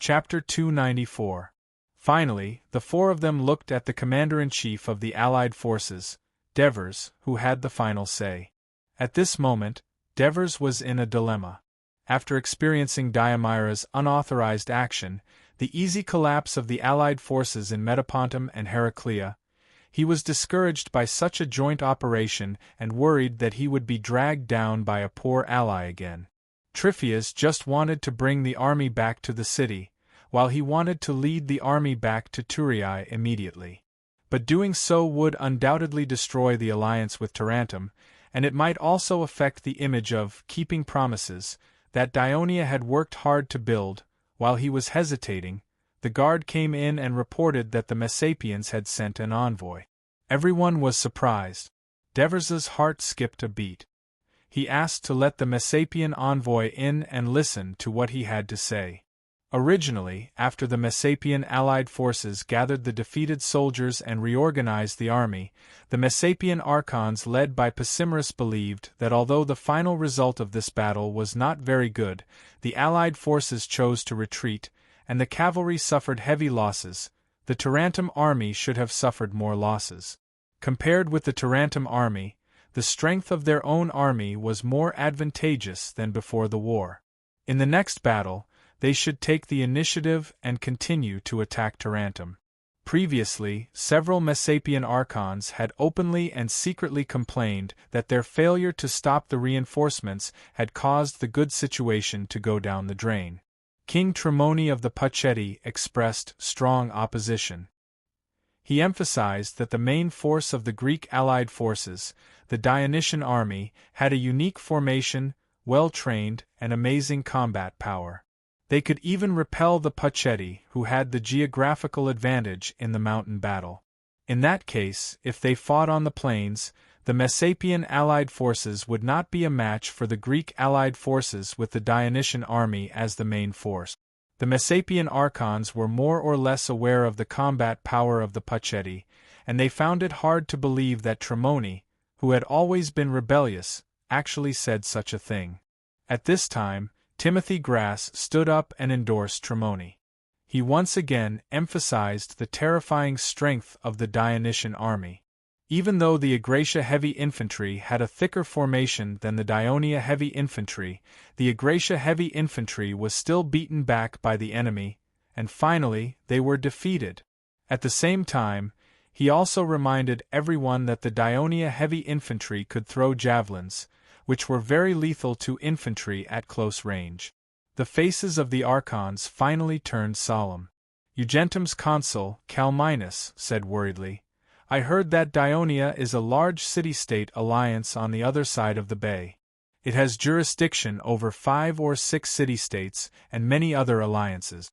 Chapter 294. Finally, the four of them looked at the commander-in-chief of the Allied forces, Devers, who had the final say. At this moment, Devers was in a dilemma. After experiencing Diomeira's unauthorized action, the easy collapse of the Allied forces in Metapontum and Heraclea, he was discouraged by such a joint operation and worried that he would be dragged down by a poor ally again. Tryphaeus just wanted to bring the army back to the city, while he wanted to lead the army back to Thurii immediately. But doing so would undoubtedly destroy the alliance with Tarentum, and it might also affect the image of keeping promises that Dionia had worked hard to build. While he was hesitating, the guard came in and reported that the Messapians had sent an envoy. Everyone was surprised. Devers's heart skipped a beat. He asked to let the Messapian envoy in and listen to what he had to say. Originally, after the Messapian allied forces gathered the defeated soldiers and reorganized the army, the Messapian archons led by Pacimerus believed that although the final result of this battle was not very good, the allied forces chose to retreat, and the cavalry suffered heavy losses. The Tarentum army should have suffered more losses. Compared with the Tarentum army, the strength of their own army was more advantageous than before the war. In the next battle, they should take the initiative and continue to attack Tarentum. Previously, several Messapian archons had openly and secretly complained that their failure to stop the reinforcements had caused the good situation to go down the drain. King Tremoni of the Pacheti expressed strong opposition. He emphasized that the main force of the Greek allied forces, the Dionysian army, had a unique formation, well-trained, and amazing combat power. They could even repel the Pacheti, who had the geographical advantage in the mountain battle. In that case, if they fought on the plains, the Messapian allied forces would not be a match for the Greek allied forces with the Dionysian army as the main force. The Messapian archons were more or less aware of the combat power of the Pacheti, and they found it hard to believe that Tremoni, who had always been rebellious, actually said such a thing. At this time, Timothy Grass stood up and endorsed Tremoni. He once again emphasized the terrifying strength of the Dionysian army. Even though the Agracia heavy infantry had a thicker formation than the Dionia heavy infantry, the Agracia heavy infantry was still beaten back by the enemy, and finally they were defeated. At the same time, he also reminded everyone that the Dionia heavy infantry could throw javelins, which were very lethal to infantry at close range. The faces of the archons finally turned solemn. Eugentum's consul, Calminus, said worriedly, "I heard that Dionia is a large city-state alliance on the other side of the bay. It has jurisdiction over 5 or 6 city-states and many other alliances.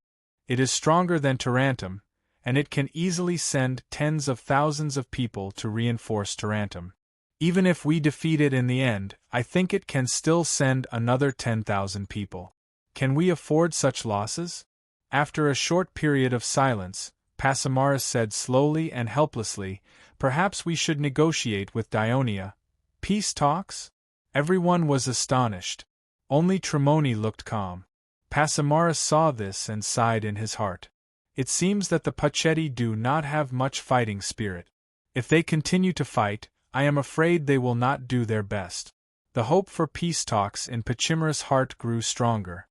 It is stronger than Tarentum, and it can easily send tens of thousands of people to reinforce Tarentum. Even if we defeat it in the end, I think it can still send another 10,000 people. Can we afford such losses?" After a short period of silence, Pacimerus said slowly and helplessly, "Perhaps we should negotiate with Dionia. Peace talks?" Everyone was astonished. Only Tremoni looked calm. Pacimerus saw this and sighed in his heart. It seems that the Pacheti do not have much fighting spirit. If they continue to fight, I am afraid they will not do their best. The hope for peace talks in Pacimerus' heart grew stronger.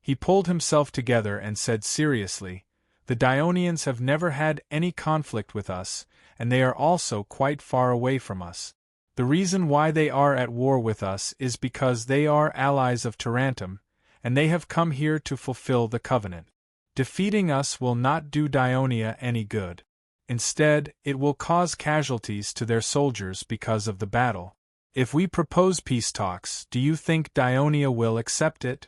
He pulled himself together and said seriously, "The Dionians have never had any conflict with us, and they are also quite far away from us. The reason why they are at war with us is because they are allies of Tarentum, and they have come here to fulfill the covenant. Defeating us will not do Dionia any good. Instead, it will cause casualties to their soldiers because of the battle. If we propose peace talks, do you think Dionia will accept it?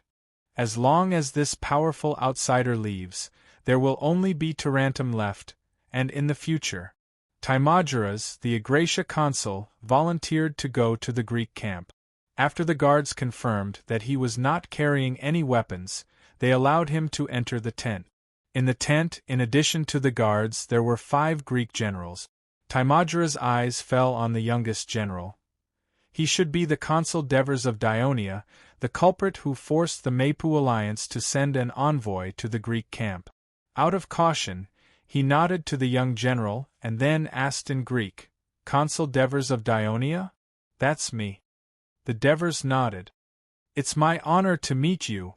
As long as this powerful outsider leaves, there will only be Tarentum left, and in the future." Timageras, the Agracia consul, volunteered to go to the Greek camp. After the guards confirmed that he was not carrying any weapons, they allowed him to enter the tent. In the tent, in addition to the guards, there were 5 Greek generals. Timageras' eyes fell on the youngest general. He should be the consul Devers of Dionia, the culprit who forced the Mapu alliance to send an envoy to the Greek camp. Out of caution, he nodded to the young general and then asked in Greek, "Consul Devers of Dionia? That's me." The Devers nodded. "It's my honor to meet you."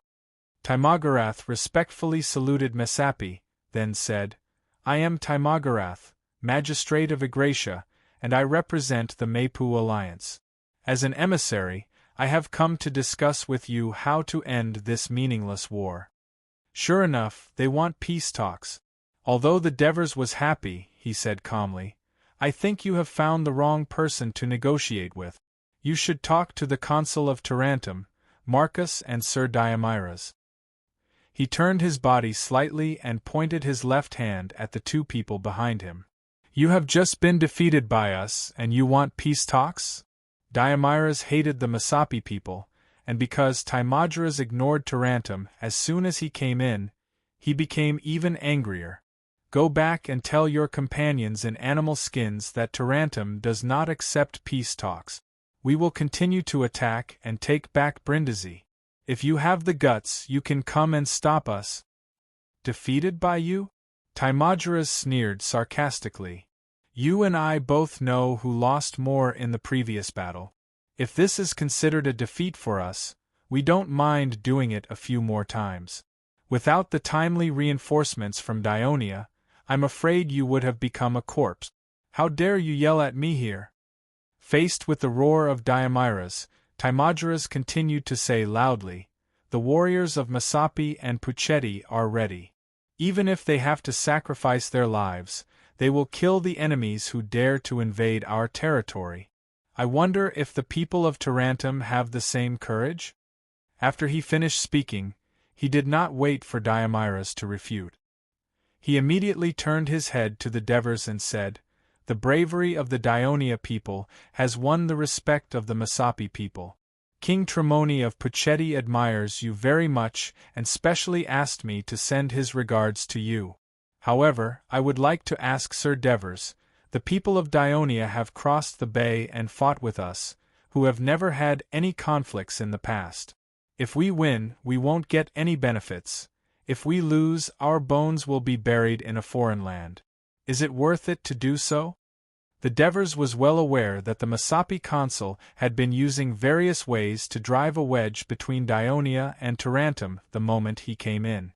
Timogarath respectfully saluted Messapi, then said, "I am Timogarath, magistrate of Igratia, and I represent the Mapu alliance. As an emissary, I have come to discuss with you how to end this meaningless war." Sure enough, they want peace talks. Although the Devers was happy, he said calmly, "I think you have found the wrong person to negotiate with. You should talk to the consul of Tarentum, Marcus and Sir Diomyras." He turned his body slightly and pointed his left hand at the two people behind him. "You have just been defeated by us, and you want peace talks?" Diomyras hated the Messapi people, and because Timogras ignored Tarentum as soon as he came in, he became even angrier. "Go back and tell your companions in animal skins that Tarentum does not accept peace talks. We will continue to attack and take back Brindisi. If you have the guts, you can come and stop us." "Defeated by you?" Timogras sneered sarcastically. "You and I both know who lost more in the previous battle. If this is considered a defeat for us, we don't mind doing it a few more times. Without the timely reinforcements from Dionia, I'm afraid you would have become a corpse. How dare you yell at me here?" Faced with the roar of Diomyras, Timogras continued to say loudly, "The warriors of Messapi and Puchetti are ready. Even if they have to sacrifice their lives, they will kill the enemies who dare to invade our territory. I wonder if the people of Tarentum have the same courage?" After he finished speaking, he did not wait for Diomyras to refute. He immediately turned his head to the Devers and said, "The bravery of the Dionia people has won the respect of the Messapi people. King Tremoni of Puchetti admires you very much and specially asked me to send his regards to you. However, I would like to ask Sir Devers, the people of Dionia have crossed the bay and fought with us, who have never had any conflicts in the past. If we win, we won't get any benefits. If we lose, our bones will be buried in a foreign land. Is it worth it to do so?" The Devers was well aware that the Messapi consul had been using various ways to drive a wedge between Dionia and Tarentum the moment he came in.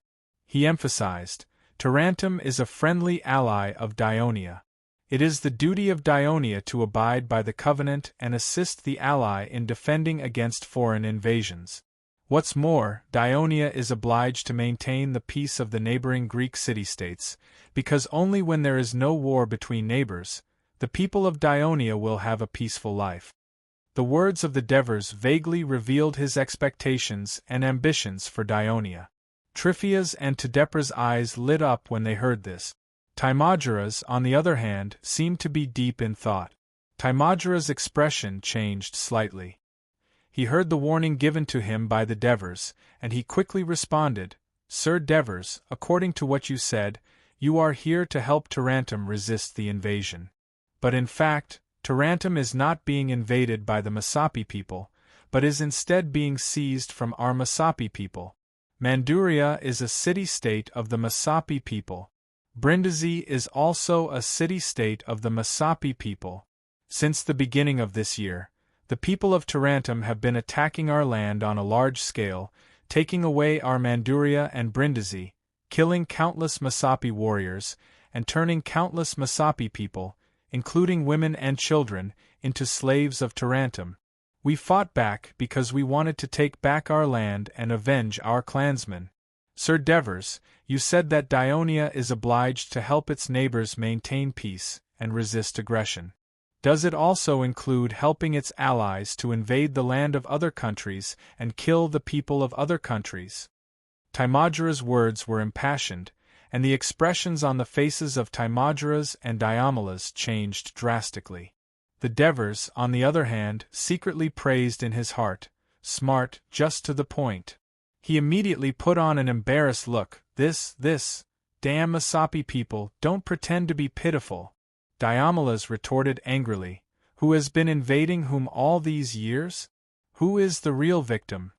He emphasized, "Tarentum is a friendly ally of Dionia. It is the duty of Dionia to abide by the covenant and assist the ally in defending against foreign invasions. What's more, Dionia is obliged to maintain the peace of the neighboring Greek city-states, because only when there is no war between neighbors, the people of Dionia will have a peaceful life." The words of the Devers vaguely revealed his expectations and ambitions for Dionia. Tryphia's and Tedepra's eyes lit up when they heard this. Timogras, on the other hand, seemed to be deep in thought. Timogras' expression changed slightly. He heard the warning given to him by the Devers, and he quickly responded, "Sir Devers, according to what you said, you are here to help Tarentum resist the invasion. But in fact, Tarentum is not being invaded by the Messapi people, but is instead being seized from our Messapi people. Manduria is a city-state of the Messapi people. Brindisi is also a city-state of the Messapi people. Since the beginning of this year, the people of Tarentum have been attacking our land on a large scale, taking away our Manduria and Brindisi, killing countless Messapi warriors, and turning countless Messapi people, including women and children, into slaves of Tarentum. We fought back because we wanted to take back our land and avenge our clansmen. Sir Devers, you said that Dionia is obliged to help its neighbors maintain peace and resist aggression. Does it also include helping its allies to invade the land of other countries and kill the people of other countries?" Timogras' words were impassioned, and the expressions on the faces of Timogras and Diomelas changed drastically. The Devers, on the other hand, secretly praised in his heart, "Smart, just to the point." He immediately put on an embarrassed look. This, damn Messapi people, don't pretend to be pitiful." Diomelas retorted angrily, "Who has been invading whom all these years? Who is the real victim?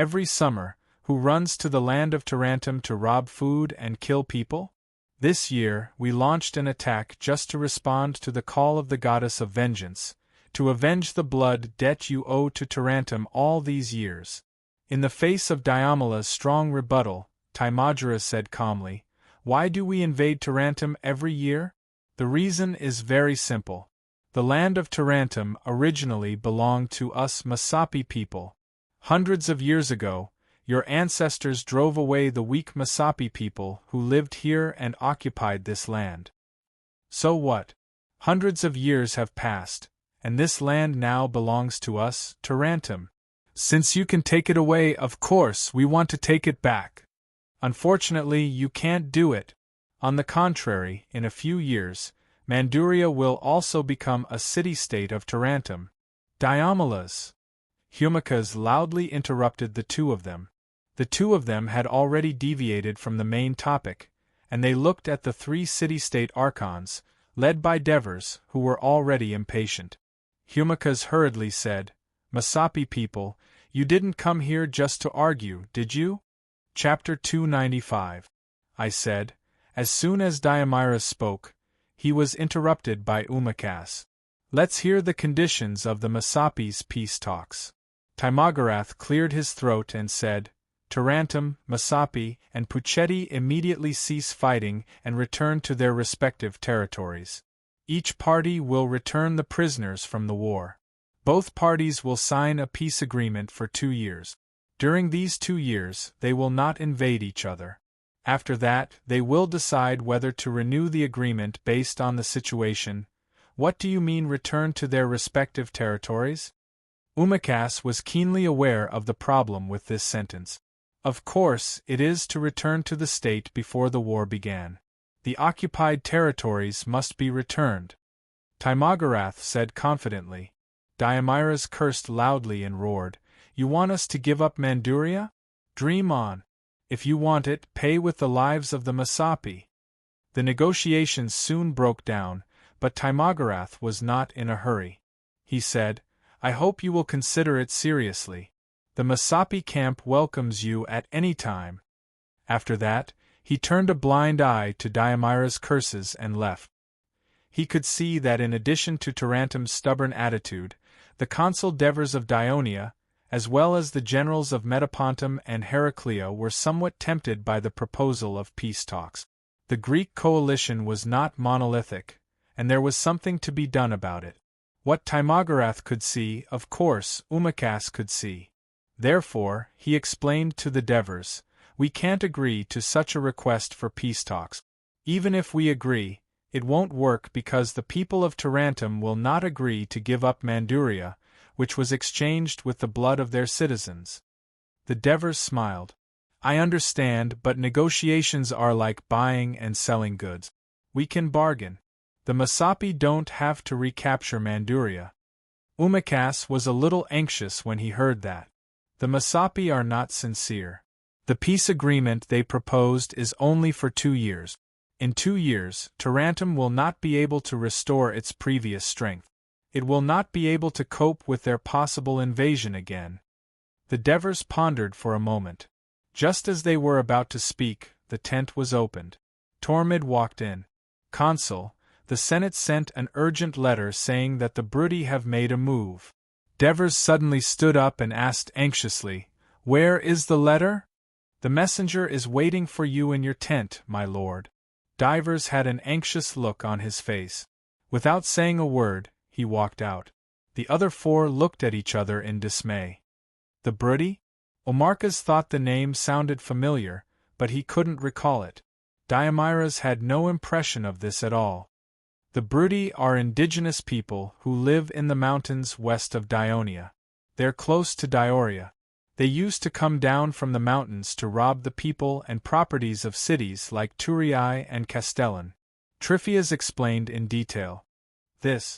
every summer, who runs to the land of Tarantum to rob food and kill people? This year, we launched an attack just to respond to the call of the goddess of vengeance, to avenge the blood debt you owe to Tarantum all these years. In the face of Diomala's strong rebuttal, Timogera said calmly, "Why do we invade Tarantum every year? The reason is very simple. The land of Tarantum originally belonged to us Masapi people. Hundreds of years ago, your ancestors drove away the weak Masapi people who lived here and occupied this land. So what? Hundreds of years have passed, and this land now belongs to us, Tarantum. Since you can take it away, of course we want to take it back. Unfortunately, you can't do it. On the contrary, in a few years, Manduria will also become a city-state of Tarantum." Diomala's Humacas loudly interrupted the two of them. The two of them had already deviated from the main topic, and they looked at the three city-state archons, led by Devers, who were already impatient. Humacas hurriedly said, "Masapi people, you didn't come here just to argue, did you?" Chapter 295. I said. As soon as Diomira spoke, he was interrupted by Umacas. "Let's hear the conditions of the Masapi's peace talks." Timogarath cleared his throat and said, "Tarantum, Masapi, and Puchetti immediately cease fighting and return to their respective territories. Each party will return the prisoners from the war. Both parties will sign a peace agreement for 2 years. During these 2 years, they will not invade each other. After that, they will decide whether to renew the agreement based on the situation." "What do you mean return to their respective territories?" Umacas was keenly aware of the problem with this sentence. "Of course, it is to return to the state before the war began. The occupied territories must be returned," Timogarath said confidently. Diomira's cursed loudly and roared, "You want us to give up Manduria? Dream on. If you want it, pay with the lives of the Masapi." The negotiations soon broke down, but Timogarath was not in a hurry. He said, "I hope you will consider it seriously. The Masapi camp welcomes you at any time." After that, he turned a blind eye to Diomira's curses and left. He could see that in addition to Tarantum's stubborn attitude, the consul Devers of Dionia, as well as the generals of Metapontum and Heraclea, were somewhat tempted by the proposal of peace talks. The Greek coalition was not monolithic, and there was something to be done about it. What Timogarath could see, of course, Umacas could see. Therefore, he explained to the Devers, "We can't agree to such a request for peace talks. Even if we agree, it won't work because the people of Tarantum will not agree to give up Manduria, which was exchanged with the blood of their citizens." The Devers smiled. "I understand, but negotiations are like buying and selling goods. We can bargain. The Masapi don't have to recapture Manduria." Umacas was a little anxious when he heard that. The Masapi are not sincere. The peace agreement they proposed is only for 2 years. In 2 years, Tarantum will not be able to restore its previous strength. It will not be able to cope with their possible invasion again. The Devers pondered for a moment. Just as they were about to speak, the tent was opened. Tormid walked in. "Consul, the Senate sent an urgent letter saying that the Brudi have made a move." Devers suddenly stood up and asked anxiously, "Where is the letter?" "The messenger is waiting for you in your tent, my lord." Divers had an anxious look on his face. Without saying a word, he walked out. The other 4 looked at each other in dismay. The Brudi? Omarkas thought the name sounded familiar, but he couldn't recall it. Diomira's had no impression of this at all. The Brudi are indigenous people who live in the mountains west of Dionia. They're close to Dioria. They used to come down from the mountains to rob the people and properties of cities like Turiae and Castellan. Triphias explained in detail. The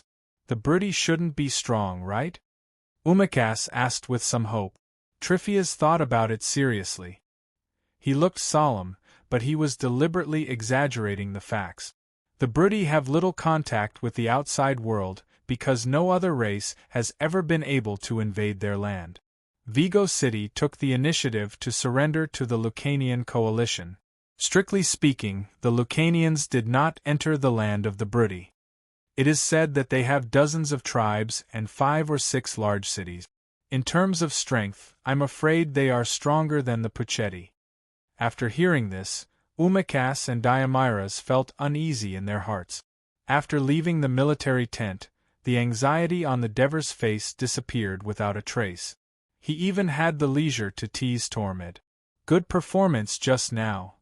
Brudi shouldn't be strong, right?" Umacas asked with some hope. Triphias thought about it seriously. He looked solemn, but he was deliberately exaggerating the facts. The Brudi have little contact with the outside world because no other race has ever been able to invade their land. Vigo City took the initiative to surrender to the Lucanian coalition. Strictly speaking, the Lucanians did not enter the land of the Bruttii. It is said that they have dozens of tribes and 5 or 6 large cities. In terms of strength, I'm afraid they are stronger than the Puchetti. After hearing this, Umakas and Diomyras felt uneasy in their hearts. After leaving the military tent, the anxiety on the Dever's face disappeared without a trace. He even had the leisure to tease Tormid. Good performance just now.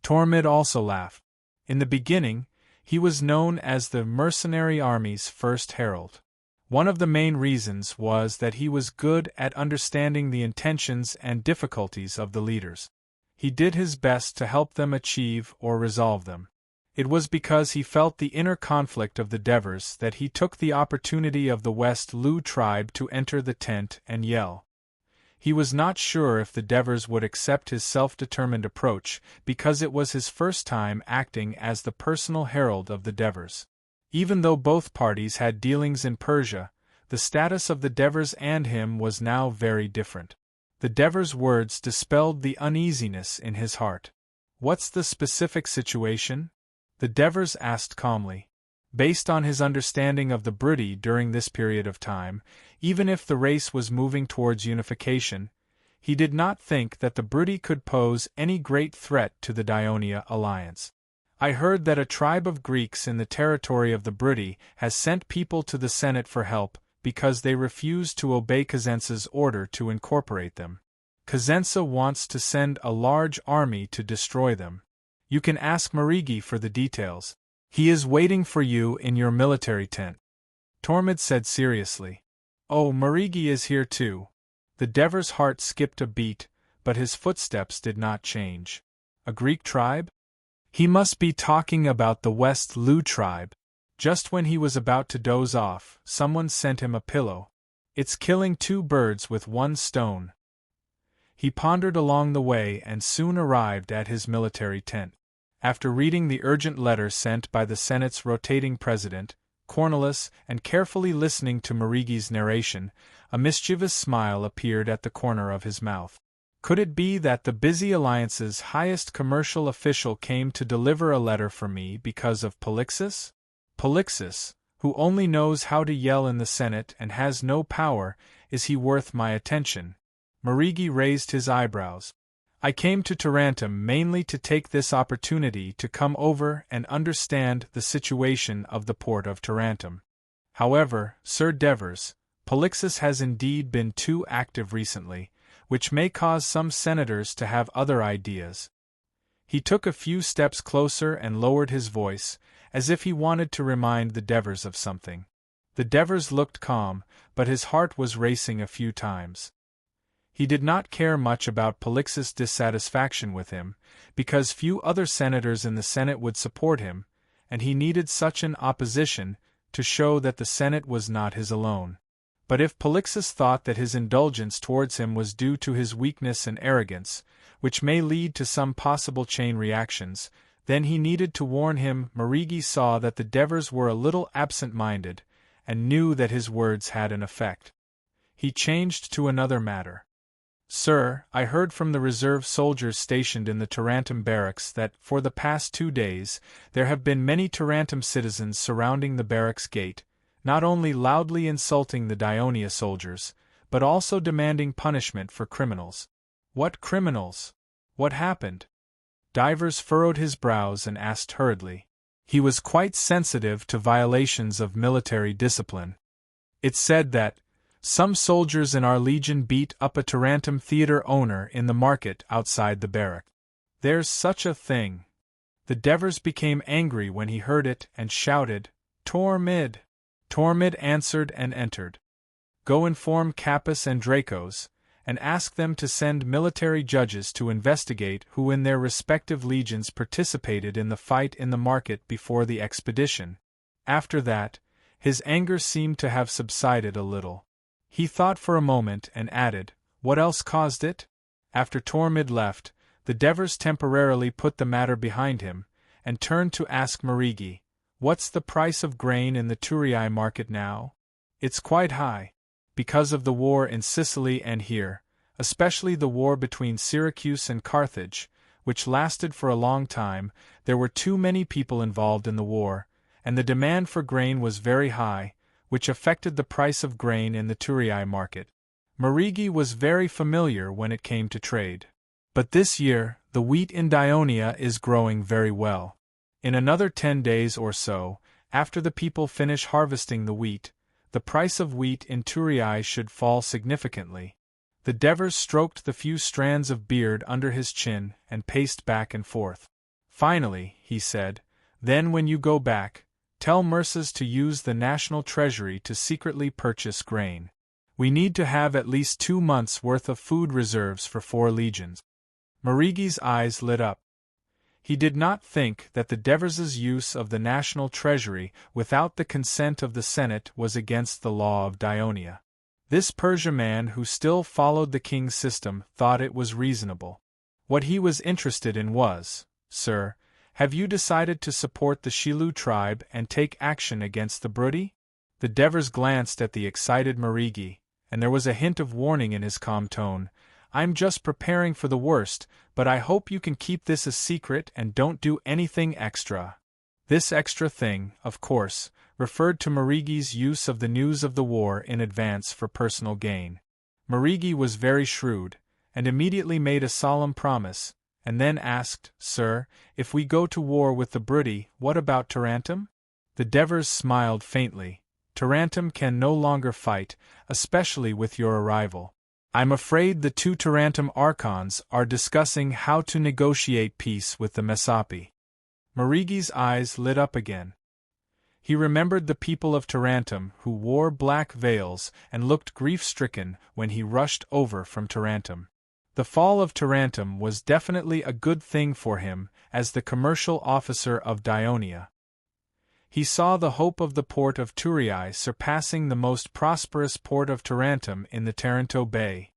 Tormid also laughed. In the beginning, he was known as the mercenary army's first herald. One of the main reasons was that he was good at understanding the intentions and difficulties of the leaders. He did his best to help them achieve or resolve them. It was because he felt the inner conflict of the Devers that he took the opportunity of the West Lu tribe to enter the tent and yell. He was not sure if the Devers would accept his self-determined approach because it was his first time acting as the personal herald of the Devers. Even though both parties had dealings in Persia, the status of the Devers and him was now very different. The Devers' words dispelled the uneasiness in his heart. "What's the specific situation?" the Devers asked calmly. Based on his understanding of the Bruttii during this period of time, even if the race was moving towards unification, he did not think that the Bruttii could pose any great threat to the Dionia alliance. "I heard that a tribe of Greeks in the territory of the Bruttii has sent people to the Senate for help because they refused to obey Cosenza's order to incorporate them. Cosenza wants to send a large army to destroy them. You can ask Marigi for the details. He is waiting for you in your military tent," Tormid said seriously. "Oh, Marigi is here too." The Dever's heart skipped a beat, but his footsteps did not change. "A Greek tribe?" He must be talking about the West Lu tribe. Just when he was about to doze off, someone sent him a pillow. "It's killing 2 birds with 1 stone." He pondered along the way and soon arrived at his military tent. After reading the urgent letter sent by the Senate's rotating president, Cornelis, and carefully listening to Marigi's narration, a mischievous smile appeared at the corner of his mouth. Could it be that the busy alliance's highest commercial official came to deliver a letter for me because of Polixus? Polixus, who only knows how to yell in the Senate and has no power, is he worth my attention? Marigi raised his eyebrows. "I came to Tarentum mainly to take this opportunity to come over and understand the situation of the port of Tarentum. However, Sir Devers, Polixus has indeed been too active recently, which may cause some senators to have other ideas." He took a few steps closer and lowered his voice, as if he wanted to remind the Devers of something. The Devers looked calm, but his heart was racing a few times. He did not care much about Polixus' dissatisfaction with him, because few other senators in the Senate would support him, and he needed such an opposition to show that the Senate was not his alone. But if Polixus thought that his indulgence towards him was due to his weakness and arrogance, which may lead to some possible chain reactions, then he needed to warn him. Marigi saw that the Devers were a little absent-minded, and knew that his words had an effect. He changed to another matter. "Sir, I heard from the reserve soldiers stationed in the Tarentum barracks that, for the past 2 days, there have been many Tarentum citizens surrounding the barracks gate, not only loudly insulting the Dionia soldiers, but also demanding punishment for criminals." "What criminals? What happened?" Divers furrowed his brows and asked hurriedly. He was quite sensitive to violations of military discipline. "It's said that some soldiers in our legion beat up a Tarentum theater owner in the market outside the barrack." "There's such a thing." The Devers became angry when he heard it and shouted, "Tormid!" Tormid answered and entered. "Go inform Capus and Dracos, and ask them to send military judges to investigate who in their respective legions participated in the fight in the market before the expedition." After that, his anger seemed to have subsided a little. He thought for a moment and added, "What else caused it?" After Tormid left, the Devers temporarily put the matter behind him, and turned to ask Marigi, "What's the price of grain in the Turii market now?" "It's quite high. Because of the war in Sicily and here, especially the war between Syracuse and Carthage, which lasted for a long time. There were too many people involved in the war, and the demand for grain was very high, which affected the price of grain in the Thurii market. Marigi was very familiar when it came to trade. But this year, the wheat in Dionia is growing very well. In another 10 days or so, after the people finish harvesting the wheat, the price of wheat in Thurii should fall significantly. The Devers stroked the few strands of beard under his chin and paced back and forth. Finally, he said, "Then when you go back, tell Murses to use the national treasury to secretly purchase grain. We need to have at least 2 months' worth of food reserves for 4 legions." Marigi's eyes lit up. He did not think that the Devers' use of the national treasury without the consent of the Senate was against the law of Dionia. This Persia man who still followed the king's system thought it was reasonable. What he was interested in was, "Sir, have you decided to support the Shilu tribe and take action against the Brudi?" The Devers glanced at the excited Marigi, and there was a hint of warning in his calm tone. "I'm just preparing for the worst, but I hope you can keep this a secret and don't do anything extra." This extra thing, of course, referred to Marigi's use of the news of the war in advance for personal gain. Marigi was very shrewd, and immediately made a solemn promise, and then asked, "Sir, if we go to war with the Brudi, what about Tarentum?" The Devers smiled faintly. "Tarentum can no longer fight, especially with your arrival. I'm afraid the 2 Tarentum archons are discussing how to negotiate peace with the Messapi." Marigi's eyes lit up again. He remembered the people of Tarentum who wore black veils and looked grief-stricken when he rushed over from Tarentum. The fall of Tarentum was definitely a good thing for him as the commercial officer of Dionia. He saw the hope of the port of Thurii surpassing the most prosperous port of Tarentum in the Taranto Bay.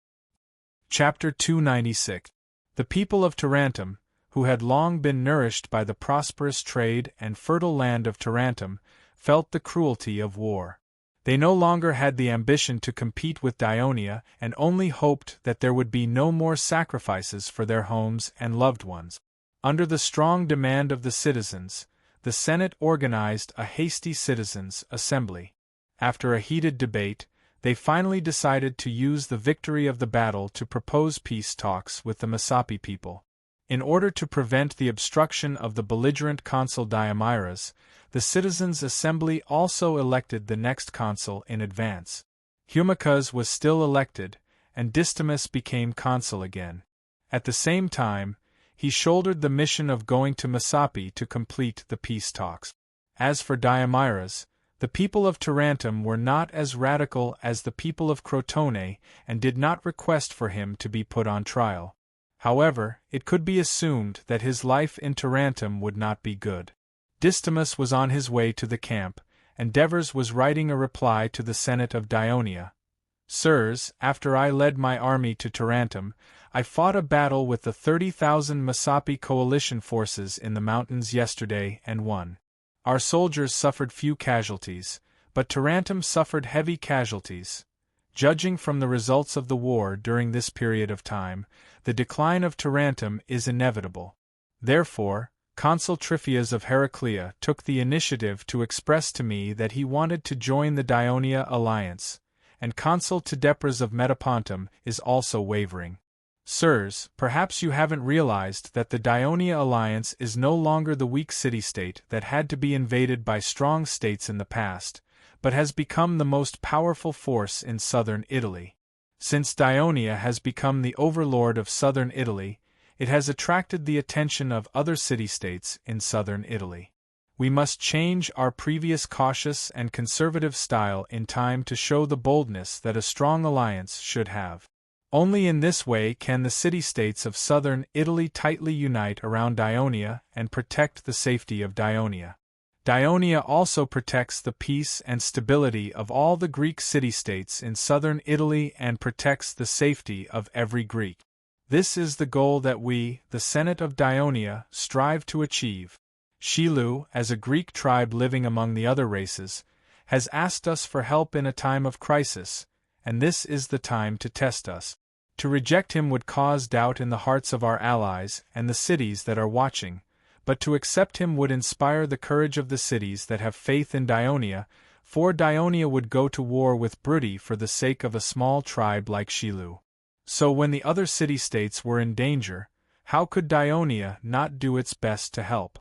Chapter 296. The people of Tarentum, who had long been nourished by the prosperous trade and fertile land of Tarentum, felt the cruelty of war. They no longer had the ambition to compete with Dionia and only hoped that there would be no more sacrifices for their homes and loved ones. Under the strong demand of the citizens, the Senate organized a hasty citizens' assembly. After a heated debate, they finally decided to use the victory of the battle to propose peace talks with the Messapi people. In order to prevent the obstruction of the belligerent consul Diomyras, the citizens' assembly also elected the next consul in advance. Humacus was still elected, and Distymus became consul again. At the same time, he shouldered the mission of going to Messapi to complete the peace talks. As for Diomyras, the people of Tarentum were not as radical as the people of Crotone and did not request for him to be put on trial. However, it could be assumed that his life in Tarentum would not be good. Distymus was on his way to the camp, and Devers was writing a reply to the Senate of Dionia. "Sirs, after I led my army to Tarentum, I fought a battle with the 30,000 Messapi coalition forces in the mountains yesterday and won. Our soldiers suffered few casualties, but Tarentum suffered heavy casualties. Judging from the results of the war during this period of time, the decline of Tarentum is inevitable. Therefore, Consul Tryphias of Heraclea took the initiative to express to me that he wanted to join the Dionia alliance, and Consul Tidepras of Metapontum is also wavering. Sirs, perhaps you haven't realized that the Dionia alliance is no longer the weak city-state that had to be invaded by strong states in the past, but has become the most powerful force in southern Italy. Since Dionia has become the overlord of southern Italy, it has attracted the attention of other city-states in southern Italy. We must change our previous cautious and conservative style in time to show the boldness that a strong alliance should have. Only in this way can the city-states of southern Italy tightly unite around Dionia and protect the safety of Dionia. Dionia also protects the peace and stability of all the Greek city-states in southern Italy and protects the safety of every Greek. This is the goal that we, the Senate of Dionia, strive to achieve. Shilu, as a Greek tribe living among the other races, has asked us for help in a time of crisis, and this is the time to test us. To reject him would cause doubt in the hearts of our allies and the cities that are watching, but to accept him would inspire the courage of the cities that have faith in Dionia, for Dionia would go to war with Brudi for the sake of a small tribe like Shilu. So when the other city-states were in danger, how could Dionia not do its best to help?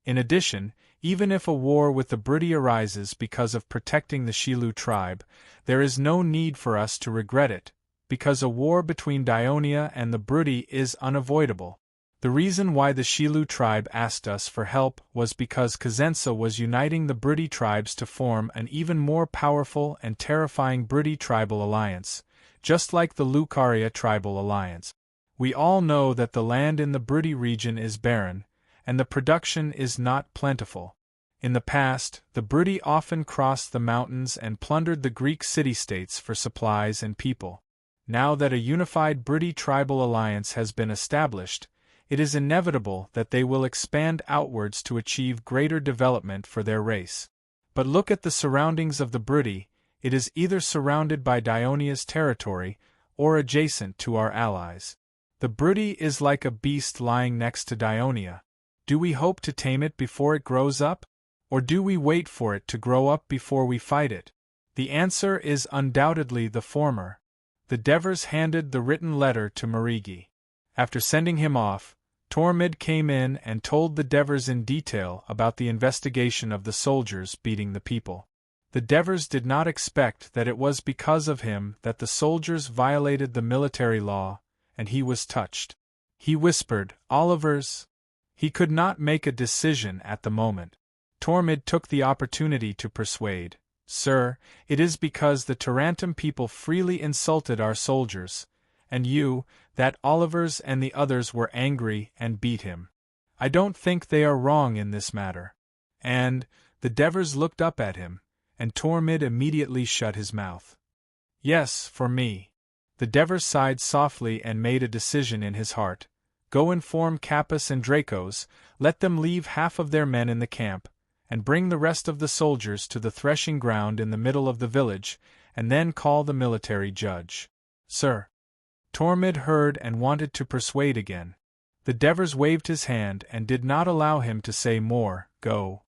In addition, even if a war with the Brudi arises because of protecting the Shilu tribe, there is no need for us to regret it, because a war between Dionia and the Brudi is unavoidable. The reason why the Shilu tribe asked us for help was because Kazensa was uniting the Brudi tribes to form an even more powerful and terrifying Brudi tribal alliance, just like the Lucaria tribal alliance. We all know that the land in the Brudi region is barren, and the production is not plentiful. In the past, the Brudi often crossed the mountains and plundered the Greek city-states for supplies and people. Now that a unified Brudi tribal alliance has been established, it is inevitable that they will expand outwards to achieve greater development for their race. But look at the surroundings of the Brudi. It is either surrounded by Dionia's territory or adjacent to our allies. The Brudi is like a beast lying next to Dionia. Do we hope to tame it before it grows up? Or do we wait for it to grow up before we fight it? The answer is undoubtedly the former. The Devers handed the written letter to Marigi. After sending him off, Tormid came in and told the Devers in detail about the investigation of the soldiers beating the people. The Devers did not expect that it was because of him that the soldiers violated the military law, and he was touched. He whispered, "Oliver's." He could not make a decision at the moment. Tormid took the opportunity to persuade, "Sir, it is because the Tarantum people freely insulted our soldiers, and you, that Oliver's and the others were angry and beat him. I don't think they are wrong in this matter." And the Devers looked up at him, and Tormid immediately shut his mouth. "Yes, for me." The Devers sighed softly and made a decision in his heart. "Go inform Capus and Dracos, let them leave half of their men in the camp, and bring the rest of the soldiers to the threshing ground in the middle of the village, and then call the military judge." "Sir." Tormid heard and wanted to persuade again. The Devers waved his hand and did not allow him to say more. "Go."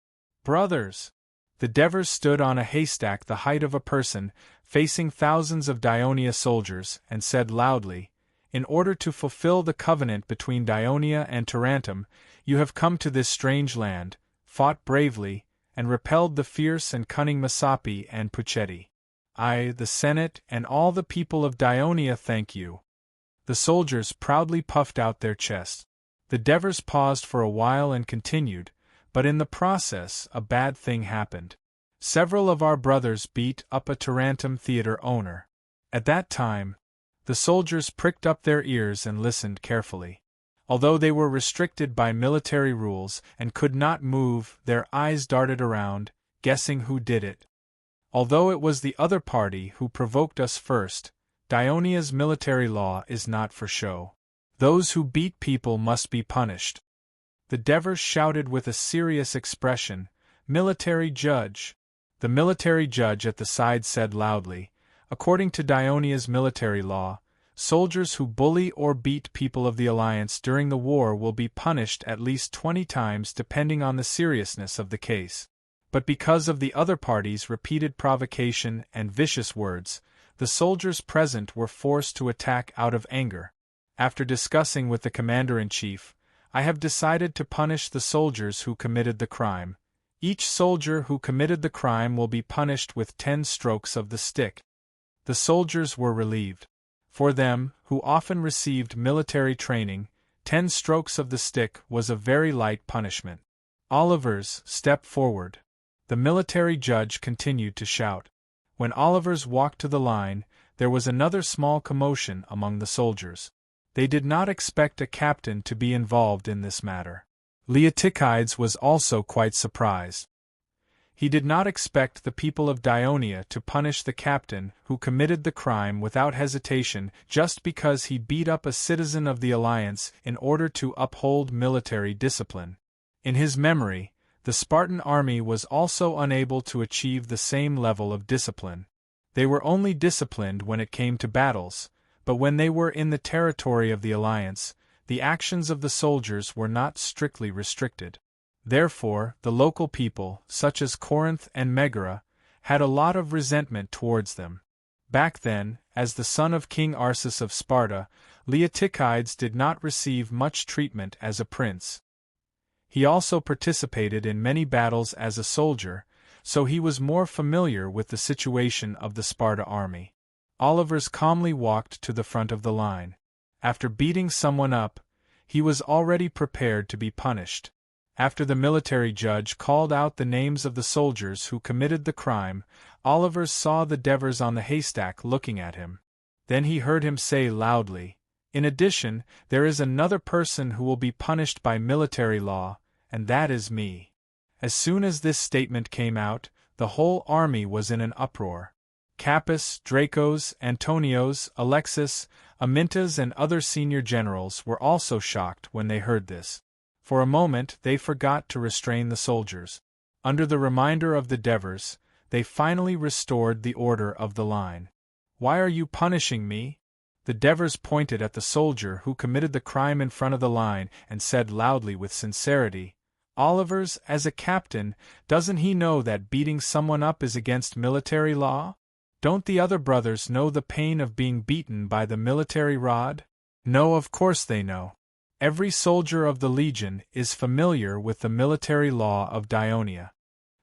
"Brothers!" The Devers stood on a haystack the height of a person, facing thousands of Dionia soldiers, and said loudly, "In order to fulfill the covenant between Dionia and Tarantum, you have come to this strange land, fought bravely, and repelled the fierce and cunning Masapi and Puchetti. I, the Senate, and all the people of Dionia thank you." The soldiers proudly puffed out their chests. The Devers paused for a while and continued, "But in the process a bad thing happened. Several of our brothers beat up a Tarantum theater owner. At that time, the soldiers pricked up their ears and listened carefully. Although they were restricted by military rules and could not move, their eyes darted around, guessing who did it. Although it was the other party who provoked us first, Dionia's military law is not for show. Those who beat people must be punished." The Devers shouted with a serious expression, "Military judge!" The military judge at the side said loudly, "According to Dionia's military law, soldiers who bully or beat people of the Alliance during the war will be punished at least 20 times depending on the seriousness of the case. But because of the other party's repeated provocation and vicious words, the soldiers present were forced to attack out of anger. After discussing with the commander-in-chief, I have decided to punish the soldiers who committed the crime. Each soldier who committed the crime will be punished with 10 strokes of the stick." The soldiers were relieved. For them, who often received military training, 10 strokes of the stick was a very light punishment. "Olivers, step forward." The military judge continued to shout. When Olivers walked to the line, there was another small commotion among the soldiers. They did not expect a captain to be involved in this matter. Leotychides was also quite surprised. He did not expect the people of Dionia to punish the captain who committed the crime without hesitation just because he beat up a citizen of the Alliance in order to uphold military discipline. In his memory, the Spartan army was also unable to achieve the same level of discipline. They were only disciplined when it came to battles, But when they were in the territory of the alliance, the actions of the soldiers were not strictly restricted. Therefore, the local people, such as Corinth and Megara, had a lot of resentment towards them. Back then, as the son of King Arsus of Sparta, Leotychides did not receive much treatment as a prince. He also participated in many battles as a soldier, so he was more familiar with the situation of the Sparta army. Olivers calmly walked to the front of the line. After beating someone up, he was already prepared to be punished. After the military judge called out the names of the soldiers who committed the crime, Olivers saw the Devers on the haystack looking at him. Then he heard him say loudly, "In addition, there is another person who will be punished by military law, and that is me." As soon as this statement came out, the whole army was in an uproar. Capys, Dracos, Antonios, Alexis, Amintas and other senior generals were also shocked when they heard this. For a moment they forgot to restrain the soldiers. Under the reminder of the Devers, they finally restored the order of the line. "Why are you punishing me?" The Devers pointed at the soldier who committed the crime in front of the line and said loudly with sincerity, "Olivers, as a captain, doesn't he know that beating someone up is against military law? Don't the other brothers know the pain of being beaten by the military rod?" No, of course they know. Every soldier of the legion is familiar with the military law of Dionia.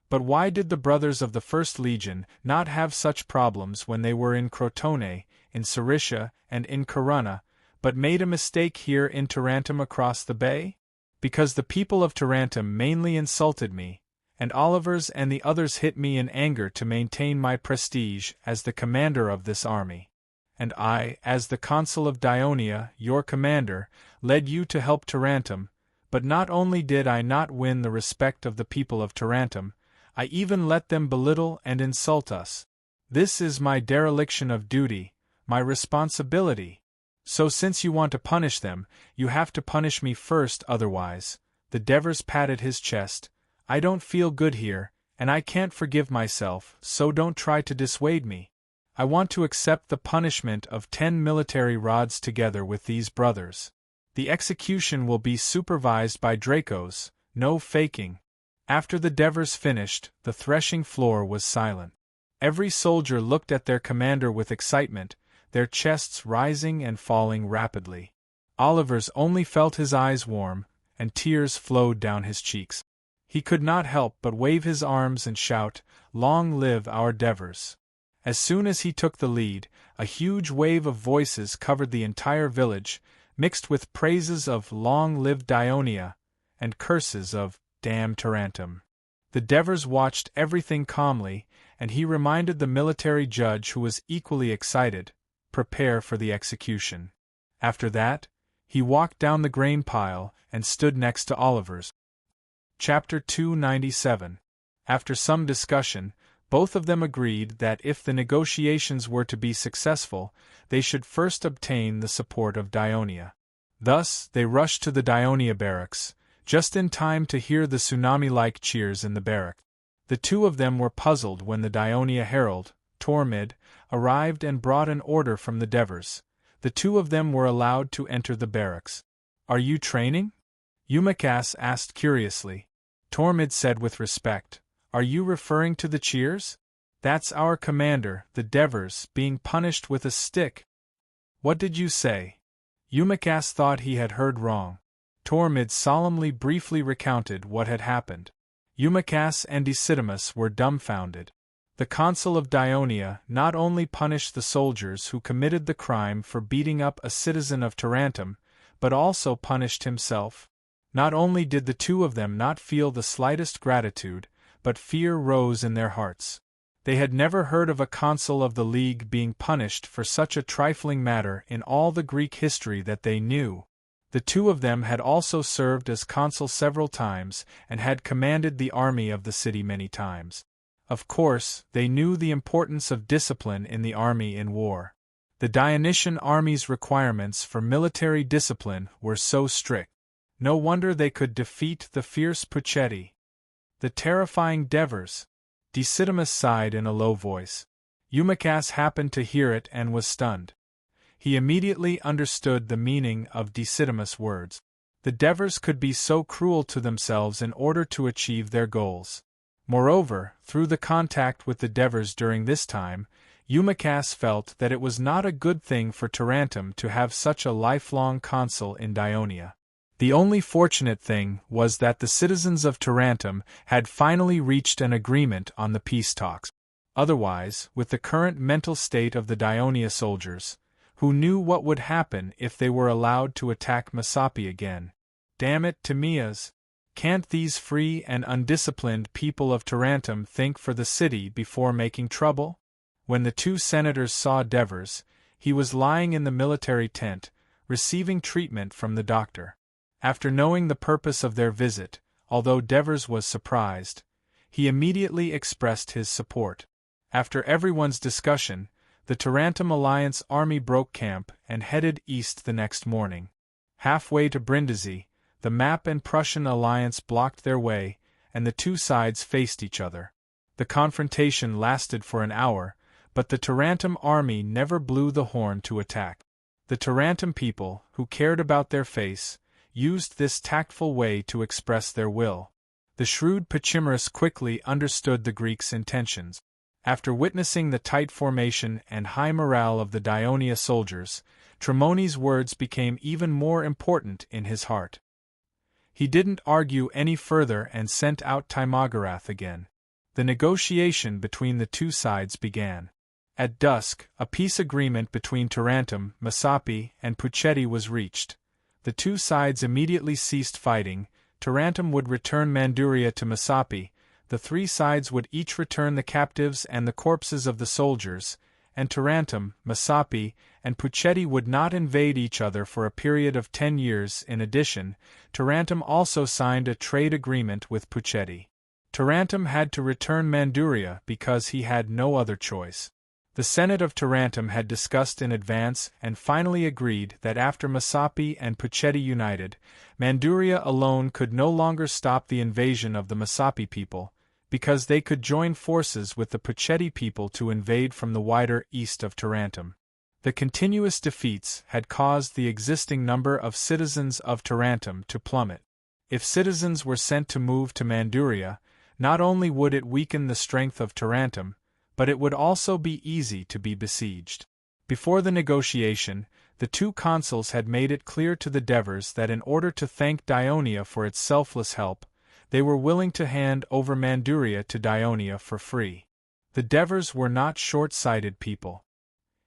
But why did the brothers of the First Legion not have such problems when they were in Crotone, in Cilicia, and in Corunna, but made a mistake here in Tarentum across the bay? Because the people of Tarentum mainly insulted me, and Olivers and the others hit me in anger to maintain my prestige as the commander of this army. And I, as the consul of Dionia, your commander, led you to help Tarentum, but not only did I not win the respect of the people of Tarentum, I even let them belittle and insult us. This is my dereliction of duty, my responsibility. So since you want to punish them, you have to punish me first otherwise. The Devers patted his chest. I don't feel good here, and I can't forgive myself, so don't try to dissuade me. I want to accept the punishment of 10 military rods together with these brothers. The execution will be supervised by Dracos, no faking. After the Devers finished, the threshing floor was silent. Every soldier looked at their commander with excitement, their chests rising and falling rapidly. Olivers only felt his eyes warm, and tears flowed down his cheeks. He could not help but wave his arms and shout, "Long live our Devers!" As soon as he took the lead, a huge wave of voices covered the entire village, mixed with praises of "Long live Dionia," and curses of "Damn Tarentum." The Devers watched everything calmly, and he reminded the military judge, who was equally excited, prepare for the execution. After that, he walked down the grain pile and stood next to Olivers. Chapter 297. After some discussion, both of them agreed that if the negotiations were to be successful, they should first obtain the support of Dionia. Thus, they rushed to the Dionia barracks, just in time to hear the tsunami-like cheers in the barrack. The two of them were puzzled when the Dionia herald, Tormid, arrived and brought an order from the Devers. The two of them were allowed to enter the barracks. "Are you training?" Eumachus asked curiously. Tormid said with respect, "Are you referring to the cheers? That's our commander, the Devers, being punished with a stick." "What did you say?" Eumachus thought he had heard wrong. Tormid solemnly briefly recounted what had happened. Eumachus and Decidimus were dumbfounded. The consul of Dionia not only punished the soldiers who committed the crime for beating up a citizen of Tarentum, but also punished himself. Not only did the two of them not feel the slightest gratitude, but fear rose in their hearts. They had never heard of a consul of the League being punished for such a trifling matter in all the Greek history that they knew. The two of them had also served as consul several times and had commanded the army of the city many times. Of course, they knew the importance of discipline in the army in war. The Dionysian army's requirements for military discipline were so strict. No wonder they could defeat the fierce Pucetti. The terrifying Devers. Decidimus sighed in a low voice. Eumachus happened to hear it and was stunned. He immediately understood the meaning of Decidimus' words. The Devers could be so cruel to themselves in order to achieve their goals. Moreover, through the contact with the Devers during this time, Eumaeus felt that it was not a good thing for Tarentum to have such a lifelong consul in Dionia. The only fortunate thing was that the citizens of Tarentum had finally reached an agreement on the peace talks. Otherwise, with the current mental state of the Dionia soldiers, who knew what would happen if they were allowed to attack Masapi again? Damn it, Timaeus! Can't these free and undisciplined people of Tarentum think for the city before making trouble? When the two senators saw Devers, he was lying in the military tent, receiving treatment from the doctor. After knowing the purpose of their visit, although Devers was surprised, he immediately expressed his support. After everyone's discussion, the Tarentum Alliance army broke camp and headed east the next morning. Halfway to Brindisi, the Map and Prussian alliance blocked their way, and the two sides faced each other. The confrontation lasted for an hour, but the Tarentum army never blew the horn to attack. The Tarentum people, who cared about their face, used this tactful way to express their will. The shrewd Pachimerus quickly understood the Greeks' intentions. After witnessing the tight formation and high morale of the Dionia soldiers, Tremoni's words became even more important in his heart. He didn't argue any further and sent out Timogarath again. The negotiation between the two sides began. At dusk, a peace agreement between Tarentum, Masapi, and Puchetti was reached. The two sides immediately ceased fighting. Tarentum would return Manduria to Masapi, the three sides would each return the captives and the corpses of the soldiers, and Tarentum, Masapi, and Puchetti would not invade each other for a period of 10 years. In addition, Tarentum also signed a trade agreement with Puchetti. Tarentum had to return Manduria because he had no other choice. The Senate of Tarentum had discussed in advance and finally agreed that after Masapi and Puchetti united, Manduria alone could no longer stop the invasion of the Masapi people, because they could join forces with the Puchetti people to invade from the wider east of Tarentum. The continuous defeats had caused the existing number of citizens of Tarentum to plummet. If citizens were sent to move to Manduria, not only would it weaken the strength of Tarentum, but it would also be easy to be besieged. Before the negotiation, the two consuls had made it clear to the Devers that in order to thank Dionia for its selfless help, they were willing to hand over Manduria to Dionia for free. The Devers were not short-sighted people.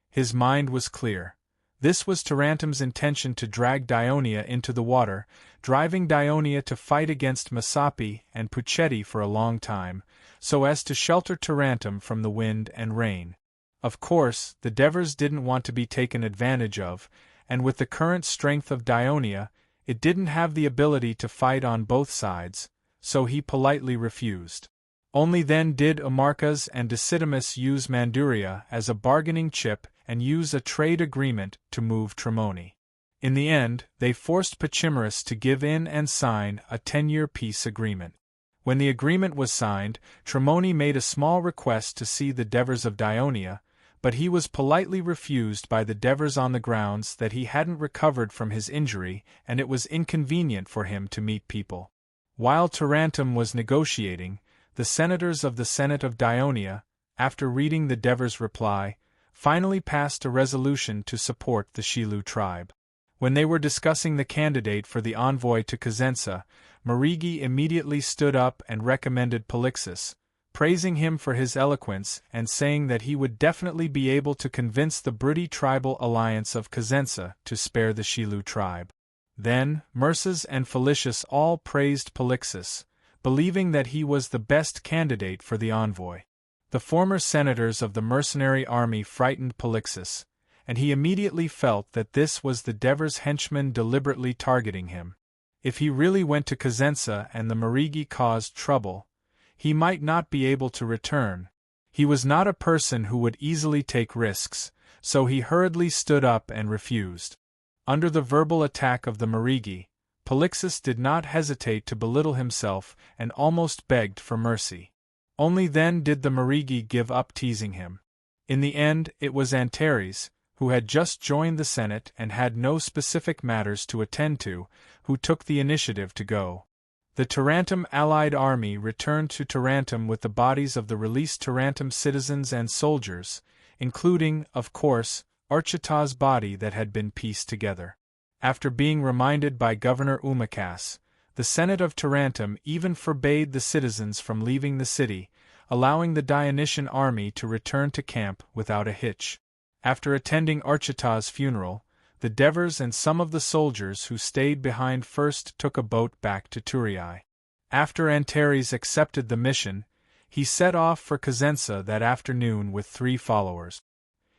His mind was clear. This was Tarentum's intention to drag Dionia into the water, driving Dionia to fight against Masapi and Puchetti for a long time, so as to shelter Tarentum from the wind and rain. Of course, the Devers didn't want to be taken advantage of, and with the current strength of Dionia, it didn't have the ability to fight on both sides, so he politely refused. Only then did Eumarchus and Decidimus use Manduria as a bargaining chip and use a trade agreement to move Tremoni. In the end, they forced Pachimerus to give in and sign a 10-year peace agreement. When the agreement was signed, Tremoni made a small request to see the Devers of Dionia, but he was politely refused by the Devers on the grounds that he hadn't recovered from his injury and it was inconvenient for him to meet people. While Tarentum was negotiating, the senators of the Senate of Dionia, after reading the Devers' reply, finally passed a resolution to support the Shilu tribe. When they were discussing the candidate for the envoy to Cosenza, Marigi immediately stood up and recommended Polixus, praising him for his eloquence and saying that he would definitely be able to convince the Brudi tribal alliance of Cosenza to spare the Shilu tribe. Then, Mursus and Felicius all praised Polixus, believing that he was the best candidate for the envoy. The former senators of the mercenary army frightened Polixus, and he immediately felt that this was the Devers' henchman deliberately targeting him. If he really went to Cosenza and the Marigi caused trouble, he might not be able to return. He was not a person who would easily take risks, so he hurriedly stood up and refused. Under the verbal attack of the Marigi, Polixus did not hesitate to belittle himself and almost begged for mercy. Only then did the Marigi give up teasing him. In the end, it was Antares, who had just joined the Senate and had no specific matters to attend to, who took the initiative to go. The Tarantum Allied army returned to Tarantum with the bodies of the released Tarantum citizens and soldiers, including, of course, Archita's body that had been pieced together. After being reminded by Governor Umacas, the Senate of Tarantum even forbade the citizens from leaving the city, allowing the Dionysian army to return to camp without a hitch. After attending Archita's funeral, the Devers and some of the soldiers who stayed behind first took a boat back to Thurii. After Antares accepted the mission, he set off for Cosenza that afternoon with 3 followers.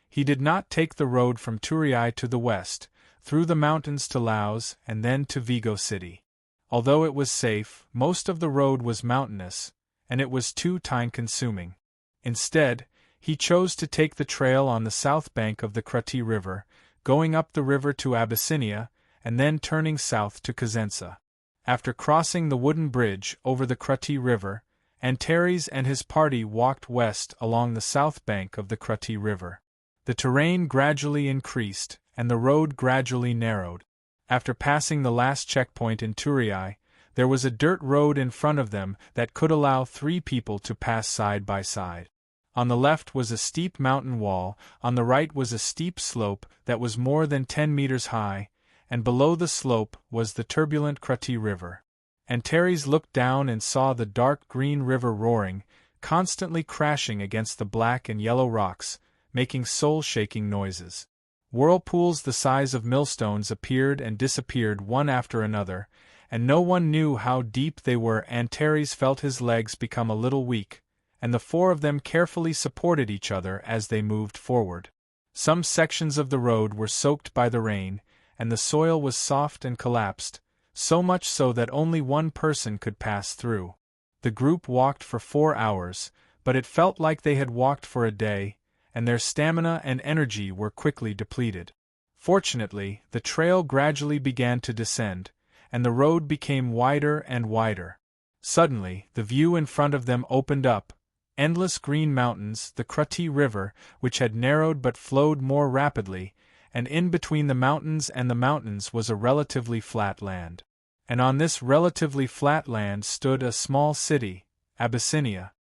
He did not take the road from Thurii to the west, through the mountains to Laos and then to Vigo City. Although it was safe, most of the road was mountainous, and it was too time-consuming. Instead, he chose to take the trail on the south bank of the Krati River, going up the river to Abyssinia, and then turning south to Cosenza. After crossing the wooden bridge over the Krati River, Antares and his party walked west along the south bank of the Krati River. The terrain gradually increased, and the road gradually narrowed. After passing the last checkpoint in Thurii, there was a dirt road in front of them that could allow 3 people to pass side by side. On the left was a steep mountain wall, on the right was a steep slope that was more than 10 meters high, and below the slope was the turbulent Krati River. Antares looked down and saw the dark green river roaring, constantly crashing against the black and yellow rocks, making soul-shaking noises. Whirlpools the size of millstones appeared and disappeared one after another, and no one knew how deep they were. Antares felt his legs become a little weak, and the 4 of them carefully supported each other as they moved forward. Some sections of the road were soaked by the rain, and the soil was soft and collapsed, so much so that only one person could pass through. The group walked for 4 hours, but it felt like they had walked for a day, and their stamina and energy were quickly depleted. Fortunately, the trail gradually began to descend, and the road became wider and wider. Suddenly, the view in front of them opened up. Endless green mountains, the Krati River, which had narrowed but flowed more rapidly, and in between the mountains and the mountains was a relatively flat land. And on this relatively flat land stood a small city, Abyssinia.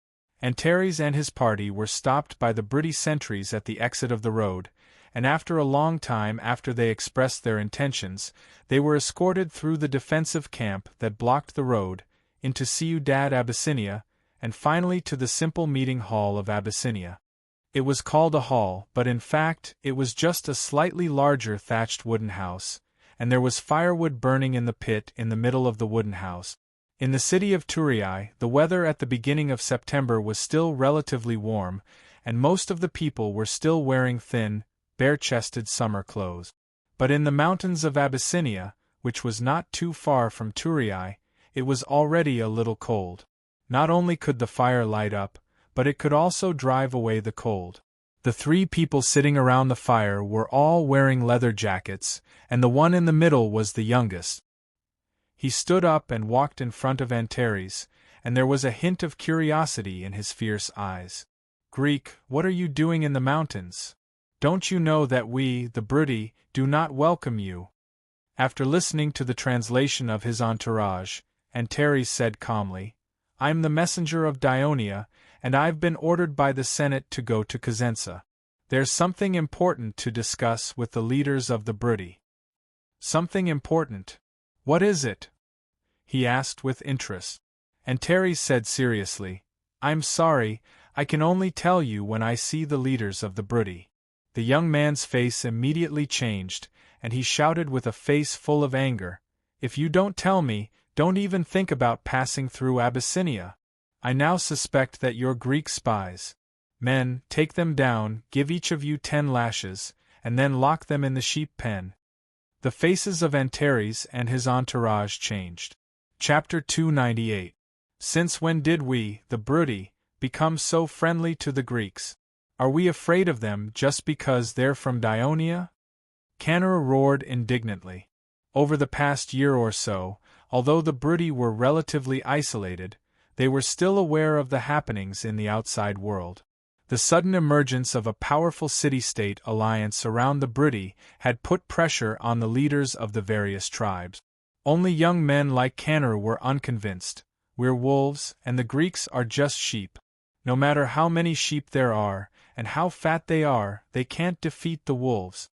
Antares and his party were stopped by the British sentries at the exit of the road, and after a long time after they expressed their intentions, they were escorted through the defensive camp that blocked the road, into Ciudad Abyssinia, and finally to the simple meeting hall of Abyssinia. It was called a hall, but in fact it was just a slightly larger thatched wooden house, and there was firewood burning in the pit in the middle of the wooden house. In the city of Thurii, the weather at the beginning of September was still relatively warm, and most of the people were still wearing thin, bare-chested summer clothes. But in the mountains of Abyssinia, which was not too far from Thurii, it was already a little cold. Not only could the fire light up, but it could also drive away the cold. The 3 people sitting around the fire were all wearing leather jackets, and the one in the middle was the youngest. He stood up and walked in front of Antares, and there was a hint of curiosity in his fierce eyes. "Greek, what are you doing in the mountains? Don't you know that we, the Briti, do not welcome you?" After listening to the translation of his entourage, Antares said calmly, "I'm the messenger of Dionia, and I've been ordered by the Senate to go to Cosenza. There's something important to discuss with the leaders of the Briti." "Something important? What is it?" he asked with interest. Antares said seriously, "I'm sorry, I can only tell you when I see the leaders of the Briti." The young man's face immediately changed, and he shouted with a face full of anger, "If you don't tell me, don't even think about passing through Abyssinia. I now suspect that you're Greek spies. Men, take them down, give each of you 10 lashes, and then lock them in the sheep pen." The faces of Antares and his entourage changed. Chapter 298. Since when did we, the Briti, become so friendly to the Greeks? Are we afraid of them just because they're from Dionia? Canora roared indignantly. Over the past year or so, although the Briti were relatively isolated, they were still aware of the happenings in the outside world. The sudden emergence of a powerful city-state alliance around the Briti had put pressure on the leaders of the various tribes. Only young men like Canner were unconvinced. "We're wolves, and the Greeks are just sheep. No matter how many sheep there are, and how fat they are, they can't defeat the wolves."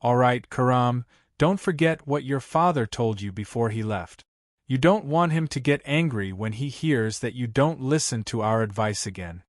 "All right, Karam, don't forget what your father told you before he left. You don't want him to get angry when he hears that you don't listen to our advice again.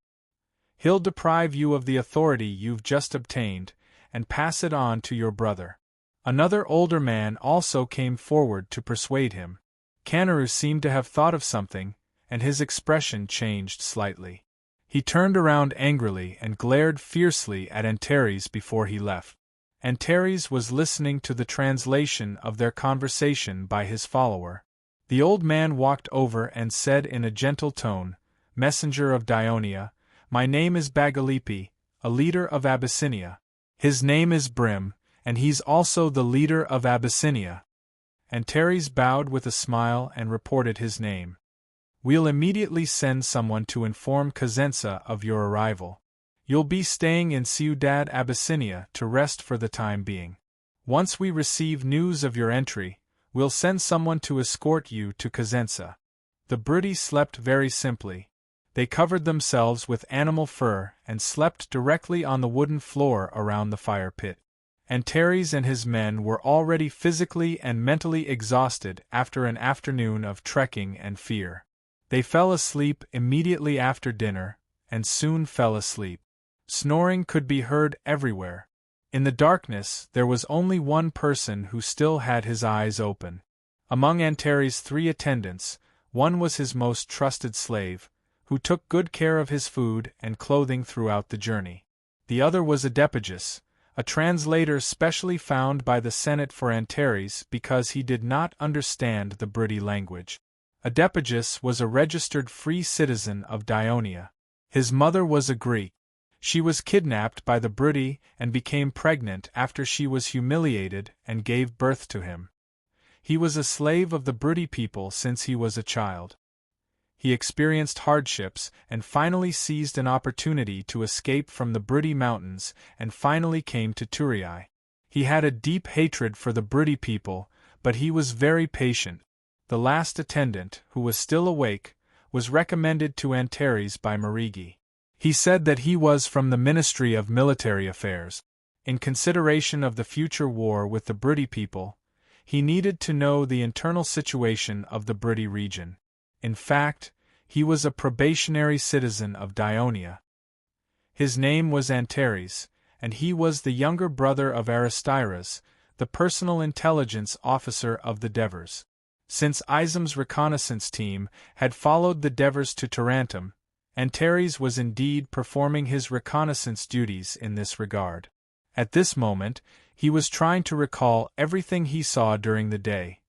He'll deprive you of the authority you've just obtained, and pass it on to your brother." Another older man also came forward to persuade him. Canneru seemed to have thought of something, and his expression changed slightly. He turned around angrily and glared fiercely at Antares before he left. Antares was listening to the translation of their conversation by his follower. The old man walked over and said in a gentle tone, "Messenger of Dionia, my name is Bagalipi, a leader of Abyssinia. His name is Brim, and he's also the leader of Abyssinia." Antares bowed with a smile and reported his name. "We'll immediately send someone to inform Cosenza of your arrival. You'll be staying in Ciudad Abyssinia to rest for the time being. Once we receive news of your entry, we'll send someone to escort you to Cosenza." The Briti slept very simply. They covered themselves with animal fur and slept directly on the wooden floor around the fire pit. Antares and his men were already physically and mentally exhausted after an afternoon of trekking and fear. They fell asleep immediately after dinner, and soon fell asleep. Snoring could be heard everywhere. In the darkness there was only one person who still had his eyes open. Among Antares' 3 attendants, one was his most trusted slave, who took good care of his food and clothing throughout the journey. The other was Adepagus, a translator specially found by the Senate for Antares because he did not understand the Briti language. Adepagus was a registered free citizen of Dionia. His mother was a Greek. She was kidnapped by the Briti and became pregnant after she was humiliated and gave birth to him. He was a slave of the Briti people since he was a child. He experienced hardships and finally seized an opportunity to escape from the Briti mountains and finally came to Turii. He had a deep hatred for the Briti people, but he was very patient. The last attendant, who was still awake, was recommended to Antares by Marigi. He said that he was from the Ministry of Military Affairs. In consideration of the future war with the Briti people, he needed to know the internal situation of the Briti region. In fact, he was a probationary citizen of Dionia. His name was Antares, and he was the younger brother of Aristyras, the personal intelligence officer of the Devers. Since Isam's reconnaissance team had followed the Devers to Tarentum, Antares was indeed performing his reconnaissance duties in this regard. At this moment, he was trying to recall everything he saw during the day.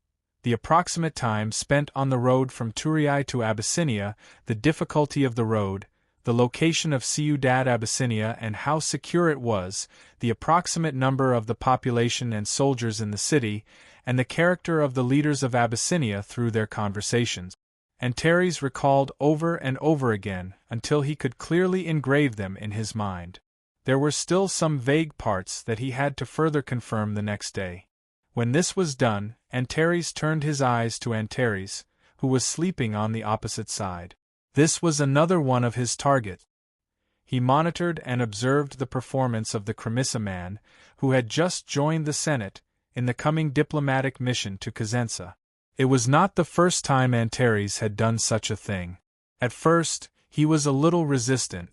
The approximate time spent on the road from Turii to Abyssinia, the difficulty of the road, the location of Ciudad Abyssinia and how secure it was, the approximate number of the population and soldiers in the city, and the character of the leaders of Abyssinia through their conversations. Antares recalled over and over again until he could clearly engrave them in his mind. There were still some vague parts that he had to further confirm the next day. When this was done, Antares turned his eyes to Antares, who was sleeping on the opposite side. This was another one of his targets. He monitored and observed the performance of the Cremissa man, who had just joined the Senate, in the coming diplomatic mission to Cosenza. It was not the first time Antares had done such a thing. At first, he was a little resistant.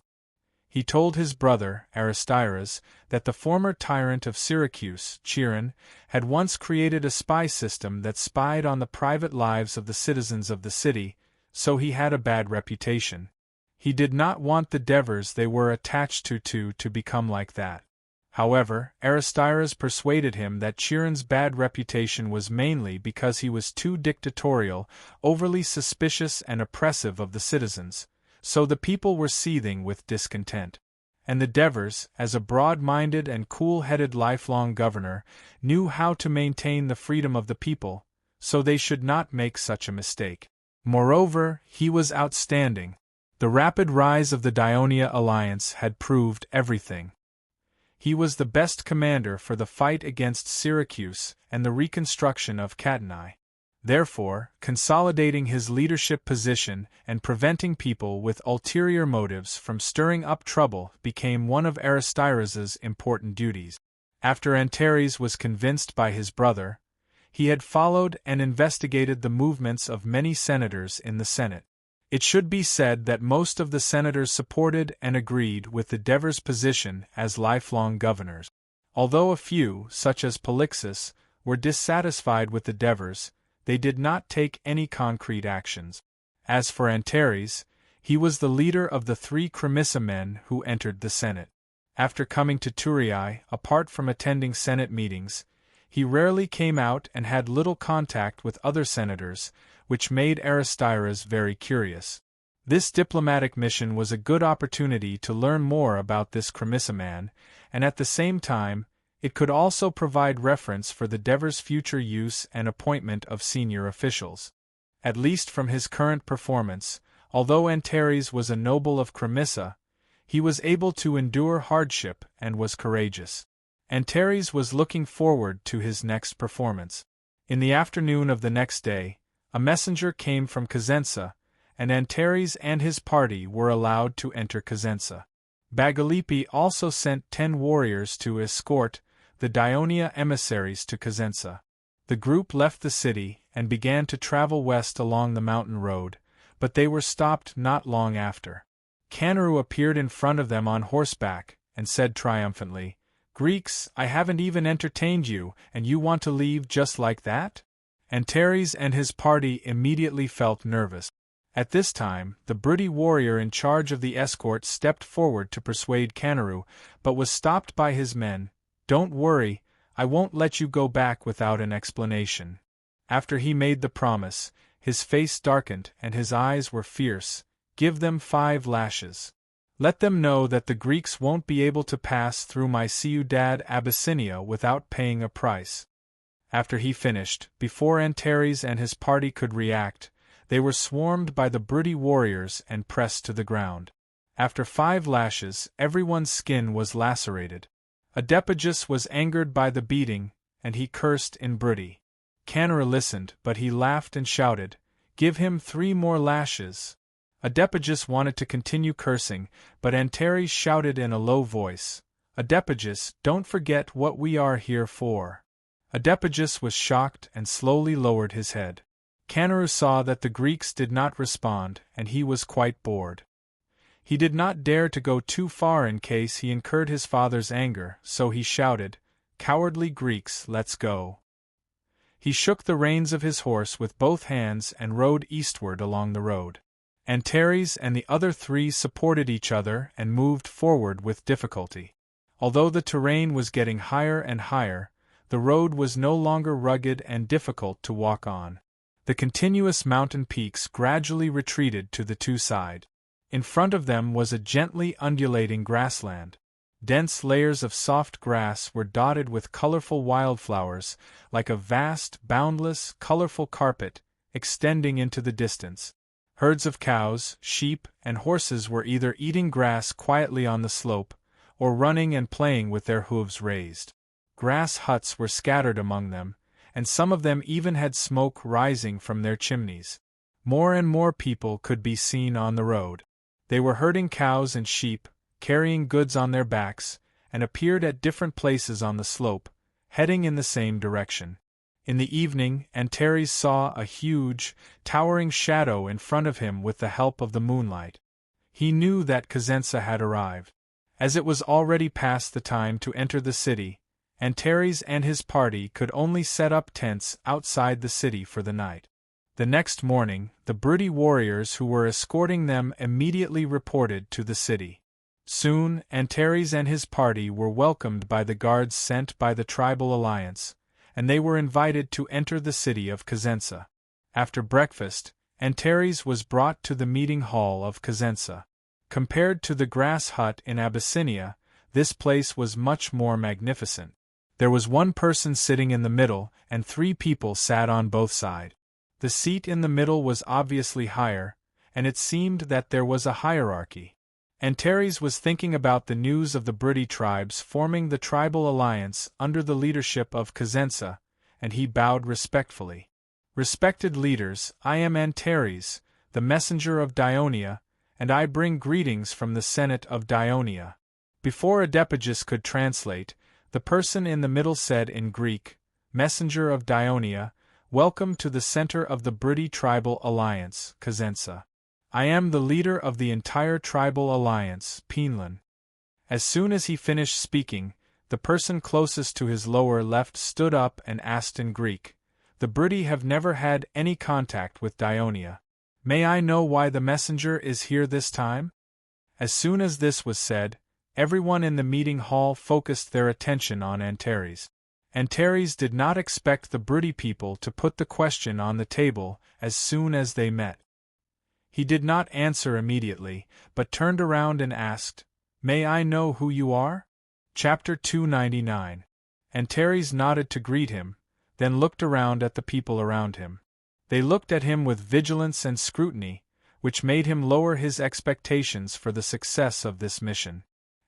He told his brother, Aristyras, that the former tyrant of Syracuse, Chiron, had once created a spy system that spied on the private lives of the citizens of the city, so he had a bad reputation. He did not want the Devers they were attached to become like that. However, Aristyras persuaded him that Chiron's bad reputation was mainly because he was too dictatorial, overly suspicious and oppressive of the citizens. So the people were seething with discontent. And the Devers, as a broad-minded and cool-headed lifelong governor, knew how to maintain the freedom of the people, so they should not make such a mistake. Moreover, he was outstanding. The rapid rise of the Dionia alliance had proved everything. He was the best commander for the fight against Syracuse and the reconstruction of Catani. Therefore, consolidating his leadership position and preventing people with ulterior motives from stirring up trouble became one of Aristyrus's important duties. After Antares was convinced by his brother, he had followed and investigated the movements of many senators in the Senate. It should be said that most of the senators supported and agreed with the Devers' position as lifelong governors. Although a few, such as Polixus, were dissatisfied with the Devers, they did not take any concrete actions. As for Antares, he was the leader of the 3 Cremissa men who entered the Senate. After coming to Thurii, apart from attending Senate meetings, he rarely came out and had little contact with other senators, which made Aristyrus very curious. This diplomatic mission was a good opportunity to learn more about this Cremissa man, and at the same time, it could also provide reference for the Devers' future use and appointment of senior officials. At least from his current performance, although Antares was a noble of Cremissa, he was able to endure hardship and was courageous. Antares was looking forward to his next performance. In the afternoon of the next day, a messenger came from Cosenza, and Antares and his party were allowed to enter Cosenza. Bagalippe also sent 10 warriors to escort the Dionia emissaries to Cosenza. The group left the city and began to travel west along the mountain road, but they were stopped not long after. Canaru appeared in front of them on horseback, and said triumphantly, "Greeks, I haven't even entertained you, and you want to leave just like that?" Antares and his party immediately felt nervous. At this time, the Brutty warrior in charge of the escort stepped forward to persuade Canaru, but was stopped by his men. "Don't worry, I won't let you go back without an explanation." After he made the promise, his face darkened and his eyes were fierce. "Give them 5 lashes. Let them know that the Greeks won't be able to pass through my ciudad Abyssinia without paying a price." After he finished, before Antares and his party could react, they were swarmed by the Brutty warriors and pressed to the ground. After 5 lashes, everyone's skin was lacerated. Adepagus was angered by the beating, and he cursed in Brutty. Canaru listened, but he laughed and shouted, "Give him 3 more lashes." Adepagus wanted to continue cursing, but Antares shouted in a low voice, "Adepagus, don't forget what we are here for." Adepagus was shocked and slowly lowered his head. Canaru saw that the Greeks did not respond, and he was quite bored. He did not dare to go too far in case he incurred his father's anger, so he shouted, "Cowardly Greeks, let's go." He shook the reins of his horse with both hands and rode eastward along the road. Antares and the other 3 supported each other and moved forward with difficulty. Although the terrain was getting higher and higher, the road was no longer rugged and difficult to walk on. The continuous mountain peaks gradually retreated to the 2 sides. In front of them was a gently undulating grassland. Dense layers of soft grass were dotted with colorful wildflowers, like a vast, boundless, colorful carpet, extending into the distance. Herds of cows, sheep, and horses were either eating grass quietly on the slope, or running and playing with their hooves raised. Grass huts were scattered among them, and some of them even had smoke rising from their chimneys. More and more people could be seen on the road. They were herding cows and sheep, carrying goods on their backs, and appeared at different places on the slope, heading in the same direction. In the evening, Antares saw a huge, towering shadow in front of him with the help of the moonlight. He knew that Cosenza had arrived. As it was already past the time to enter the city, Antares and his party could only set up tents outside the city for the night. The next morning, the Brutty warriors who were escorting them immediately reported to the city. Soon, Antares and his party were welcomed by the guards sent by the tribal alliance, and they were invited to enter the city of Cosenza. After breakfast, Antares was brought to the meeting hall of Cosenza. Compared to the grass hut in Abyssinia, this place was much more magnificent. There was 1 person sitting in the middle, and 3 people sat on both sides. The seat in the middle was obviously higher, and it seemed that there was a hierarchy. Antares was thinking about the news of the Briti tribes forming the tribal alliance under the leadership of Cosenza, and he bowed respectfully. "Respected leaders, I am Antares, the messenger of Dionia, and I bring greetings from the Senate of Dionia." Before Oedipus could translate, the person in the middle said in Greek, "Messenger of Dionia, welcome to the center of the Briti tribal alliance, Cosenza. I am the leader of the entire tribal alliance, Pinlan." As soon as he finished speaking, the person closest to his lower left stood up and asked in Greek, "The Briti have never had any contact with Dionia. May I know why the messenger is here this time?" As soon as this was said, everyone in the meeting hall focused their attention on Antares. Antares did not expect the Briti people to put the question on the table as soon as they met. He did not answer immediately, but turned around and asked, "May I know who you are?" Chapter 299. Antares nodded to greet him, then looked around at the people around him. They looked at him with vigilance and scrutiny, which made him lower his expectations for the success of this mission.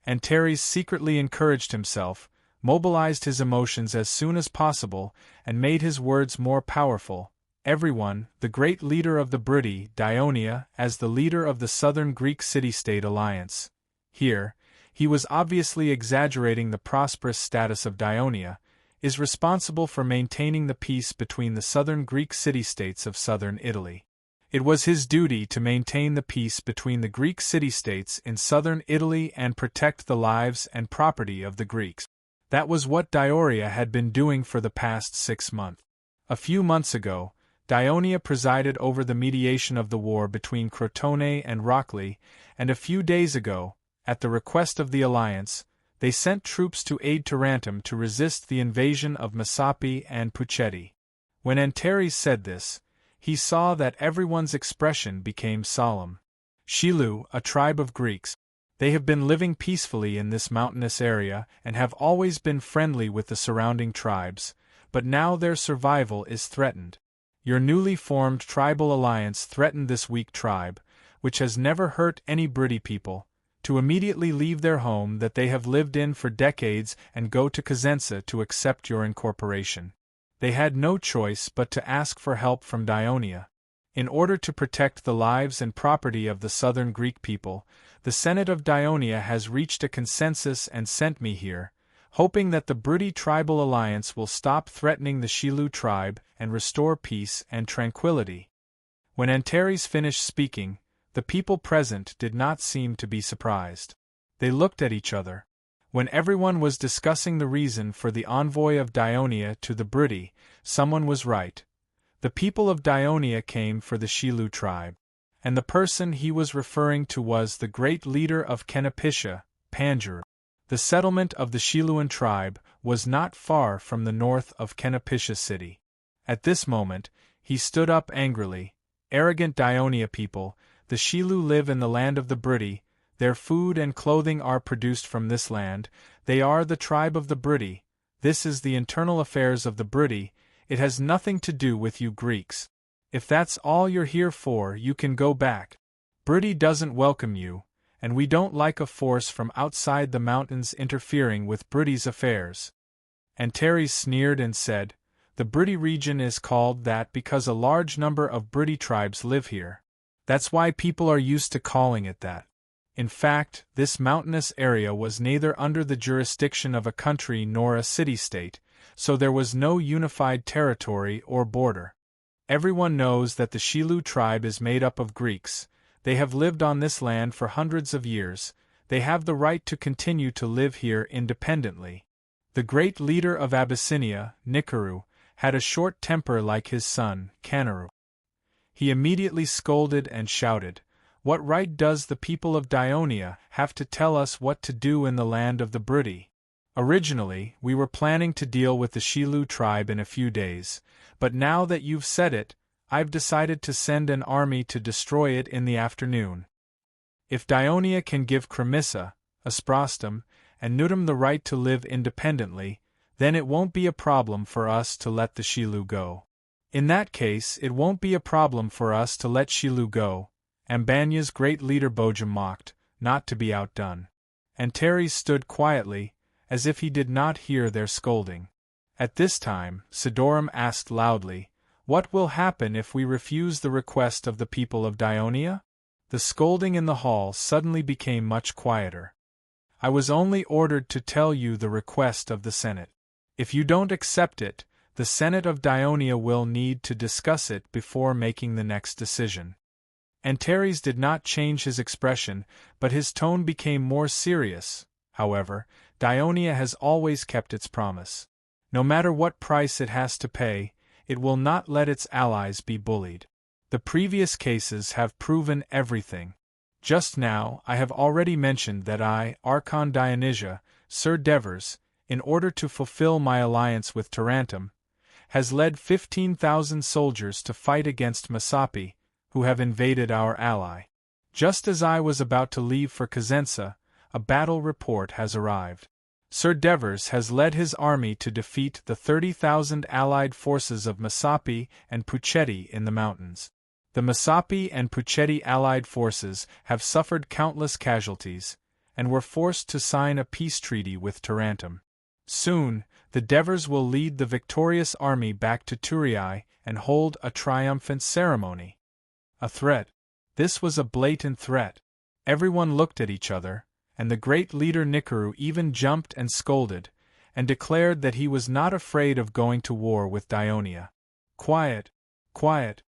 Antares secretly encouraged himself, mobilized his emotions as soon as possible, and made his words more powerful. Everyone, the great leader of the Briti, Dionia, as the leader of the southern Greek city-state alliance. Here, he was obviously exaggerating the prosperous status of Dionia, is responsible for maintaining the peace between the southern Greek city-states of southern Italy. It was his duty to maintain the peace between the Greek city-states in southern Italy and protect the lives and property of the Greeks. That was what Dioria had been doing for the past 6 months. A few months ago, Dionia presided over the mediation of the war between Crotone and Rockley, and a few days ago, at the request of the alliance, they sent troops to aid Tarentum to resist the invasion of Messapi and Puccetti. When Antares said this, he saw that everyone's expression became solemn. Shilu, a tribe of Greeks. They have been living peacefully in this mountainous area and have always been friendly with the surrounding tribes, but now their survival is threatened. Your newly formed tribal alliance threatened this weak tribe, which has never hurt any Briti people, to immediately leave their home that they have lived in for decades and go to Cosenza to accept your incorporation. They had no choice but to ask for help from Dionia. In order to protect the lives and property of the southern Greek people, the Senate of Dionia has reached a consensus and sent me here, hoping that the Briti tribal alliance will stop threatening the Shilu tribe and restore peace and tranquility. When Antares finished speaking, the people present did not seem to be surprised. They looked at each other. When everyone was discussing the reason for the envoy of Dionia to the Briti, someone was right. The people of Dionia came for the Shilu tribe, and the person he was referring to was the great leader of Canopiscia, Panjuru. The settlement of the Shiluan tribe was not far from the north of Canopiscia city. At this moment, he stood up angrily. "Arrogant Dionia people, the Shilu live in the land of the Briti, their food and clothing are produced from this land, they are the tribe of the Briti, this is the internal affairs of the Briti, it has nothing to do with you Greeks. If that's all you're here for, you can go back. Briti doesn't welcome you, and we don't like a force from outside the mountains interfering with Briti's affairs." Antares sneered and said, "The Briti region is called that because a large number of Briti tribes live here. That's why people are used to calling it that. In fact, this mountainous area was neither under the jurisdiction of a country nor a city-state, so there was no unified territory or border. Everyone knows that the Shilu tribe is made up of Greeks. They have lived on this land for hundreds of years, they have the right to continue to live here independently. The great leader of Abyssinia, Nikaru, had a short temper like his son, Kanaru. He immediately scolded and shouted, 'What right does the people of Dionia have to tell us what to do in the land of the Briti? Originally, we were planning to deal with the Shilu tribe in a few days, but now that you've said it, I've decided to send an army to destroy it in the afternoon. If Dionia can give Cremissa, Asprostum, and Nudum the right to live independently, then it won't be a problem for us to let the Shilu go. In that case, it won't be a problem for us to let Shilu go, Ambanya's great leader Bojum mocked, not to be outdone. Antares stood quietly, as if he did not hear their scolding. At this time, Sidorum asked loudly, "What will happen if we refuse the request of the people of Dionia?" The scolding in the hall suddenly became much quieter. "I was only ordered to tell you the request of the Senate. If you don't accept it, the Senate of Dionia will need to discuss it before making the next decision." Antares did not change his expression, but his tone became more serious. "However, Dionia has always kept its promise. No matter what price it has to pay, it will not let its allies be bullied. The previous cases have proven everything. Just now, I have already mentioned that I, Archon Dionysia, Sir Devers, in order to fulfill my alliance with Tarantum, has led 15,000 soldiers to fight against Masapi, who have invaded our ally. Just as I was about to leave for Cosenza, a battle report has arrived. Sir Devers has led his army to defeat the 30,000 allied forces of Masapi and Puchetti in the mountains. The Masapi and Puchetti allied forces have suffered countless casualties, and were forced to sign a peace treaty with Tarantum. Soon, the Devers will lead the victorious army back to Turiai and hold a triumphant ceremony. A threat. This was a blatant threat. Everyone looked at each other, and the great leader Nikaru even jumped and scolded, and declared that he was not afraid of going to war with Dionia. "Quiet, quiet."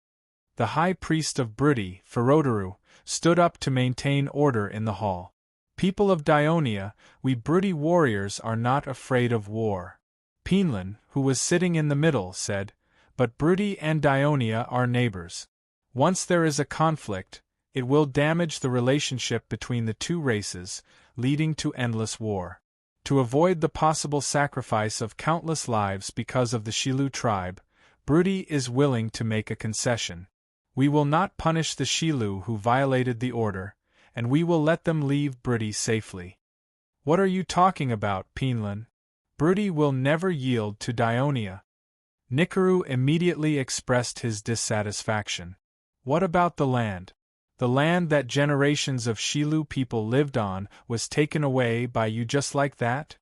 The high priest of Brudi, Ferodaru, stood up to maintain order in the hall. "People of Dionia, we Brudi warriors are not afraid of war." Penlan, who was sitting in the middle, said, "But Brudi and Dionia are neighbors. Once there is a conflict, it will damage the relationship between the two races, leading to endless war. To avoid the possible sacrifice of countless lives because of the Shilu tribe, Brudi is willing to make a concession. We will not punish the Shilu who violated the order, and we will let them leave Brudi safely." "What are you talking about, Penlan? Brudi will never yield to Dionia." Nikaru immediately expressed his dissatisfaction. "What about the land? The land that generations of Shilu people lived on was taken away by you just like that?"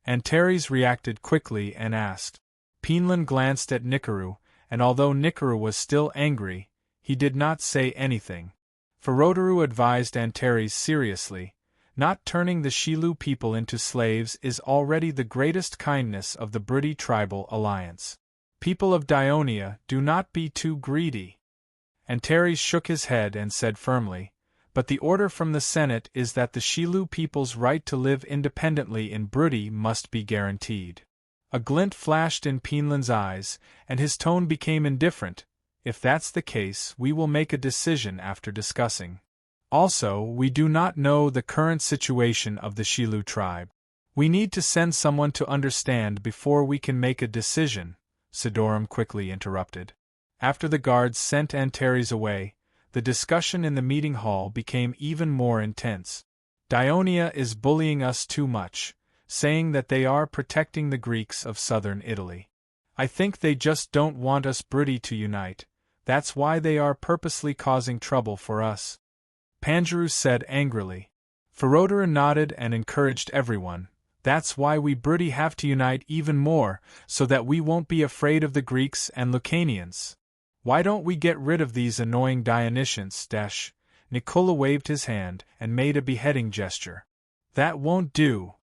Antares reacted quickly and asked. Penlan glanced at Nikaru, and although Nikaru was still angry, he did not say anything. Ferodaru advised Antares seriously, "Not turning the Shilu people into slaves is already the greatest kindness of the Brudi tribal alliance. People of Dionia, do not be too greedy." Antares shook his head and said firmly, "But the order from the Senate is that the Shilu people's right to live independently in Brudi must be guaranteed." A glint flashed in Penlan's eyes, and his tone became indifferent. "If that's the case, we will make a decision after discussing. Also, we do not know the current situation of the Shilu tribe. We need to send someone to understand before we can make a decision," Sidorum quickly interrupted. After the guards sent Antares away, the discussion in the meeting hall became even more intense. "Dionia is bullying us too much, saying that they are protecting the Greeks of southern Italy. I think they just don't want us Brudi to unite. That's why they are purposely causing trouble for us," Panjarus said angrily. Ferodaru nodded and encouraged everyone. "That's why we Brudi have to unite even more, so that we won't be afraid of the Greeks and Lucanians. Why don't we get rid of these annoying Dionysians? Nicola waved his hand and made a beheading gesture. "That won't do,"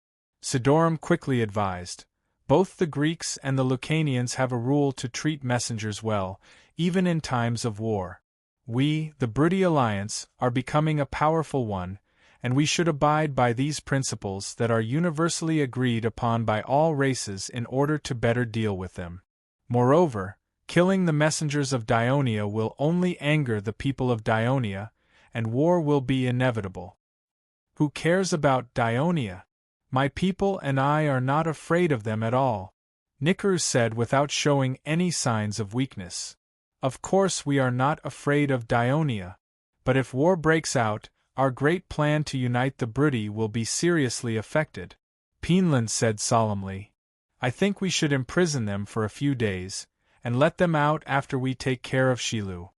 Sidorum quickly advised. "Both the Greeks and the Lucanians have a rule to treat messengers well, even in times of war. We, the Brudi Alliance, are becoming a powerful one, and we should abide by these principles that are universally agreed upon by all races in order to better deal with them. Moreover, killing the messengers of Dionia will only anger the people of Dionia, and war will be inevitable." "Who cares about Dionia? My people and I are not afraid of them at all," Nikaru said without showing any signs of weakness. "Of course we are not afraid of Dionia, but if war breaks out, our great plan to unite the Brudi will be seriously affected," Penlan said solemnly. "I think we should imprison them for a few days, and let them out after we take care of Shilu.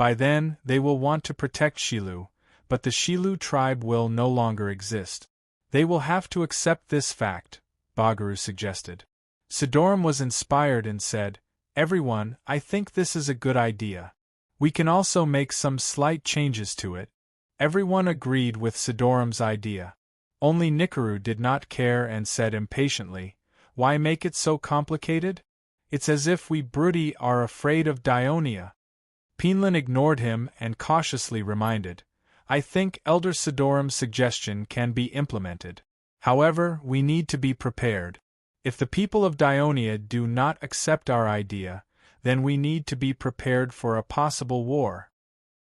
By then, they will want to protect Shilu, but the Shilu tribe will no longer exist. They will have to accept this fact, Bagaru suggested. Sidorum was inspired and said, "Everyone, I think this is a good idea. We can also make some slight changes to it." Everyone agreed with Sidorum's idea. Only Nikaru did not care and said impatiently, "Why make it so complicated? It's as if we Brudi are afraid of Dionia." Pinlan ignored him and cautiously reminded, "I think Elder Sidorum's suggestion can be implemented. However, we need to be prepared. If the people of Dionia do not accept our idea, then we need to be prepared for a possible war."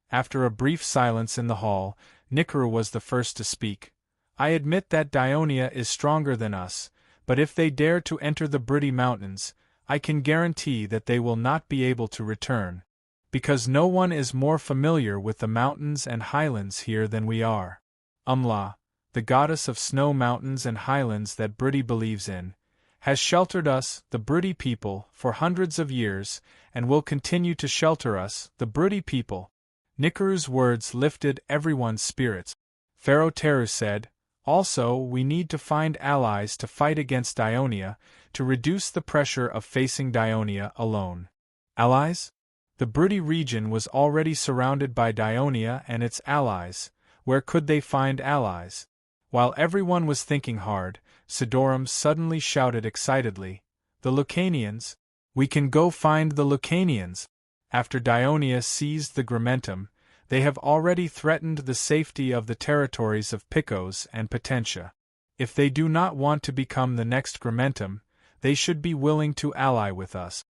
After a brief silence in the hall, Nikaru was the first to speak. "I admit that Dionia is stronger than us, but if they dare to enter the Brudi Mountains, I can guarantee that they will not be able to return, because no one is more familiar with the mountains and highlands here than we are. Umla, the goddess of snow mountains and highlands that Brudi believes in, has sheltered us, the Brudi people, for hundreds of years, and will continue to shelter us, the Brudi people." Nikaru's words lifted everyone's spirits. Pharaoh Teru said, "Also, we need to find allies to fight against Dionia, to reduce the pressure of facing Dionia alone." Allies? The Brudi region was already surrounded by Dionia and its allies. Where could they find allies? While everyone was thinking hard, Sidorum suddenly shouted excitedly, "The Lucanians! We can go find the Lucanians!" After Dionia seized the Gramentum, they have already threatened the safety of the territories of Picos and Potentia. If they do not want to become the next Gramentum, they should be willing to ally with us.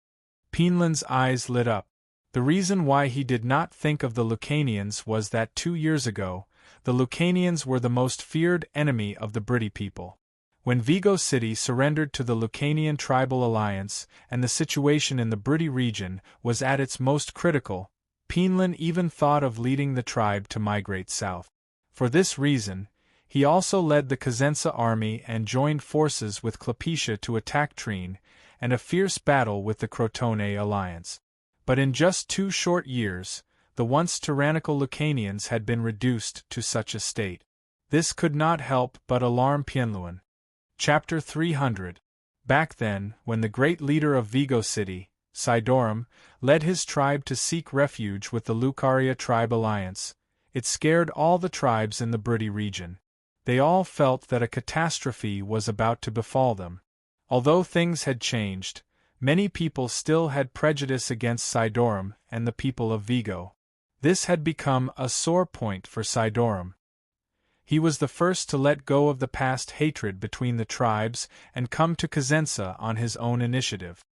Pinlan's eyes lit up. The reason why he did not think of the Lucanians was that 2 years ago, the Lucanians were the most feared enemy of the Brudi people. When Vigo City surrendered to the Lucanian tribal alliance and the situation in the Brudi region was at its most critical, Pinlan even thought of leading the tribe to migrate south. For this reason, he also led the Cosenza army and joined forces with Clepetia to attack Trine, and a fierce battle with the Crotone alliance. But in just 2 short years, the once tyrannical Lucanians had been reduced to such a state. This could not help but alarm Pienluan. Chapter 300. Back then, when the great leader of Vigo City, Sidorum, led his tribe to seek refuge with the Lucaria tribe alliance, it scared all the tribes in the Brudi region. They all felt that a catastrophe was about to befall them. Although things had changed, many people still had prejudice against Sidorum and the people of Vigo. This had become a sore point for Sidorum. He was the first to let go of the past hatred between the tribes and come to Cosenza on his own initiative.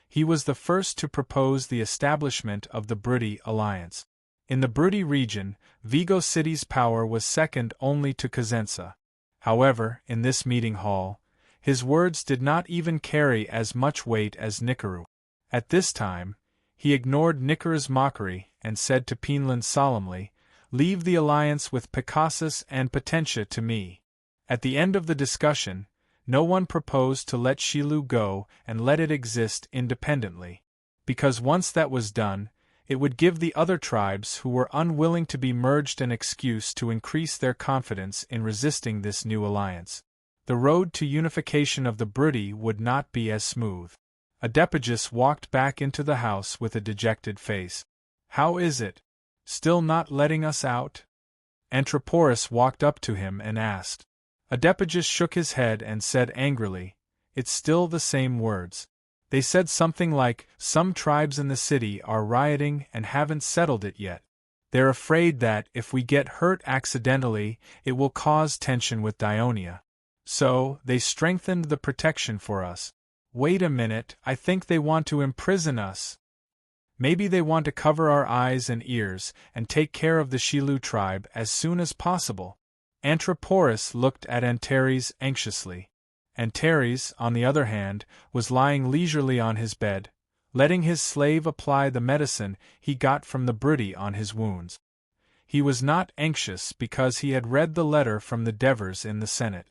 He was the first to propose the establishment of the Brudi alliance. In the Brudi region, Vigo City's power was second only to Cosenza. However, in this meeting hall, his words did not even carry as much weight as Nikaru. At this time, he ignored Nikaru's mockery and said to Pinlan solemnly, "Leave the alliance with Picasus and Potentia to me." At the end of the discussion, no one proposed to let Shilu go and let it exist independently, because once that was done, it would give the other tribes who were unwilling to be merged an excuse to increase their confidence in resisting this new alliance. The road to unification of the Brudi would not be as smooth. Adepagus walked back into the house with a dejected face. "How is it? Still not letting us out?" Anthroporus walked up to him and asked. Adepagus shook his head and said angrily, "It's still the same words. They said something like, 'Some tribes in the city are rioting and haven't settled it yet. They're afraid that, if we get hurt accidentally, it will cause tension with Dionia. So, they strengthened the protection for us. Wait a minute, I think they want to imprison us. Maybe they want to cover our eyes and ears and take care of the Shilu tribe as soon as possible." Anthroporus looked at Antares anxiously. Antares, on the other hand, was lying leisurely on his bed, letting his slave apply the medicine he got from the Brudi on his wounds. He was not anxious because he had read the letter from the Devers in the Senate.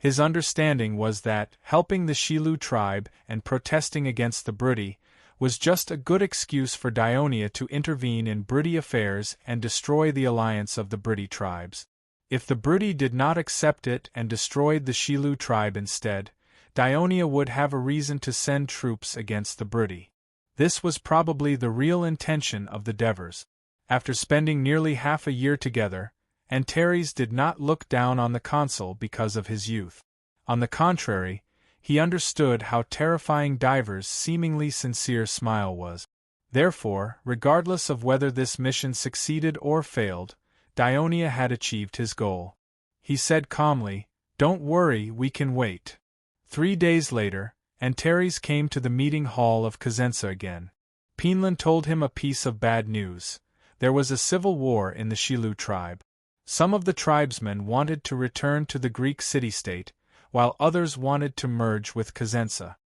His understanding was that, helping the Shilu tribe and protesting against the Brudi, was just a good excuse for Dionia to intervene in Briti affairs and destroy the alliance of the Briti tribes. If the Briti did not accept it and destroyed the Shilu tribe instead, Dionia would have a reason to send troops against the Briti. This was probably the real intention of the Devers. After spending nearly half a year together, Antares did not look down on the consul because of his youth. On the contrary, he understood how terrifying Diver's seemingly sincere smile was. Therefore, regardless of whether this mission succeeded or failed, Dionia had achieved his goal. He said calmly, "Don't worry, we can wait." 3 days later, Antares came to the meeting hall of Cosenza again. Penland told him a piece of bad news. There was a civil war in the Shilu tribe. Some of the tribesmen wanted to return to the Greek city-state, while others wanted to merge with Cosenza.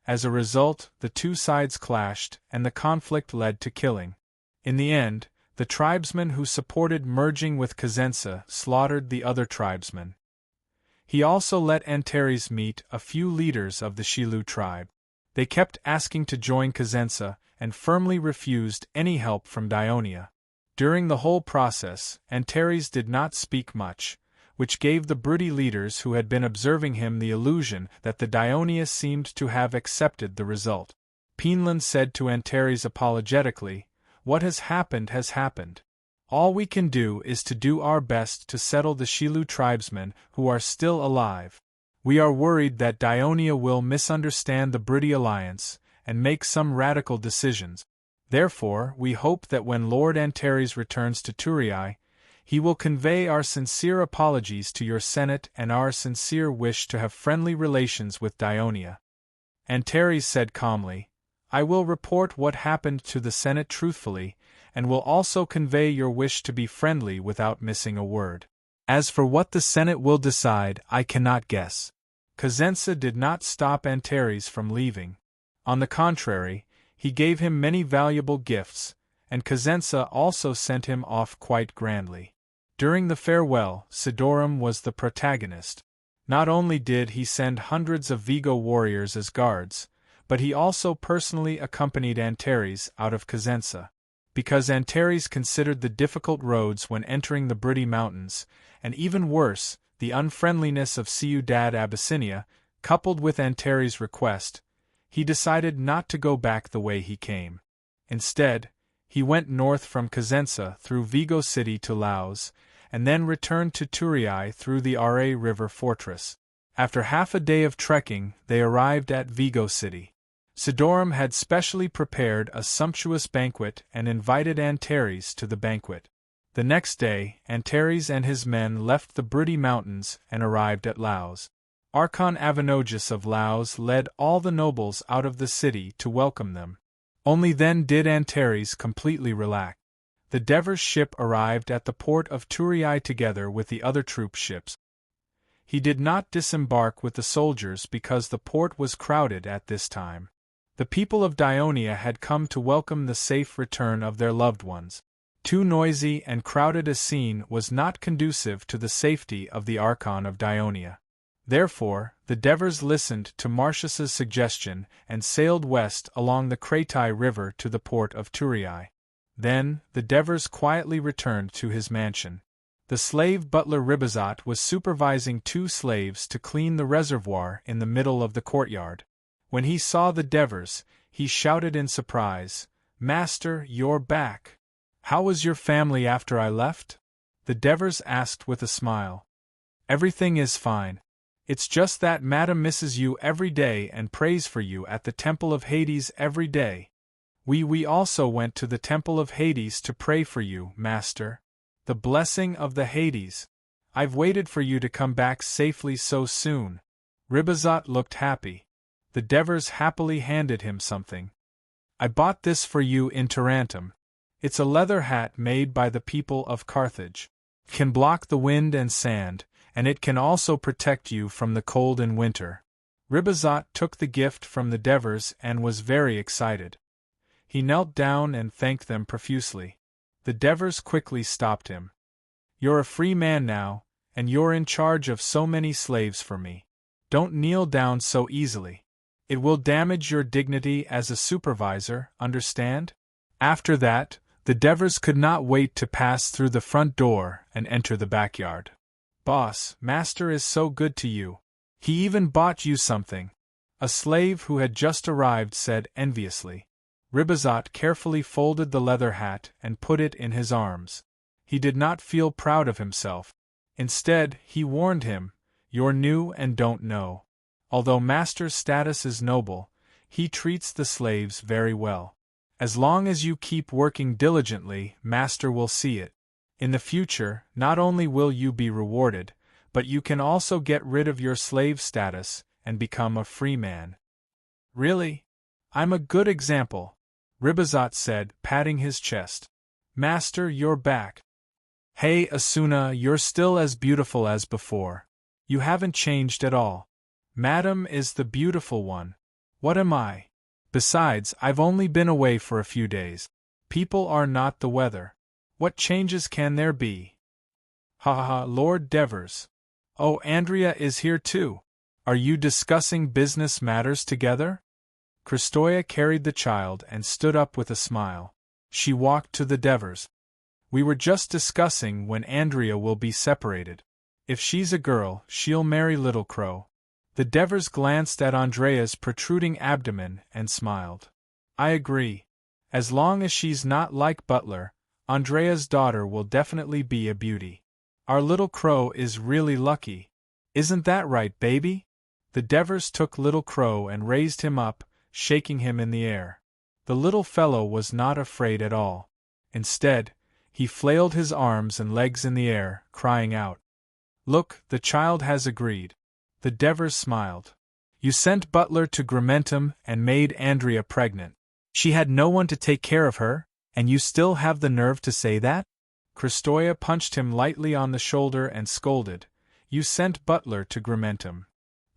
As a result, the two sides clashed, and the conflict led to killing. In the end, the tribesmen who supported merging with Cosenza slaughtered the other tribesmen. He also let Antares meet a few leaders of the Shilu tribe. They kept asking to join Cosenza and firmly refused any help from Dionia. During the whole process, Antares did not speak much, which gave the Briti leaders who had been observing him the illusion that the Dionia seemed to have accepted the result. Penland said to Antares apologetically, "What has happened has happened. All we can do is to do our best to settle the Shilu tribesmen who are still alive. We are worried that Dionia will misunderstand the Briti alliance and make some radical decisions. Therefore, we hope that when Lord Antares returns to Turii, he will convey our sincere apologies to your Senate and our sincere wish to have friendly relations with Dionia." Antares said calmly, "I will report what happened to the Senate truthfully, and will also convey your wish to be friendly without missing a word. As for what the Senate will decide, I cannot guess." Cosenza did not stop Antares from leaving. On the contrary, he gave him many valuable gifts, and Cosenza also sent him off quite grandly. During the farewell, Sidorum was the protagonist. Not only did he send hundreds of Vigo warriors as guards, but he also personally accompanied Antares out of Cosenza. Because Antares considered the difficult roads when entering the Briti mountains, and even worse, the unfriendliness of Ciudad Abyssinia, coupled with Antares' request, he decided not to go back the way he came. Instead, he went north from Cosenza through Vigo City to Laos, and then returned to Turii through the Are River fortress. After half a day of trekking, they arrived at Vigo City. Sidorum had specially prepared a sumptuous banquet and invited Antares to the banquet. The next day, Antares and his men left the Briti mountains and arrived at Laos. Archon Avinogus of Laos led all the nobles out of the city to welcome them. Only then did Antares completely relax. The Devers' ship arrived at the port of Turii together with the other troop ships. He did not disembark with the soldiers because the port was crowded at this time. The people of Dionia had come to welcome the safe return of their loved ones. Too noisy and crowded a scene was not conducive to the safety of the Archon of Dionia. Therefore, the Devers listened to Marcius's suggestion and sailed west along the Kratai River to the port of Turii. Then, the Devers quietly returned to his mansion. The slave butler Ribazat was supervising 2 slaves to clean the reservoir in the middle of the courtyard. When he saw the Devers, he shouted in surprise, "Master, you're back. How was your family after I left?" The Devers asked with a smile. "Everything is fine. It's just that Madame misses you every day and prays for you at the Temple of Hades every day. We also went to the Temple of Hades to pray for you, Master. The blessing of the Hades. I've waited for you to come back safely so soon." Ribazat looked happy. The Devers happily handed him something. "I bought this for you in Tarentum. It's a leather hat made by the people of Carthage. It can block the wind and sand, and it can also protect you from the cold in winter." Ribazat took the gift from the Devers and was very excited. He knelt down and thanked them profusely. The Devers quickly stopped him. "You're a free man now, and you're in charge of so many slaves for me. Don't kneel down so easily. It will damage your dignity as a supervisor, understand? After that, the Devers could not wait to pass through the front door and enter the backyard. Boss, master is so good to you. He even bought you something. A slave who had just arrived said enviously. Ribazot carefully folded the leather hat and put it in his arms. He did not feel proud of himself. Instead, he warned him, "You're new and don't know. Although master's status is noble, he treats the slaves very well. As long as you keep working diligently, master will see it. In the future, not only will you be rewarded, but you can also get rid of your slave status and become a free man." "Really? I'm a good example," Ribazot said, patting his chest. "Master, you're back. Hey, Asuna, you're still as beautiful as before. You haven't changed at all. Madam is the beautiful one. What am I? Besides, I've only been away for a few days. People are not the weather. What changes can there be?" "Ha ha ha, Lord Devers. Oh, Andrea is here too. Are you discussing business matters together?" Kristoya carried the child and stood up with a smile. She walked to the Devers. "We were just discussing when Andrea will be separated. If she's a girl, she'll marry Little Crow." The Devers glanced at Andrea's protruding abdomen and smiled. "I agree. As long as she's not like Butler, Andrea's daughter will definitely be a beauty. Our Little Crow is really lucky. Isn't that right, baby?" The Devers took Little Crow and raised him up, shaking him in the air. The little fellow was not afraid at all. Instead, he flailed his arms and legs in the air, crying out. "Look, the child has agreed." The Devers smiled. "You sent Butler to Grimentum and made Andrea pregnant. She had no one to take care of her, and you still have the nerve to say that?" Kristoya punched him lightly on the shoulder and scolded, "You sent Butler to Grimentum.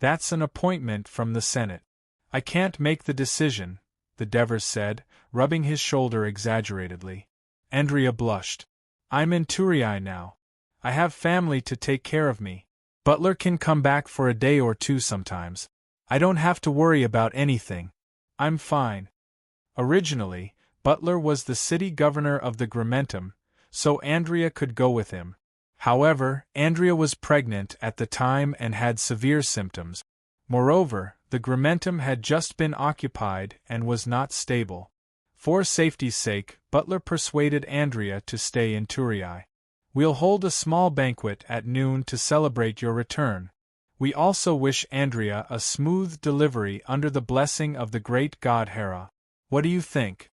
That's an appointment from the Senate. I can't make the decision," the Devers said, rubbing his shoulder exaggeratedly. Andrea blushed. "I'm in Turii now. I have family to take care of me. Butler can come back for a day or two sometimes. I don't have to worry about anything. I'm fine." Originally, Butler was the city governor of the Grimentum, so Andrea could go with him. However, Andrea was pregnant at the time and had severe symptoms. Moreover, the Grimentum had just been occupied and was not stable. For safety's sake, Butler persuaded Andrea to stay in Turii. "We'll hold a small banquet at noon to celebrate your return. We also wish Andrea a smooth delivery under the blessing of the great god Hera. What do you think?"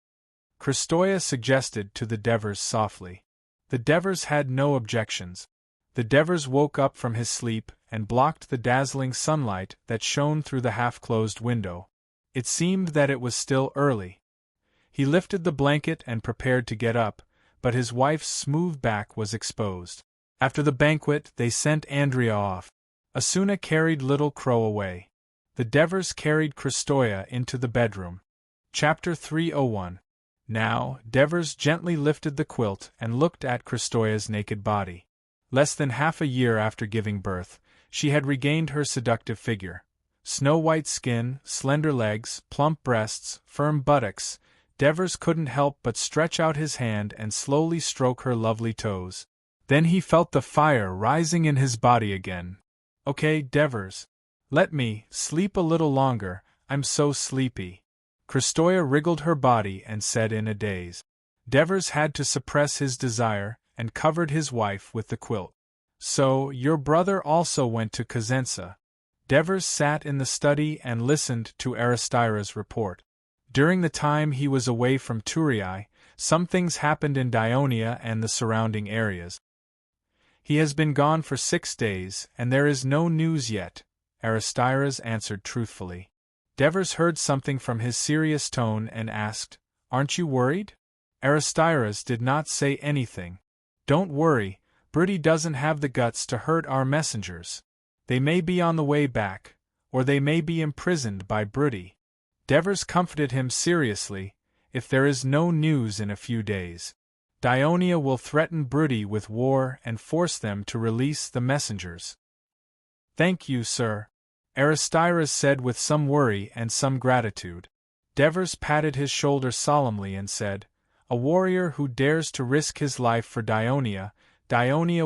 Kristoya suggested to the Devers softly. The Devers had no objections. The Devers woke up from his sleep and blocked the dazzling sunlight that shone through the half-closed window. It seemed that it was still early. He lifted the blanket and prepared to get up, but his wife's smooth back was exposed. After the banquet, they sent Andrea off. Asuna carried Little Crow away. The Devers carried Kristoya into the bedroom. Chapter 301. Now, Devers gently lifted the quilt and looked at Kristoya's naked body. Less than half a year after giving birth, she had regained her seductive figure. Snow-white skin, slender legs, plump breasts, firm buttocks. Devers couldn't help but stretch out his hand and slowly stroke her lovely toes. Then he felt the fire rising in his body again. "Okay, Devers. Let me sleep a little longer, I'm so sleepy." Kristoya wriggled her body and said in a daze. Devers had to suppress his desire, and covered his wife with the quilt. "So, your brother also went to Cosenza." Devers sat in the study and listened to Aristira's report. During the time he was away from Turii, some things happened in Dionia and the surrounding areas. "He has been gone for 6 days, and there is no news yet," Aristira's answered truthfully. Devers heard something from his serious tone and asked, "Aren't you worried?" Aristira's did not say anything. "Don't worry, Brutti doesn't have the guts to hurt our messengers. They may be on the way back, or they may be imprisoned by Brutti." Devers comforted him seriously. "If there is no news in a few days, Dionia will threaten Brutti with war and force them to release the messengers." "Thank you, sir." Aristyras said with some worry and some gratitude. Devers patted his shoulder solemnly and said, "A warrior who dares to risk his life for Dionia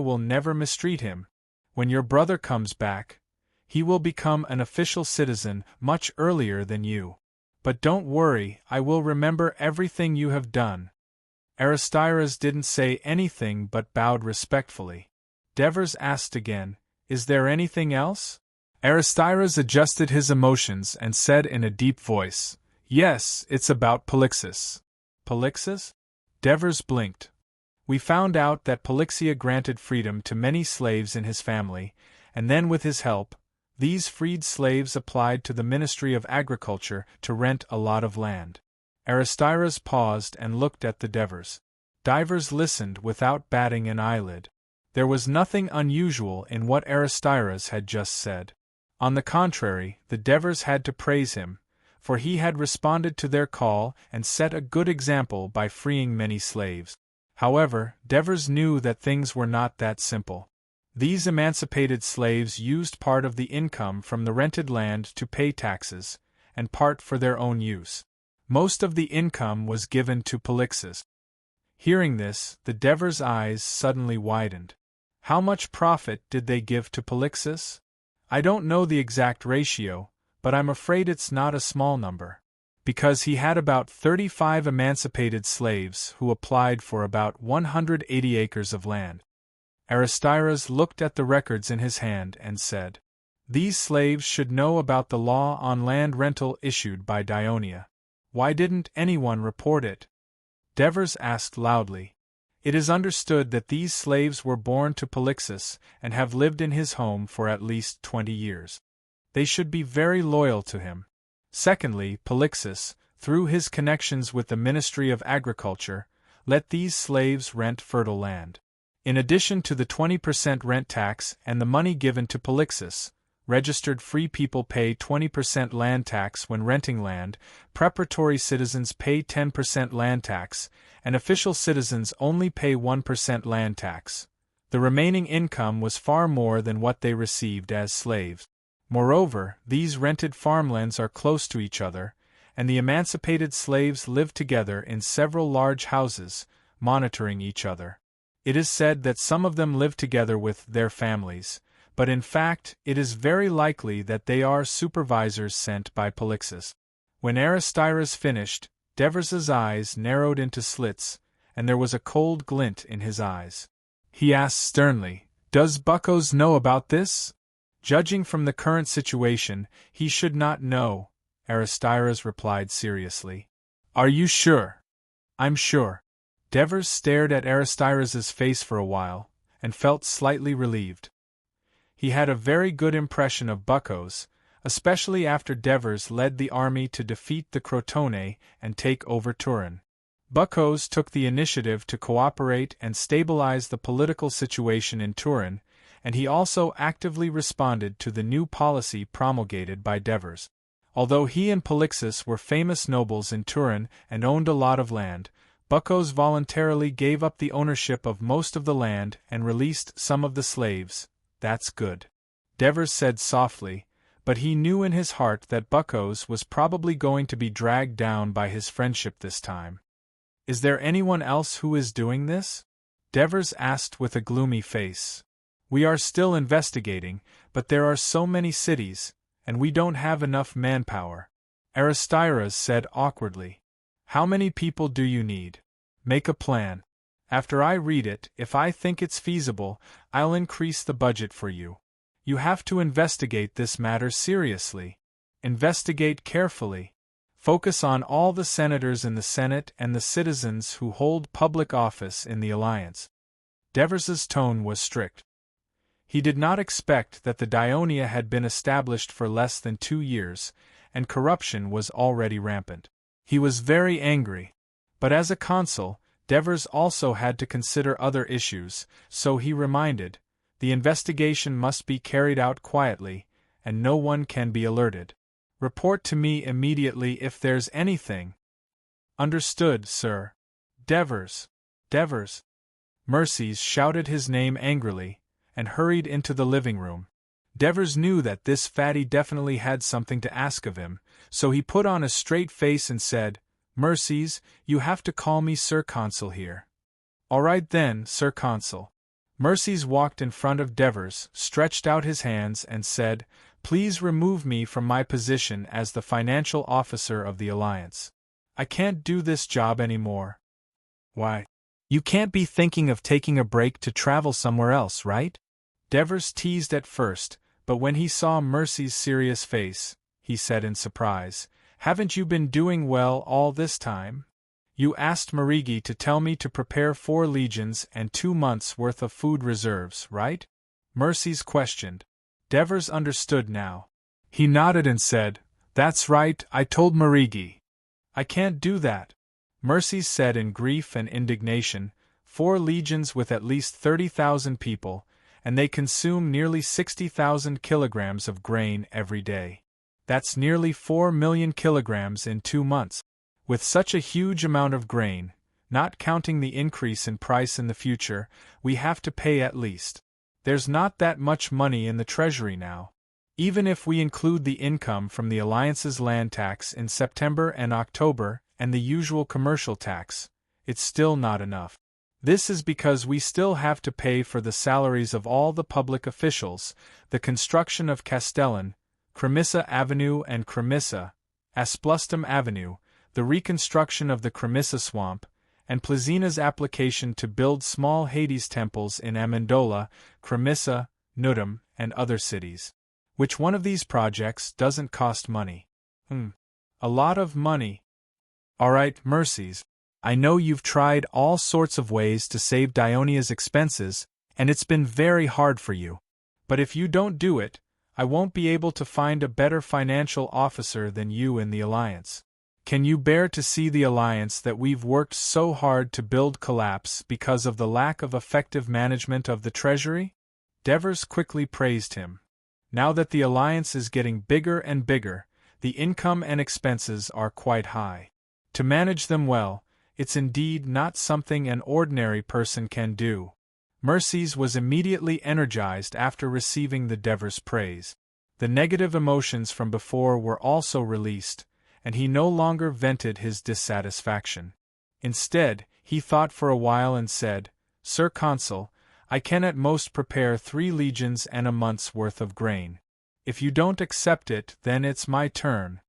will never mistreat him. When your brother comes back, he will become an official citizen much earlier than you. But don't worry, I will remember everything you have done." Aristyras didn't say anything but bowed respectfully. Devers asked again, "Is there anything else?" Aristyras adjusted his emotions and said in a deep voice, "Yes, it's about Polixis." "Polixis?" Devers blinked. "We found out that Polixia granted freedom to many slaves in his family, and then with his help, these freed slaves applied to the Ministry of Agriculture to rent a lot of land." Aristyras paused and looked at the Devers. Divers listened without batting an eyelid. There was nothing unusual in what Aristyras had just said. On the contrary, the Devers had to praise him, for he had responded to their call and set a good example by freeing many slaves. However, Devers knew that things were not that simple. These emancipated slaves used part of the income from the rented land to pay taxes, and part for their own use. Most of the income was given to Polixis. Hearing this, the Devers' eyes suddenly widened. How much profit did they give to Polixis? I don't know the exact ratio, but I'm afraid it's not a small number. Because he had about 35 emancipated slaves who applied for about 180 acres of land. Aristyras looked at the records in his hand and said, "These slaves should know about the law on land rental issued by Dionia. Why didn't anyone report it?" Devers asked loudly. "It is understood that these slaves were born to Polixis and have lived in his home for at least 20 years. They should be very loyal to him. Secondly, Polixis, through his connections with the Ministry of Agriculture, let these slaves rent fertile land. In addition to the 20% rent tax and the money given to Polixis, registered free people pay 20% land tax when renting land, preparatory citizens pay 10% land tax, and official citizens only pay 1% land tax. The remaining income was far more than what they received as slaves. Moreover, these rented farmlands are close to each other, and the emancipated slaves live together in several large houses, monitoring each other. It is said that some of them live together with their families, but in fact it is very likely that they are supervisors sent by Polixis." When Aristyras finished, Devers's eyes narrowed into slits, and there was a cold glint in his eyes. He asked sternly, "Does Buckos know about this?" "Judging from the current situation, he should not know," Aristyras replied seriously. "Are you sure?" "I'm sure." Devers stared at Aristyras's face for a while, and felt slightly relieved. He had a very good impression of Buckos, especially after Devers led the army to defeat the Crotone and take over Turin. Buckos took the initiative to cooperate and stabilize the political situation in Turin, and he also actively responded to the new policy promulgated by Devers. Although he and Polixis were famous nobles in Turin and owned a lot of land, Buckos voluntarily gave up the ownership of most of the land and released some of the slaves. "That's good," Devers said softly, but he knew in his heart that Buckos was probably going to be dragged down by his friendship this time. "Is there anyone else who is doing this?" Devers asked with a gloomy face. "We are still investigating, but there are so many cities, and we don't have enough manpower," Aristyras said awkwardly. "How many people do you need? Make a plan. After I read it, if I think it's feasible, I'll increase the budget for you. You have to investigate this matter seriously. Investigate carefully. Focus on all the senators in the Senate and the citizens who hold public office in the Alliance." Devers's tone was strict. He did not expect that the Dionia had been established for less than 2 years, and corruption was already rampant. He was very angry. But as a consul, Devers also had to consider other issues, so he reminded, "The investigation must be carried out quietly, and no one can be alerted. Report to me immediately if there's anything." "Understood, sir." "Devers! Devers!" Mercies shouted his name angrily, and hurried into the living room. Devers knew that this fatty definitely had something to ask of him, so he put on a straight face and said, "Mercies, you have to call me Sir Consul here." "All right then, Sir Consul." Mercies walked in front of Devers, stretched out his hands and said, "Please remove me from my position as the financial officer of the Alliance. I can't do this job anymore." "Why? You can't be thinking of taking a break to travel somewhere else, right?" Devers teased at first, but when he saw Mercy's serious face, he said in surprise, "Haven't you been doing well all this time? You asked Marigi to tell me to prepare 4 legions and 2 months' worth of food reserves, right?" Mercy's questioned. Devers understood now. He nodded and said, "That's right, I told Marigi." "I can't do that," Mercy said in grief and indignation. 4 legions with at least 30,000 people, and they consume nearly 60,000 kilograms of grain every day. That's nearly 4 million kilograms in 2 months. With such a huge amount of grain, not counting the increase in price in the future, we have to pay at least. There's not that much money in the treasury now. Even if we include the income from the Alliance's land tax in September and October and the usual commercial tax, it's still not enough. This is because we still have to pay for the salaries of all the public officials, the construction of Castellan, Cremissa Avenue and Cremissa, Asplustum Avenue, the reconstruction of the Cremissa Swamp, and Plazina's application to build small Hades temples in Amendola, Cremissa, Nudum, and other cities. Which one of these projects doesn't cost money? A lot of money. Alright, Mercies. I know you've tried all sorts of ways to save Dionia's expenses, and it's been very hard for you. But if you don't do it, I won't be able to find a better financial officer than you in the Alliance. Can you bear to see the Alliance that we've worked so hard to build collapse because of the lack of effective management of the treasury? Devers quickly praised him. Now that the Alliance is getting bigger and bigger, the income and expenses are quite high. To manage them well, it's indeed not something an ordinary person can do. Mercies was immediately energized after receiving the Devers' praise. The negative emotions from before were also released, and he no longer vented his dissatisfaction. Instead, he thought for a while and said, "Sir Consul, I can at most prepare 3 legions and a month's worth of grain. If you don't accept it, then it's my turn."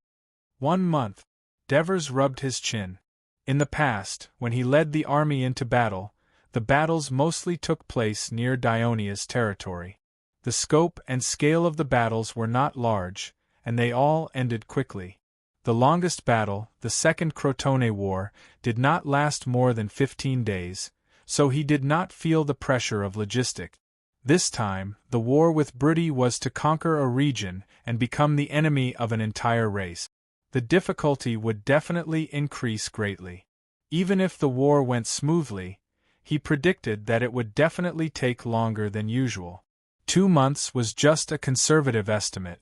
1 month. Devers rubbed his chin. In the past, when he led the army into battle, the battles mostly took place near Dionia's territory. The scope and scale of the battles were not large, and they all ended quickly. The longest battle, the Second Crotone War, did not last more than 15 days, so he did not feel the pressure of logistics. This time, the war with Brudi was to conquer a region and become the enemy of an entire race. The difficulty would definitely increase greatly. Even if the war went smoothly, he predicted that it would definitely take longer than usual. 2 months was just a conservative estimate,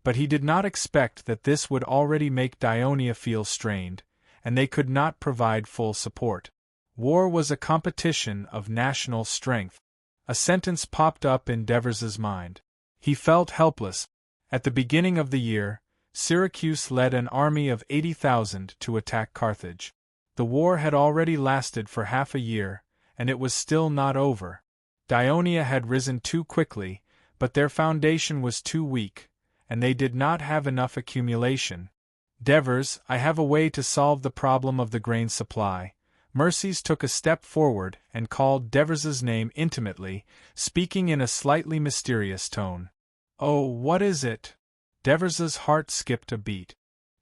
but he did not expect that this would already make Dionia feel strained, and they could not provide full support. War was a competition of national strength. A sentence popped up in Devers's mind. He felt helpless. At the beginning of the year, Syracuse led an army of 80,000 to attack Carthage. The war had already lasted for half a year, and it was still not over. Dionia had risen too quickly, but their foundation was too weak, and they did not have enough accumulation. "Devers, I have a way to solve the problem of the grain supply." Mercies took a step forward and called Devers's name intimately, speaking in a slightly mysterious tone. "Oh, what is it?" Devers's heart skipped a beat.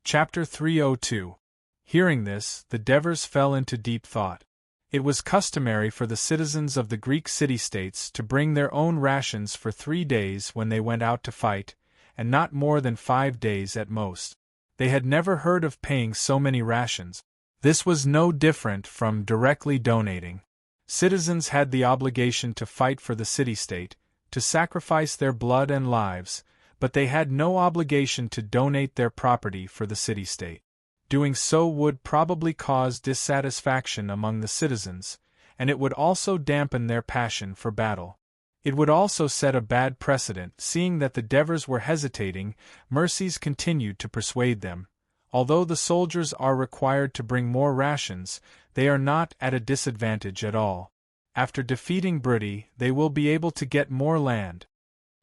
Chapter 302. Hearing this, the Devers fell into deep thought. It was customary for the citizens of the Greek city-states to bring their own rations for 3 days when they went out to fight, and not more than 5 days at most. They had never heard of paying so many rations. This was no different from directly donating. Citizens had the obligation to fight for the city-state, to sacrifice their blood and lives, but they had no obligation to donate their property for the city-state. Doing so would probably cause dissatisfaction among the citizens, and it would also dampen their passion for battle. It would also set a bad precedent. Seeing that the Devers were hesitating, Mercies continued to persuade them. Although the soldiers are required to bring more rations, they are not at a disadvantage at all. After defeating Brody, they will be able to get more land.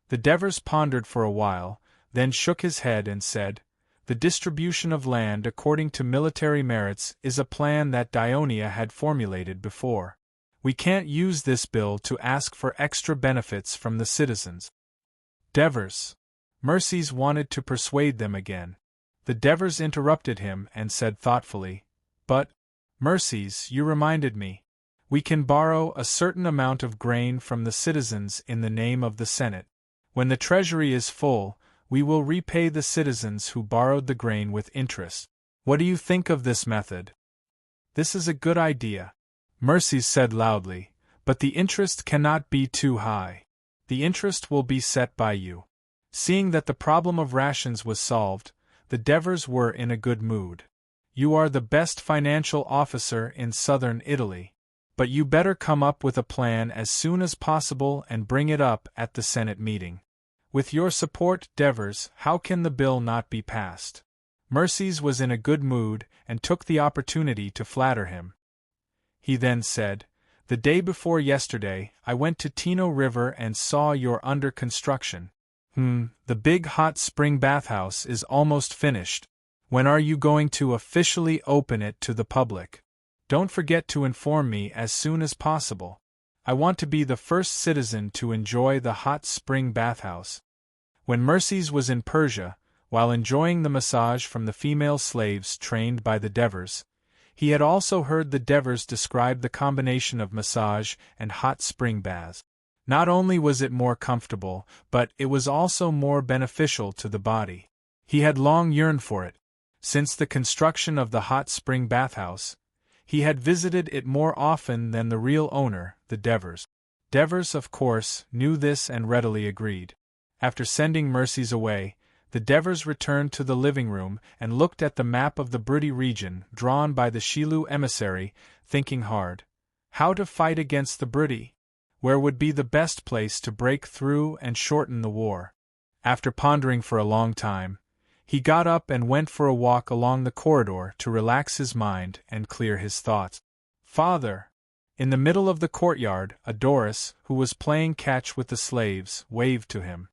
The Devers pondered for a while, then shook his head and said, "The distribution of land according to military merits is a plan that Dionia had formulated before. We can't use this bill to ask for extra benefits from the citizens." Devers. Mercies wanted to persuade them again. The Devers interrupted him and said thoughtfully, "But, Mercies, you reminded me. We can borrow a certain amount of grain from the citizens in the name of the Senate. When the treasury is full, we will repay the citizens who borrowed the grain with interest. What do you think of this method?" "This is a good idea," Mercies said loudly, "but the interest cannot be too high. The interest will be set by you." Seeing that the problem of rations was solved, the Devers were in a good mood. "You are the best financial officer in southern Italy. But you better come up with a plan as soon as possible and bring it up at the Senate meeting. With your support, Devers, how can the bill not be passed?" Mercies was in a good mood and took the opportunity to flatter him. He then said, "The day before yesterday, I went to Tino River and saw you're under construction. The big hot spring bathhouse is almost finished. When are you going to officially open it to the public? Don't forget to inform me as soon as possible. I want to be the first citizen to enjoy the hot spring bathhouse." When Mercies was in Persia, while enjoying the massage from the female slaves trained by the Devers, he had also heard the Devers describe the combination of massage and hot spring baths. Not only was it more comfortable, but it was also more beneficial to the body. He had long yearned for it. Since the construction of the hot spring bathhouse, he had visited it more often than the real owner, the Devers. Devers, of course, knew this and readily agreed. After sending Mercies away, the Devers returned to the living room and looked at the map of the Brody region drawn by the Shilu emissary, thinking hard. How to fight against the Brody? Where would be the best place to break through and shorten the war? After pondering for a long time, he got up and went for a walk along the corridor to relax his mind and clear his thoughts. "Father!" In the middle of the courtyard, Doris, who was playing catch with the slaves, waved to him.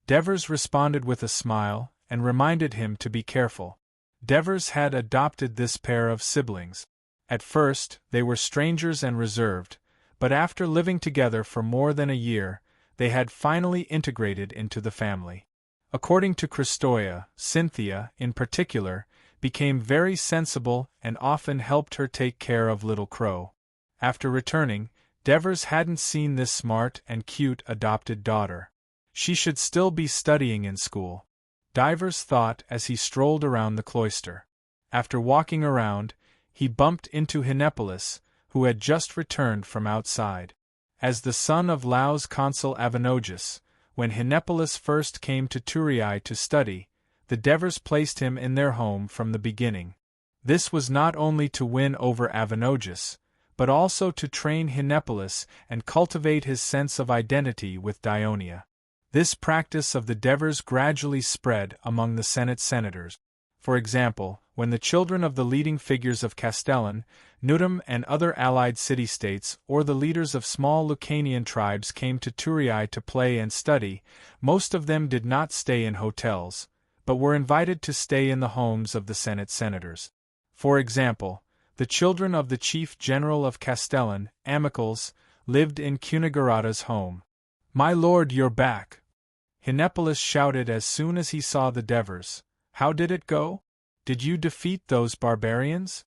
Devers responded with a smile and reminded him to be careful. Devers had adopted this pair of siblings. At first, they were strangers and reserved, but after living together for more than a year, they had finally integrated into the family. According to Christoia, Cynthia, in particular, became very sensible and often helped her take care of Little Crow. After returning, Devers hadn't seen this smart and cute adopted daughter. She should still be studying in school, Divers thought as he strolled around the cloister. After walking around, he bumped into Hinepolis, who had just returned from outside. As the son of Lau's consul Avanogus, when Hinepolis first came to Turiae to study, the Devers placed him in their home from the beginning. This was not only to win over Avanogus, but also to train Hinepolis and cultivate his sense of identity with Dionia. This practice of the Devers gradually spread among the Senate senators. For example, when the children of the leading figures of Castellan, Nudum and other allied city-states or the leaders of small Lucanian tribes came to Turiae to play and study, most of them did not stay in hotels, but were invited to stay in the homes of the Senate senators. For example, the children of the chief general of Castellan, Amicals, lived in Cunigarata's home. "My lord, you're back!" Hinepolis shouted as soon as he saw the Devers. "How did it go? Did you defeat those barbarians?"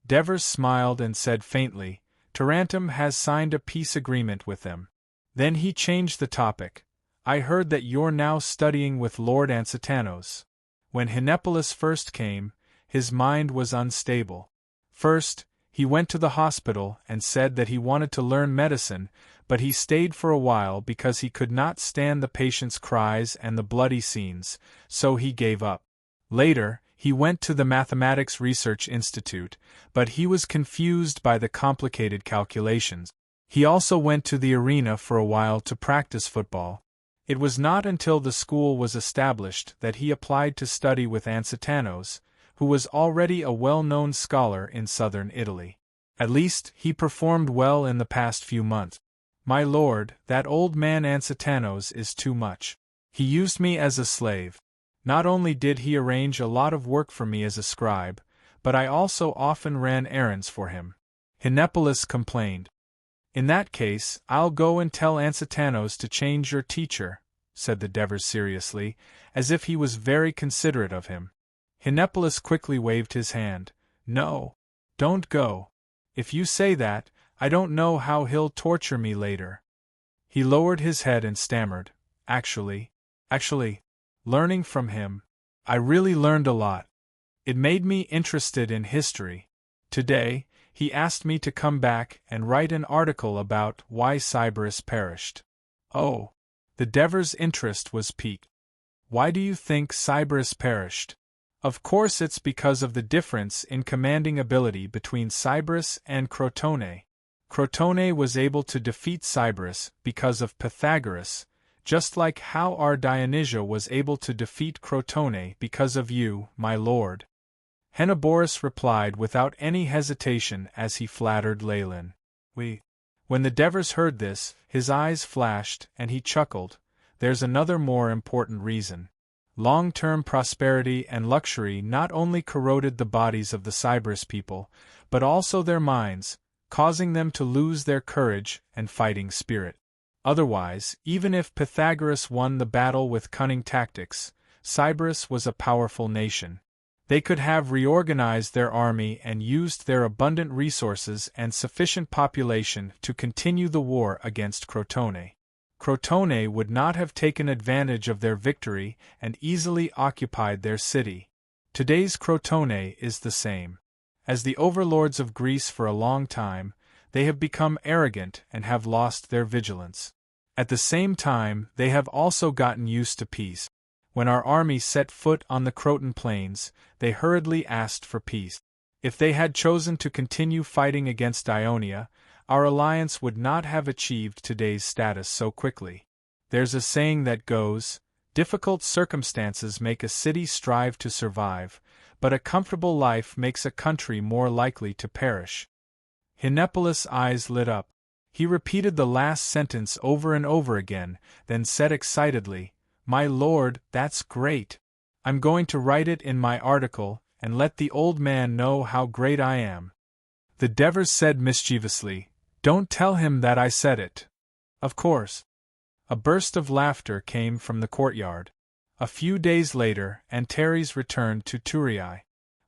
Devers smiled and said faintly, "Tarentum has signed a peace agreement with them." Then he changed the topic. "I heard that you're now studying with Lord Ansitanos." When Hinepolis first came, his mind was unstable. First, he went to the hospital and said that he wanted to learn medicine, but he stayed for a while because he could not stand the patient's cries and the bloody scenes, so he gave up. Later, he went to the Mathematics Research Institute, but he was confused by the complicated calculations. He also went to the arena for a while to practice football. It was not until the school was established that he applied to study with Ansitanos, who was already a well-known scholar in southern Italy. At least, he performed well in the past few months. My lord, that old man Ansitanos is too much. He used me as a slave. Not only did he arrange a lot of work for me as a scribe, but I also often ran errands for him. Hinepolis complained. In that case, I'll go and tell Ansitanos to change your teacher, said the Devers seriously, as if he was very considerate of him. Hinepolis quickly waved his hand. No, don't go. If you say that, I don't know how he'll torture me later. He lowered his head and stammered. Actually, learning from him, I really learned a lot. It made me interested in history. Today, he asked me to come back and write an article about why Sybaris perished. Oh, the Devers' interest was piqued. Why do you think Sybaris perished? Of course it's because of the difference in commanding ability between Sybaris and Crotone. Crotone was able to defeat Sybaris because of Pythagoras, just like how our Dionysia was able to defeat Crotone because of you, my lord. Henoboris replied without any hesitation as he flattered Leylin. When the Devers heard this, his eyes flashed and he chuckled. There's another more important reason. Long-term prosperity and luxury not only corroded the bodies of the Sybaris people, but also their minds, causing them to lose their courage and fighting spirit. Otherwise, even if Pythagoras won the battle with cunning tactics, Sybaris was a powerful nation. They could have reorganized their army and used their abundant resources and sufficient population to continue the war against Crotone. Crotone would not have taken advantage of their victory and easily occupied their city. Today's Crotone is the same. As the overlords of Greece for a long time, they have become arrogant and have lost their vigilance. At the same time, they have also gotten used to peace. When our army set foot on the Croton plains, they hurriedly asked for peace. If they had chosen to continue fighting against Ionia, our alliance would not have achieved today's status so quickly. There's a saying that goes, difficult circumstances make a city strive to survive, but a comfortable life makes a country more likely to perish. Hinepolis' eyes lit up. He repeated the last sentence over and over again, then said excitedly, My lord, that's great. I'm going to write it in my article, and let the old man know how great I am. The Devers said mischievously, Don't tell him that I said it. Of course. A burst of laughter came from the courtyard. A few days later, Antares returned to Thurii.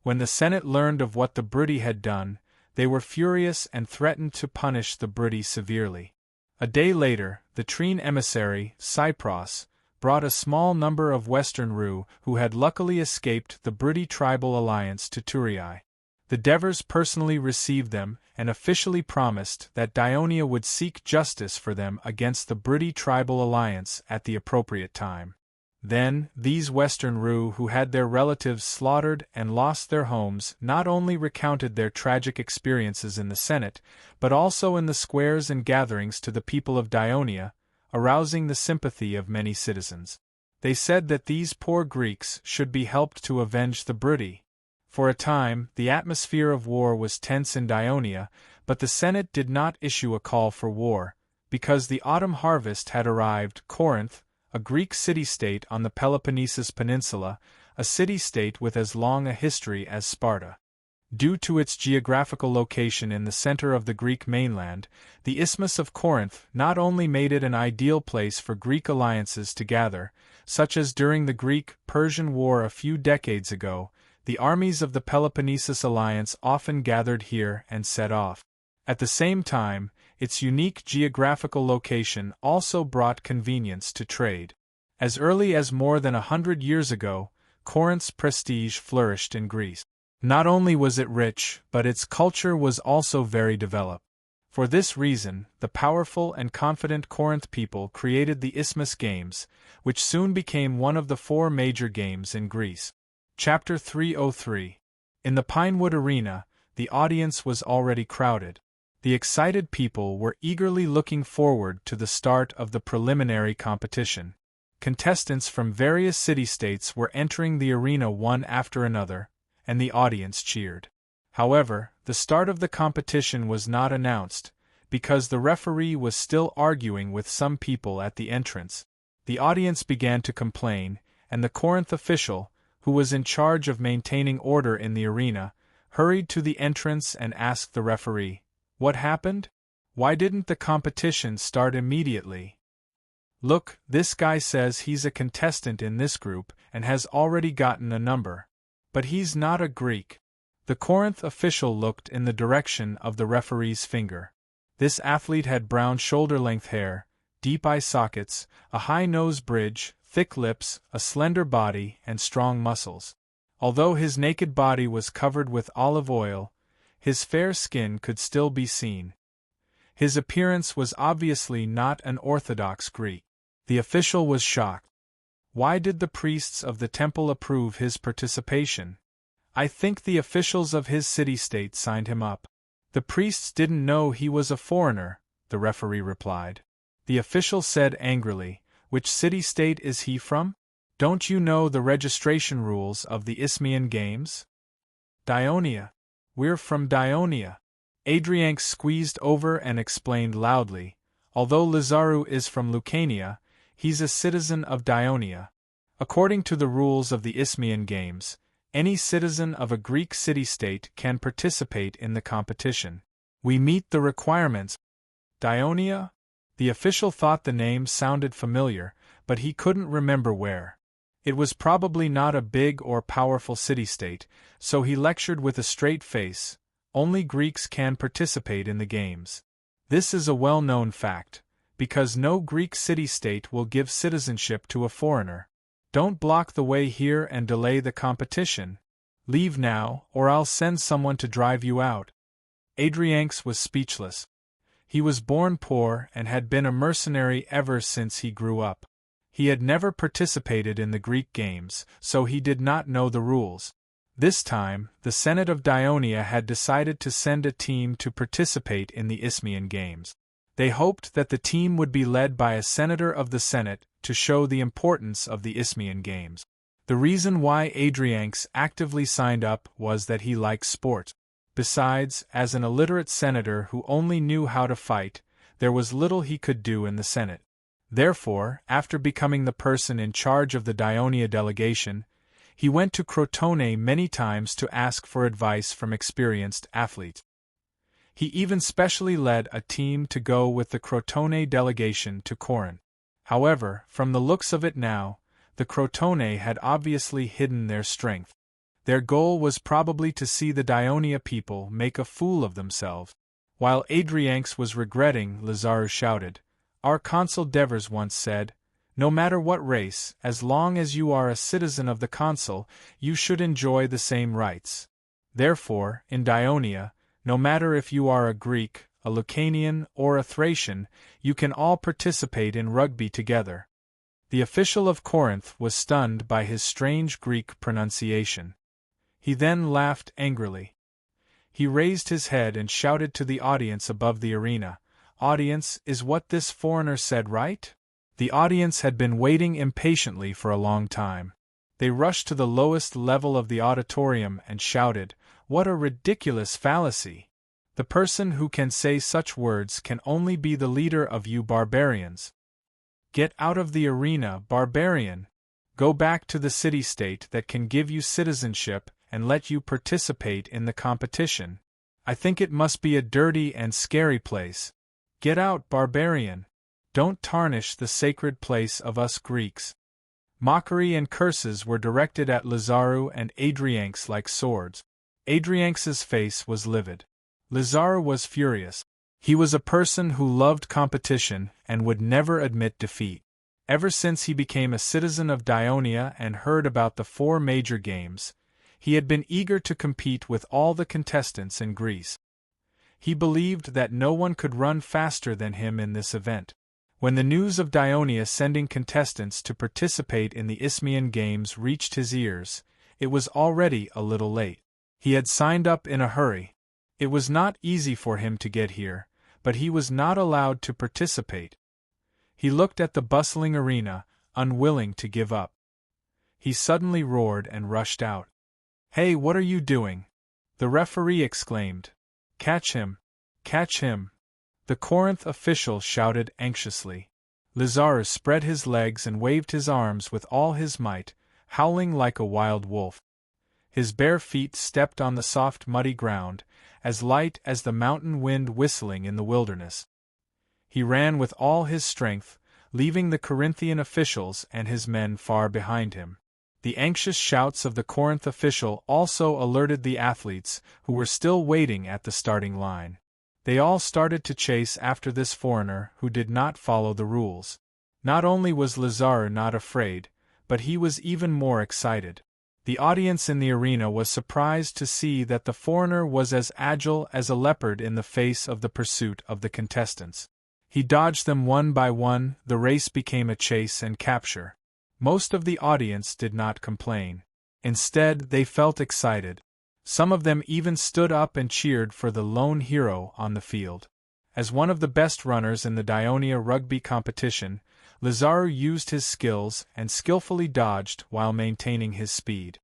When the Senate learned of what the Bruttii had done, they were furious and threatened to punish the Bruttii severely. A day later, the Trine emissary, Cypros, brought a small number of Western Rou who had luckily escaped the Bruttii tribal alliance to Thurii. The Devers personally received them and officially promised that Dionia would seek justice for them against the Bruttii tribal alliance at the appropriate time. Then, these Western Rou who had their relatives slaughtered and lost their homes not only recounted their tragic experiences in the Senate, but also in the squares and gatherings to the people of Dionia, arousing the sympathy of many citizens. They said that these poor Greeks should be helped to avenge the Bruttii. For a time, the atmosphere of war was tense in Dionia, but the Senate did not issue a call for war, because the autumn harvest had arrived. Corinth, a Greek city-state on the Peloponnesus Peninsula, a city-state with as long a history as Sparta. Due to its geographical location in the center of the Greek mainland, the Isthmus of Corinth not only made it an ideal place for Greek alliances to gather, such as during the Greek-Persian War a few decades ago, the armies of the Peloponnesus alliance often gathered here and set off. At the same time, its unique geographical location also brought convenience to trade. As early as more than 100 years ago, Corinth's prestige flourished in Greece. Not only was it rich, but its culture was also very developed. For this reason, the powerful and confident Corinth people created the Isthmus Games, which soon became one of the 4 major games in Greece. Chapter 303. In the Pinewood Arena, the audience was already crowded. The excited people were eagerly looking forward to the start of the preliminary competition. Contestants from various city-states were entering the arena one after another, and the audience cheered. However, the start of the competition was not announced, because the referee was still arguing with some people at the entrance. The audience began to complain, and the Corinth official, who was in charge of maintaining order in the arena, hurried to the entrance and asked the referee, "What happened? Why didn't the competition start immediately? Look, this guy says he's a contestant in this group and has already gotten a number. But he's not a Greek." The Corinth official looked in the direction of the referee's finger. This athlete had brown shoulder-length hair, deep eye sockets, a high nose bridge, thick lips, a slender body, and strong muscles. Although his naked body was covered with olive oil, his fair skin could still be seen. His appearance was obviously not an Orthodox Greek. The official was shocked. Why did the priests of the temple approve his participation? I think the officials of his city-state signed him up. The priests didn't know he was a foreigner, the referee replied. The official said angrily, "Which city-state is he from? Don't you know the registration rules of the Isthmian Games?" "Dionia. We're from Dionia." Adrianx squeezed over and explained loudly, "Although Lazaru is from Lucania, he's a citizen of Dionia. According to the rules of the Isthmian Games, any citizen of a Greek city-state can participate in the competition. We meet the requirements." Dionia? The official thought the name sounded familiar, but he couldn't remember where. It was probably not a big or powerful city-state, so he lectured with a straight face, "Only Greeks can participate in the games. This is a well-known fact, because no Greek city-state will give citizenship to a foreigner. Don't block the way here and delay the competition. Leave now, or I'll send someone to drive you out." Adrianx was speechless. He was born poor and had been a mercenary ever since he grew up. He had never participated in the Greek games, so he did not know the rules. This time, the Senate of Dionia had decided to send a team to participate in the Isthmian Games. They hoped that the team would be led by a senator of the Senate to show the importance of the Isthmian Games. The reason why Adrianx actively signed up was that he liked sport. Besides, as an illiterate senator who only knew how to fight, there was little he could do in the Senate. Therefore, after becoming the person in charge of the Dionia delegation, he went to Crotone many times to ask for advice from experienced athletes. He even specially led a team to go with the Crotone delegation to Corinth. However, from the looks of it now, the Crotone had obviously hidden their strength. Their goal was probably to see the Dionia people make a fool of themselves. While Adrianx was regretting, Lazaru shouted, "Our consul Devers once said, 'No matter what race, as long as you are a citizen of the consul, you should enjoy the same rights.' Therefore, in Dionia, no matter if you are a Greek, a Lucanian, or a Thracian, you can all participate in rugby together." The official of Corinth was stunned by his strange Greek pronunciation. He then laughed angrily. He raised his head and shouted to the audience above the arena, "Audience, is what this foreigner said right?" The audience had been waiting impatiently for a long time. They rushed to the lowest level of the auditorium and shouted, "What a ridiculous fallacy! The person who can say such words can only be the leader of you barbarians. Get out of the arena, barbarian! Go back to the city-state that can give you citizenship and let you participate in the competition. I think it must be a dirty and scary place. Get out, barbarian! Don't tarnish the sacred place of us Greeks." Mockery and curses were directed at Lazaru and Adrianx like swords. Adrianx's face was livid. Lazaru was furious. He was a person who loved competition and would never admit defeat. Ever since he became a citizen of Dionia and heard about the 4 major games, he had been eager to compete with all the contestants in Greece. He believed that no one could run faster than him in this event. When the news of Dionia sending contestants to participate in the Isthmian Games reached his ears, it was already a little late. He had signed up in a hurry. It was not easy for him to get here, but he was not allowed to participate. He looked at the bustling arena, unwilling to give up. He suddenly roared and rushed out. "Hey, what are you doing?" the referee exclaimed. "Catch him! Catch him!" the Corinth official shouted anxiously. Lazarus spread his legs and waved his arms with all his might, howling like a wild wolf. His bare feet stepped on the soft muddy ground, as light as the mountain wind whistling in the wilderness. He ran with all his strength, leaving the Corinthian officials and his men far behind him. The anxious shouts of the Corinth official also alerted the athletes, who were still waiting at the starting line. They all started to chase after this foreigner who did not follow the rules. Not only was Lazarus not afraid, but he was even more excited. The audience in the arena was surprised to see that the foreigner was as agile as a leopard in the face of the pursuit of the contestants. He dodged them one by one. The race became a chase and capture. Most of the audience did not complain. Instead, they felt excited. Some of them even stood up and cheered for the lone hero on the field. As one of the best runners in the Dionia rugby competition, Lazarus used his skills and skillfully dodged while maintaining his speed.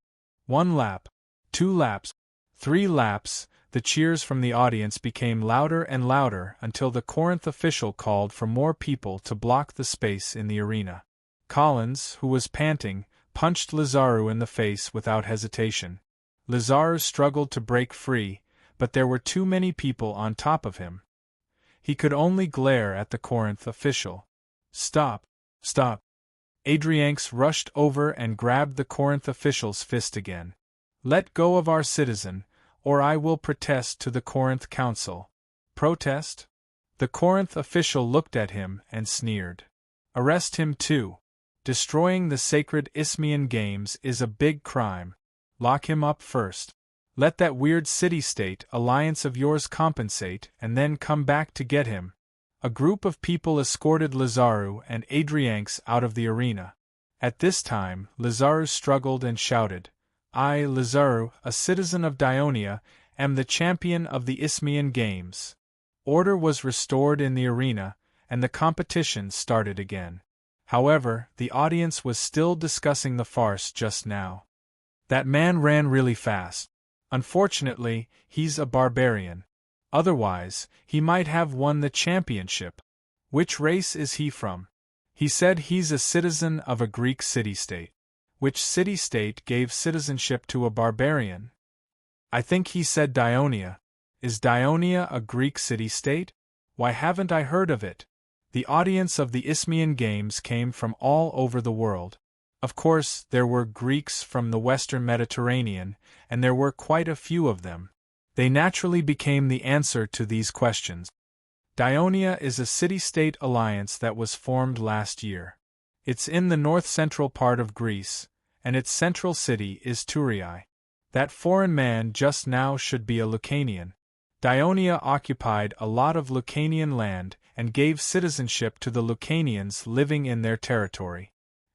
1 lap, 2 laps, 3 laps, the cheers from the audience became louder and louder until the Corinth official called for more people to block the space in the arena. Collins, who was panting, punched Lazarus in the face without hesitation. Lazarus struggled to break free, but there were too many people on top of him. He could only glare at the Corinth official. "Stop! Stop!" Adrianx rushed over and grabbed the Corinth official's fist again. "Let go of our citizen, or I will protest to the Corinth council." "Protest?" The Corinth official looked at him and sneered. "Arrest him too. Destroying the sacred Isthmian Games is a big crime. Lock him up first. Let that weird city-state alliance of yours compensate and then come back to get him." A group of people escorted Lazarus and Adrianx out of the arena. At this time, Lazarus struggled and shouted, "I, Lazarus, a citizen of Dionia, am the champion of the Isthmian Games." Order was restored in the arena, and the competition started again. However, the audience was still discussing the farce just now. "That man ran really fast. Unfortunately, he's a barbarian. Otherwise, he might have won the championship. Which race is he from?" "He said he's a citizen of a Greek city-state." "Which city-state gave citizenship to a barbarian?" "I think he said Dionia. Is Dionia a Greek city-state? Why haven't I heard of it?" The audience of the Isthmian Games came from all over the world. Of course, there were Greeks from the Western Mediterranean, and there were quite a few of them. They naturally became the answer to these questions. Dionia is a city-state alliance that was formed last year. It's in the north-central part of Greece, and its central city is Thurii. That foreign man just now should be a Lucanian. Dionia occupied a lot of Lucanian land and gave citizenship to the Lucanians living in their territory.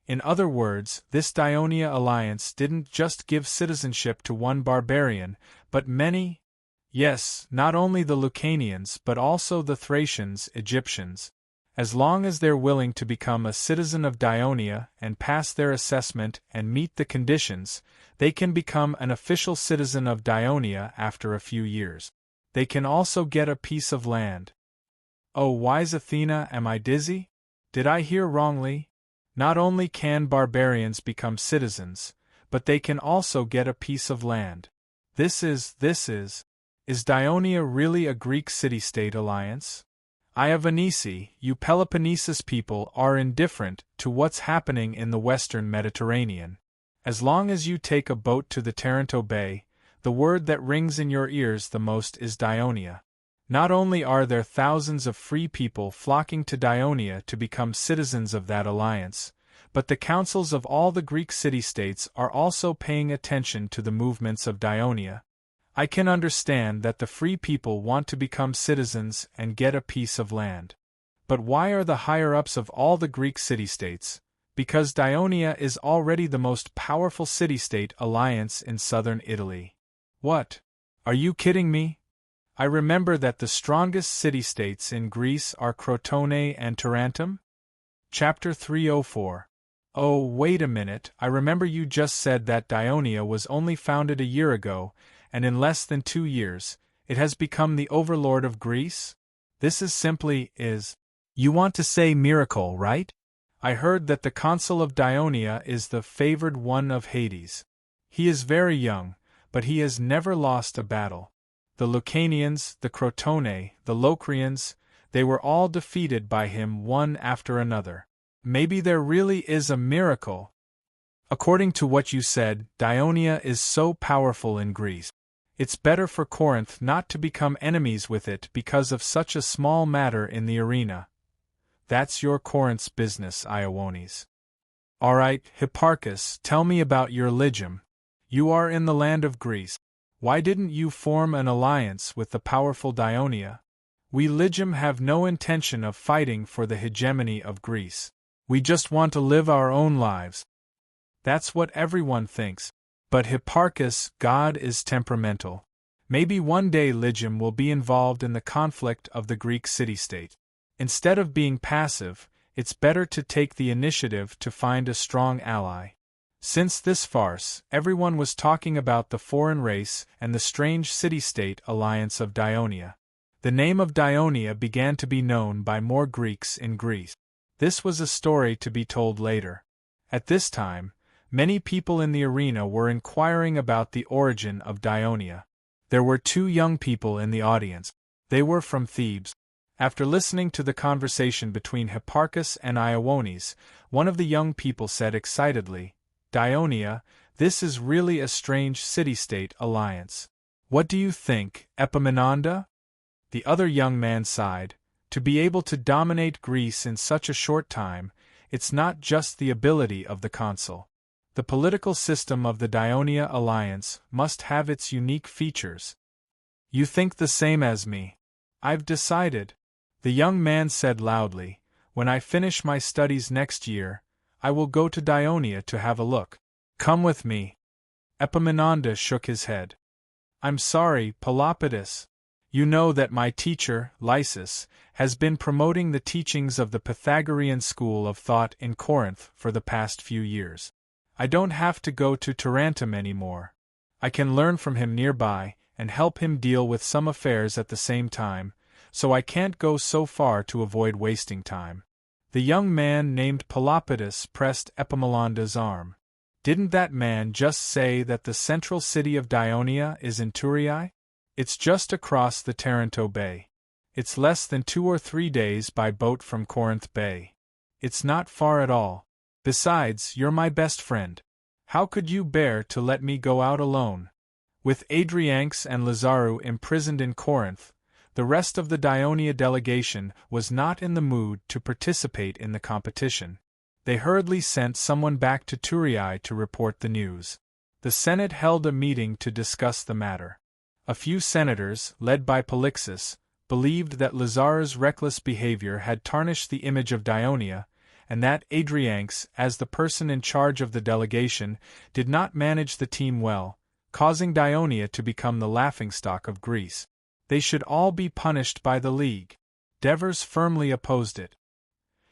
In other words, this Dionia alliance didn't just give citizenship to one barbarian, but many. Yes, not only the Lucanians but also the Thracians, Egyptians. As long as they're willing to become a citizen of Dionia and pass their assessment and meet the conditions, they can become an official citizen of Dionia after a few years. They can also get a piece of land. Oh, wise Athena, am I dizzy? Did I hear wrongly? Not only can barbarians become citizens, but they can also get a piece of land. Is Dionia really a Greek city-state alliance? Iovanisi, you Peloponnesus people are indifferent to what's happening in the western Mediterranean. As long as you take a boat to the Taranto Bay, the word that rings in your ears the most is Dionia. Not only are there thousands of free people flocking to Dionia to become citizens of that alliance, but the councils of all the Greek city-states are also paying attention to the movements of Dionia. I can understand that the free people want to become citizens and get a piece of land. But why are the higher-ups of all the Greek city-states? Because Dionia is already the most powerful city-state alliance in southern Italy. What? Are you kidding me? I remember that the strongest city-states in Greece are Crotone and Tarentum? Chapter 304. Oh, wait a minute, I remember you just said that Dionia was only founded a year ago, and in less than 2 years, it has become the overlord of Greece? This is simply, You want to say miracle, right? I heard that the consul of Dionia is the favored one of Hades. He is very young, but he has never lost a battle. The Lucanians, the Crotone, the Locrians, they were all defeated by him one after another. Maybe there really is a miracle. According to what you said, Dionia is so powerful in Greece. It's better for Corinth not to become enemies with it because of such a small matter in the arena. That's your Corinth's business, Iowones. All right, Hipparchus, tell me about your Lygium. You are in the land of Greece. Why didn't you form an alliance with the powerful Dionia? We Lygium have no intention of fighting for the hegemony of Greece. We just want to live our own lives. That's what everyone thinks. But Hipparchus, God is temperamental. Maybe one day Lygium will be involved in the conflict of the Greek city-state. Instead of being passive, it's better to take the initiative to find a strong ally. Since this farce, everyone was talking about the foreign race and the strange city-state alliance of Dionia. The name of Dionia began to be known by more Greeks in Greece. This was a story to be told later. At this time, many people in the arena were inquiring about the origin of Dionia. There were 2 young people in the audience. They were from Thebes. After listening to the conversation between Hipparchus and Iowones, one of the young people said excitedly, Dionia, this is really a strange city-state alliance. What do you think, Epaminonda? The other young man sighed. To be able to dominate Greece in such a short time, it's not just the ability of the consul. The political system of the Dionia alliance must have its unique features. You think the same as me. I've decided. The young man said loudly, when I finish my studies next year, I will go to Dionia to have a look. Come with me. Epaminondas shook his head. I'm sorry, Pelopidas. You know that my teacher, Lysis, has been promoting the teachings of the Pythagorean school of thought in Corinth for the past few years. I don't have to go to Tarentum anymore. I can learn from him nearby and help him deal with some affairs at the same time, so I can't go so far to avoid wasting time. The young man named Pelopidas pressed Epaminondas' arm. Didn't that man just say that the central city of Dionia is in Thurii? It's just across the Taranto Bay. It's less than 2 or 3 days by boat from Corinth Bay. It's not far at all. Besides, you're my best friend. How could you bear to let me go out alone? With Adrianx and Lazarou imprisoned in Corinth, the rest of the Dionia delegation was not in the mood to participate in the competition. They hurriedly sent someone back to Thurii to report the news. The Senate held a meeting to discuss the matter. A few senators, led by Polixus, believed that Lazaru's reckless behavior had tarnished the image of Dionia, and that Adrianx, as the person in charge of the delegation, did not manage the team well, causing Dionia to become the laughingstock of Greece. They should all be punished by the League. Devers firmly opposed it.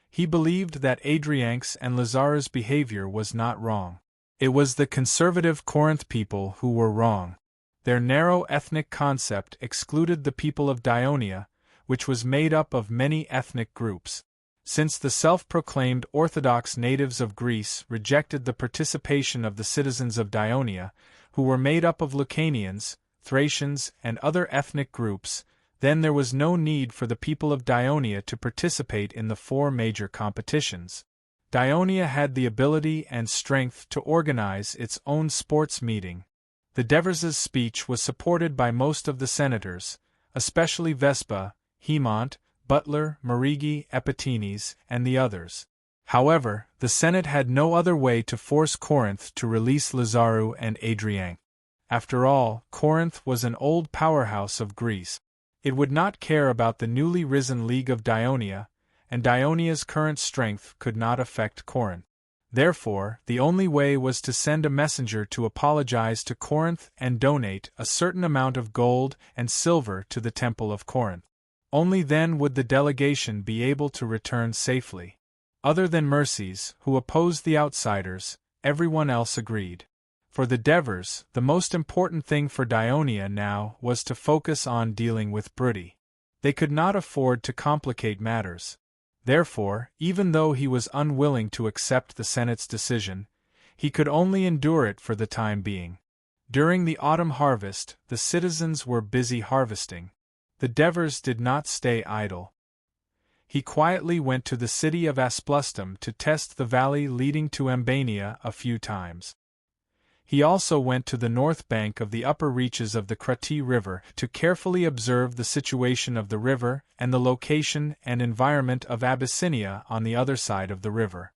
He believed that Adrianx and Lazaru's behavior was not wrong. It was the conservative Corinth people who were wrong. Their narrow ethnic concept excluded the people of Dionia, which was made up of many ethnic groups. Since the self-proclaimed Orthodox natives of Greece rejected the participation of the citizens of Dionia, who were made up of Lucanians, Thracians, and other ethnic groups, then there was no need for the people of Dionia to participate in the 4 major competitions. Dionia had the ability and strength to organize its own sports meeting. The Devers' speech was supported by most of the senators, especially Vespa, Hemont, Butler, Marigi, Epitines, and the others. However, the Senate had no other way to force Corinth to release Lazarou and Adrianx. After all, Corinth was an old powerhouse of Greece. It would not care about the newly risen League of Dionia, and Dionia's current strength could not affect Corinth. Therefore, the only way was to send a messenger to apologize to Corinth and donate a certain amount of gold and silver to the Temple of Corinth. Only then would the delegation be able to return safely. Other than Mercies, who opposed the outsiders, everyone else agreed. For the Devers, the most important thing for Dionia now was to focus on dealing with Brudi. They could not afford to complicate matters. Therefore, even though he was unwilling to accept the Senate's decision, he could only endure it for the time being. During the autumn harvest, the citizens were busy harvesting. The Devers did not stay idle. He quietly went to the city of Asplustum to test the valley leading to Ambania a few times. He also went to the north bank of the upper reaches of the Krati River to carefully observe the situation of the river and the location and environment of Abyssinia on the other side of the river.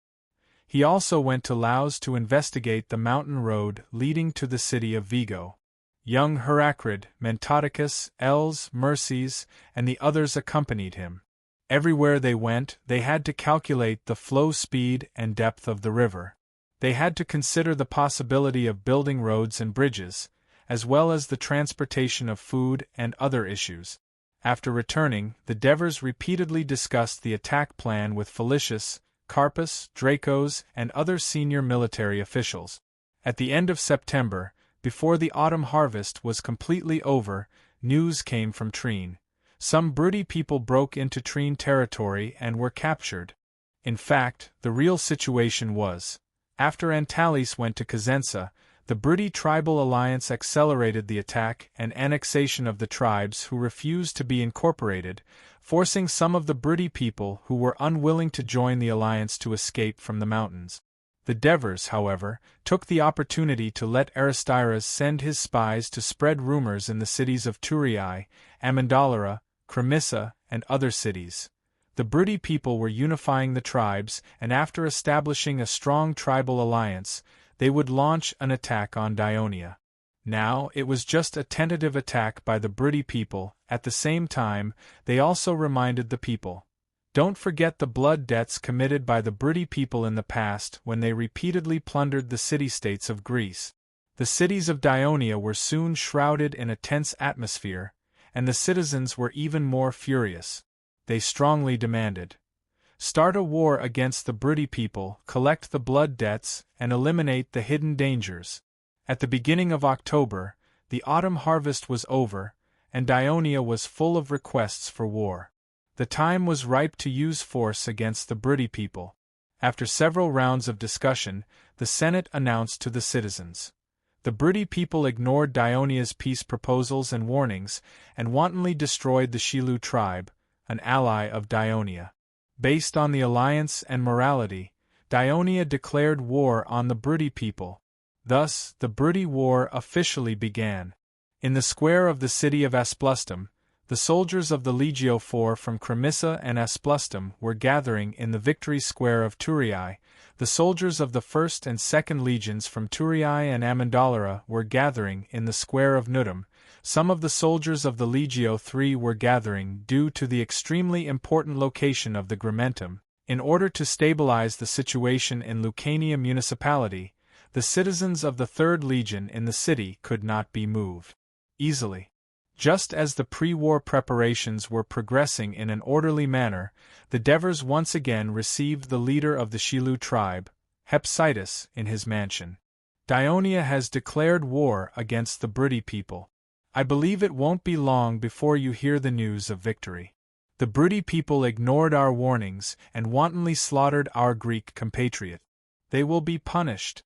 He also went to Laos to investigate the mountain road leading to the city of Vigo. Young Heracrid, Mentodicus, Els, Mercies, and the others accompanied him. Everywhere they went, they had to calculate the flow speed and depth of the river. They had to consider the possibility of building roads and bridges, as well as the transportation of food and other issues. After returning, the Devers repeatedly discussed the attack plan with Felicius, Carpus, Dracos, and other senior military officials. At the end of September, before the autumn harvest was completely over, news came from Trine. Some Brudi people broke into Trine territory and were captured. In fact, the real situation was, after Antalis went to Cosenza, the Brudi tribal alliance accelerated the attack and annexation of the tribes who refused to be incorporated, forcing some of the Brudi people who were unwilling to join the alliance to escape from the mountains. The Devers, however, took the opportunity to let Aristyras send his spies to spread rumors in the cities of Turiae, Amendolara, Cremissa, and other cities. The Brudi people were unifying the tribes, and after establishing a strong tribal alliance, they would launch an attack on Dionia. Now, it was just a tentative attack by the Brudi people. At the same time, they also reminded the people, "Don't forget the blood debts committed by the Brudi people in the past when they repeatedly plundered the city-states of Greece." The cities of Dionia were soon shrouded in a tense atmosphere, and the citizens were even more furious. They strongly demanded, "Start a war against the Brudi people, collect the blood debts, and eliminate the hidden dangers." At the beginning of October, the autumn harvest was over, and Dionia was full of requests for war. The time was ripe to use force against the Brudi people. After several rounds of discussion, the Senate announced to the citizens. The Brudi people ignored Dionia's peace proposals and warnings, and wantonly destroyed the Shilu tribe, an ally of Dionia. Based on the alliance and morality, Dionia declared war on the Brudi people. Thus, the Brudi War officially began. In the square of the city of Asplustum, the soldiers of the Legio IV from Cremissa and Asplustum were gathering in the Victory Square of Turiae. The soldiers of the 1st and 2nd Legions from Turiae and Amendolara were gathering in the square of Nudum. Some of the soldiers of the Legio III were gathering due to the extremely important location of the Grimentum. In order to stabilize the situation in Lucania municipality, the citizens of the 3rd Legion in the city could not be moved easily. Just as the pre-war preparations were progressing in an orderly manner, the Devers once again received the leader of the Shilu tribe, Hepsitus, in his mansion. "Dionia has declared war against the Brudi people. I believe it won't be long before you hear the news of victory. The Brudi people ignored our warnings and wantonly slaughtered our Greek compatriot. They will be punished."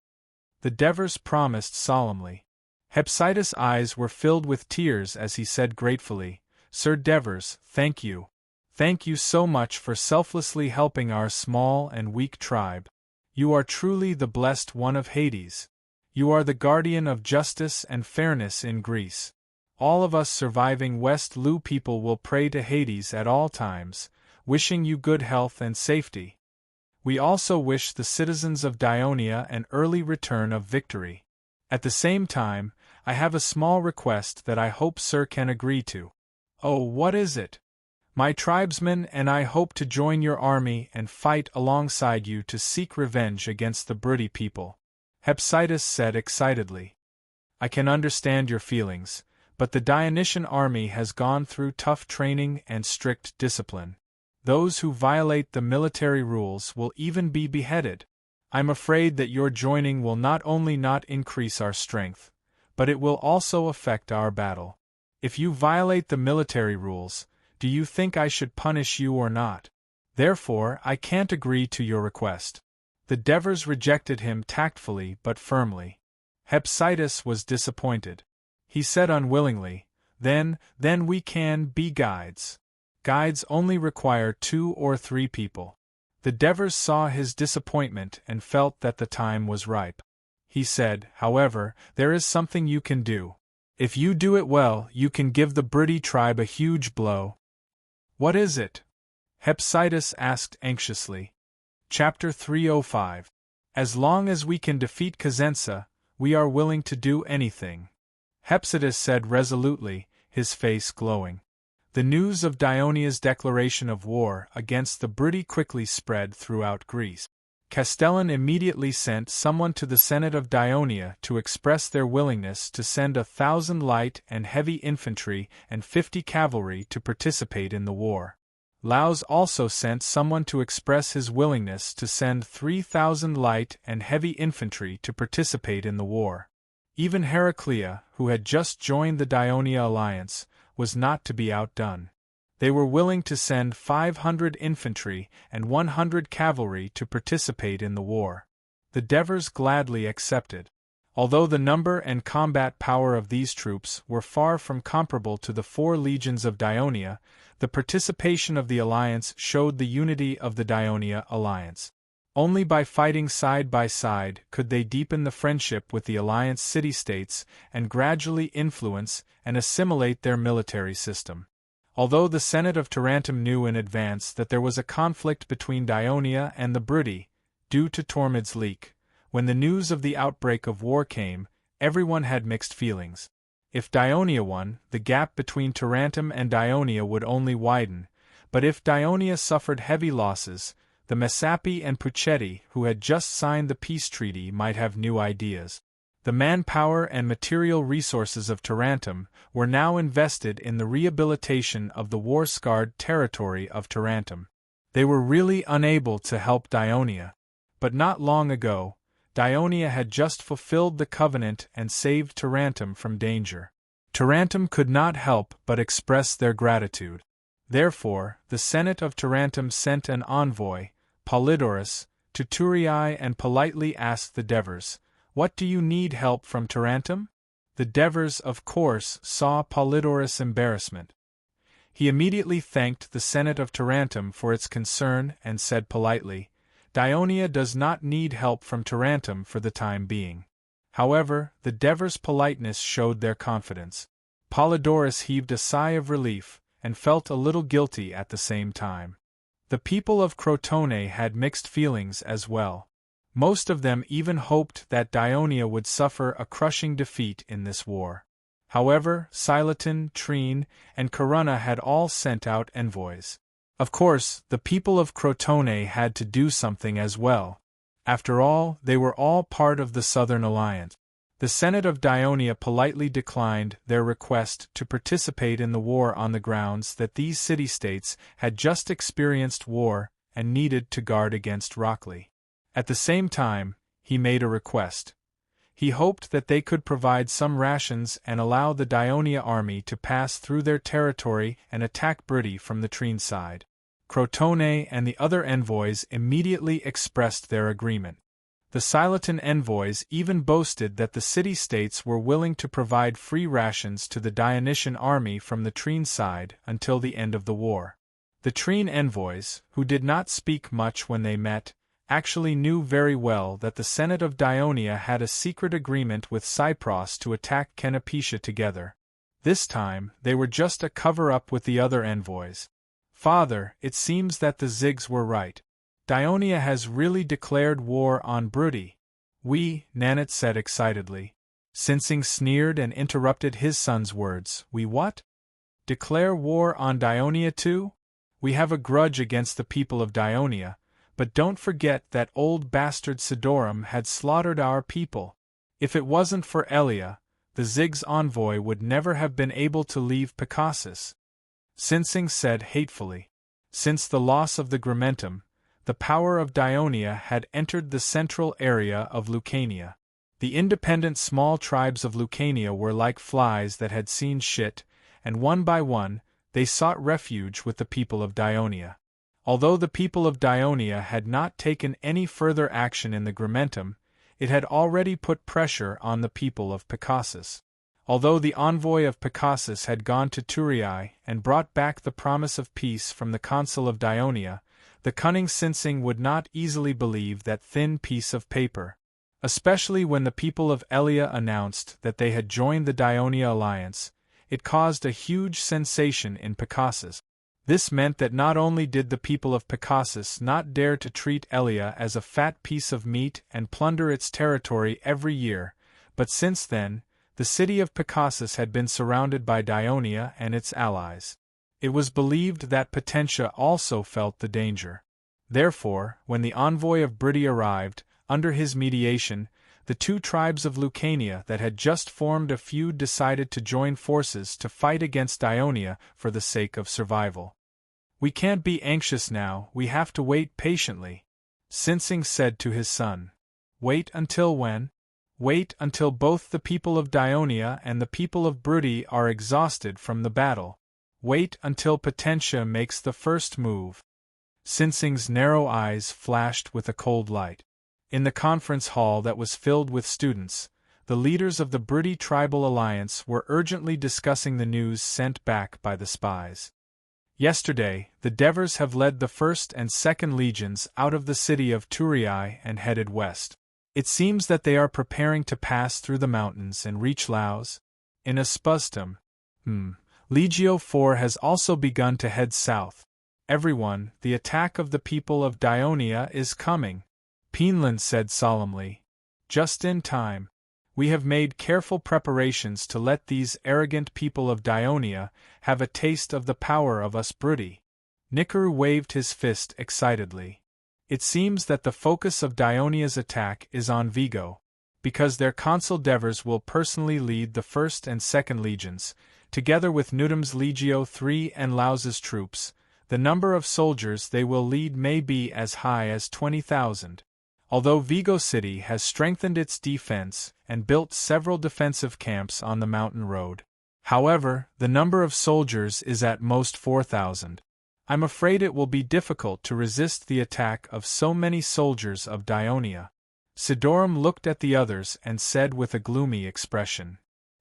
The Devers promised solemnly. Hepsitus' eyes were filled with tears as he said gratefully, "Sir Devers, thank you. Thank you so much for selflessly helping our small and weak tribe. You are truly the blessed one of Hades. You are the guardian of justice and fairness in Greece. All of us surviving West Lu people will pray to Hades at all times, wishing you good health and safety. We also wish the citizens of Dionia an early return of victory. At the same time, I have a small request that I hope Sir can agree to." "Oh, what is it?" My tribesmen and I hope to join your army and fight alongside you to seek revenge against the Briti people," Hephaestus said excitedly. "I can understand your feelings, but the Dionysian army has gone through tough training and strict discipline. Those who violate the military rules will even be beheaded. I'm afraid that your joining will not only not increase our strength, but it will also affect our battle. If you violate the military rules, do you think I should punish you or not? Therefore, I can't agree to your request." The Devers rejected him tactfully but firmly. Hephaestus was disappointed. He said unwillingly, Then we can be guides. Guides only require 2 or 3 people." The Devers saw his disappointment and felt that the time was ripe. He said, "However, there is something you can do. If you do it well, you can give the Briti tribe a huge blow." "What is it?" Hephaestus asked anxiously. Chapter 305. As long as we can defeat Cosenza, we are willing to do anything, Hephaestus said resolutely, his face glowing. The news of Dionia's declaration of war against the Briti quickly spread throughout Greece. Castellan immediately sent someone to the Senate of Dionia to express their willingness to send 1,000 light and heavy infantry and 50 cavalry to participate in the war. Laus also sent someone to express his willingness to send 3,000 light and heavy infantry to participate in the war. Even Heraclea, who had just joined the Dionia alliance, was not to be outdone. They were willing to send 500 infantry and 100 cavalry to participate in the war. The Devers gladly accepted. Although the number and combat power of these troops were far from comparable to the 4 legions of Dionia, the participation of the alliance showed the unity of the Dionia alliance. Only by fighting side by side could they deepen the friendship with the alliance city-states and gradually influence and assimilate their military system. Although the Senate of Tarentum knew in advance that there was a conflict between Dionia and the Briti, due to Tormid's leak, when the news of the outbreak of war came, everyone had mixed feelings. If Dionia won, the gap between Tarentum and Dionia would only widen, but if Dionia suffered heavy losses, the Messapi and Pucetti, who had just signed the peace treaty, might have new ideas. The manpower and material resources of Tarentum were now invested in the rehabilitation of the war-scarred territory of Tarentum. They were really unable to help Dionia. But not long ago, Dionia had just fulfilled the covenant and saved Tarentum from danger. Tarentum could not help but express their gratitude. Therefore, the Senate of Tarentum sent an envoy, Polydorus, to Thurii and politely asked the Devers, "What do you need help from Tarentum?" The Devers, of course, saw Polydorus' embarrassment. He immediately thanked the Senate of Tarentum for its concern and said politely, "Dionia does not need help from Tarentum for the time being." However, the Devers' politeness showed their confidence. Polydorus heaved a sigh of relief, and felt a little guilty at the same time. The people of Crotone had mixed feelings as well. Most of them even hoped that Dionia would suffer a crushing defeat in this war. However, Silaton, Trine, and Corunna had all sent out envoys. Of course, the people of Crotone had to do something as well. After all, they were all part of the Southern Alliance. The Senate of Dionia politely declined their request to participate in the war on the grounds that these city-states had just experienced war and needed to guard against Rockley. At the same time, he made a request. He hoped that they could provide some rations and allow the Dionia army to pass through their territory and attack Briti from the Trine side. Crotone and the other envoys immediately expressed their agreement. The Silaton envoys even boasted that the city-states were willing to provide free rations to the Dionysian army from the Trine side until the end of the war. The Trine envoys, who did not speak much when they met, actually knew very well that the Senate of Dionia had a secret agreement with Cypros to attack Canopetia together. This time, they were just a cover-up with the other envoys. "Father, it seems that the Zigs were right. Dionia has really declared war on Briti." "We," Nanit said excitedly. Sinsing sneered and interrupted his son's words. "We what? Declare war on Dionia too? We have a grudge against the people of Dionia, but don't forget that old bastard Sidorum had slaughtered our people. If it wasn't for Elia, the Zig's envoy would never have been able to leave Picassus. Sinsing said hatefully. Since the loss of the Grimentum, the power of Dionia had entered the central area of Lucania. The independent small tribes of Lucania were like flies that had seen shit, and one by one, they sought refuge with the people of Dionia. Although the people of Dionia had not taken any further action in the Grimentum, it had already put pressure on the people of Picassus. Although the envoy of Picassus had gone to Turii and brought back the promise of peace from the consul of Dionia, the cunning Sinsing would not easily believe that thin piece of paper. Especially when the people of Elia announced that they had joined the Dionia alliance, it caused a huge sensation in Picassus. This meant that not only did the people of Picassus not dare to treat Elia as a fat piece of meat and plunder its territory every year, but since then, the city of Picassus had been surrounded by Dionia and its allies. It was believed that Potentia also felt the danger. Therefore, when the envoy of Brity arrived, under his mediation, the two tribes of Lucania that had just formed a feud decided to join forces to fight against Dionia for the sake of survival. "We can't be anxious now, we have to wait patiently," Sinsing said to his son. "Wait until when?" "Wait until both the people of Dionia and the people of Brutty are exhausted from the battle. Wait until Potentia makes the first move." Sinsing's narrow eyes flashed with a cold light. In the conference hall that was filled with students, the leaders of the Brutty Tribal Alliance were urgently discussing the news sent back by the spies. Yesterday, the Devers have led the 1st and 2nd Legions out of the city of Turii and headed west. It seems that they are preparing to pass through the mountains and reach Laos. In Aspustum. Legio 4 has also begun to head south. Everyone, the attack of the people of Dionia is coming, Pienland said solemnly. Just in time. We have made careful preparations to let these arrogant people of Dionia have a taste of the power of us Brutty. Nikaru waved his fist excitedly. It seems that the focus of Dionia's attack is on Vigo, because their consul Devers will personally lead the 1st and 2nd Legions, together with Nudum's Legio 3 and Laus's troops. The number of soldiers they will lead may be as high as 20,000. Although Vigo City has strengthened its defense and built several defensive camps on the mountain road. However, the number of soldiers is at most 4,000. I'm afraid it will be difficult to resist the attack of so many soldiers of Dionia. Sidorum looked at the others and said with a gloomy expression.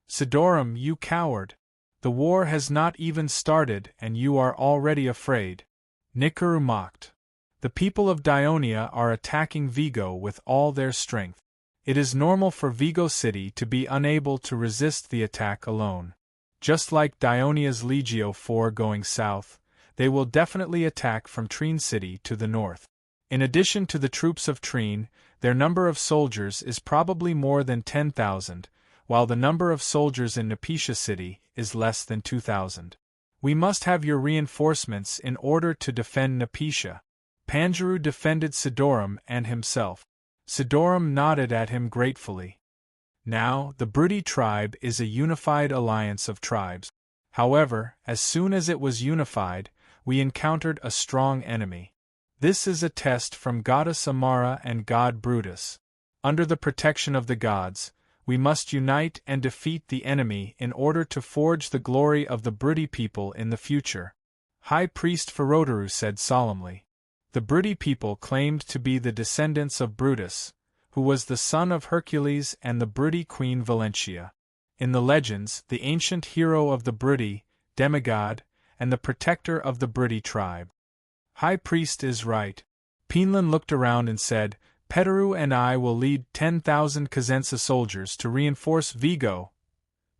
Sidorum, you coward! The war has not even started and you are already afraid. Nikaru mocked. The people of Dionia are attacking Vigo with all their strength. It is normal for Vigo City to be unable to resist the attack alone. Just like Dionia's Legio 4 going south, they will definitely attack from Trine City to the north. In addition to the troops of Trine, their number of soldiers is probably more than 10,000, while the number of soldiers in Nepetia City is less than 2,000. We must have your reinforcements in order to defend Nepetia. Panjaru defended Sidorum and himself. Sidorum nodded at him gratefully. Now, the Brutty tribe is a unified alliance of tribes. However, as soon as it was unified, we encountered a strong enemy. This is a test from Goddess Amara and God Brutus. Under the protection of the gods, we must unite and defeat the enemy in order to forge the glory of the Brutty people in the future. High Priest Ferodaru said solemnly. The Brutty people claimed to be the descendants of Brutus, who was the son of Hercules and the Brutty queen Valentia. In the legends, the ancient hero of the Brutty, demigod, and the protector of the Brutty tribe. High Priest is right. Pienland looked around and said, Petaru and I will lead 10,000 Cosenza soldiers to reinforce Vigo.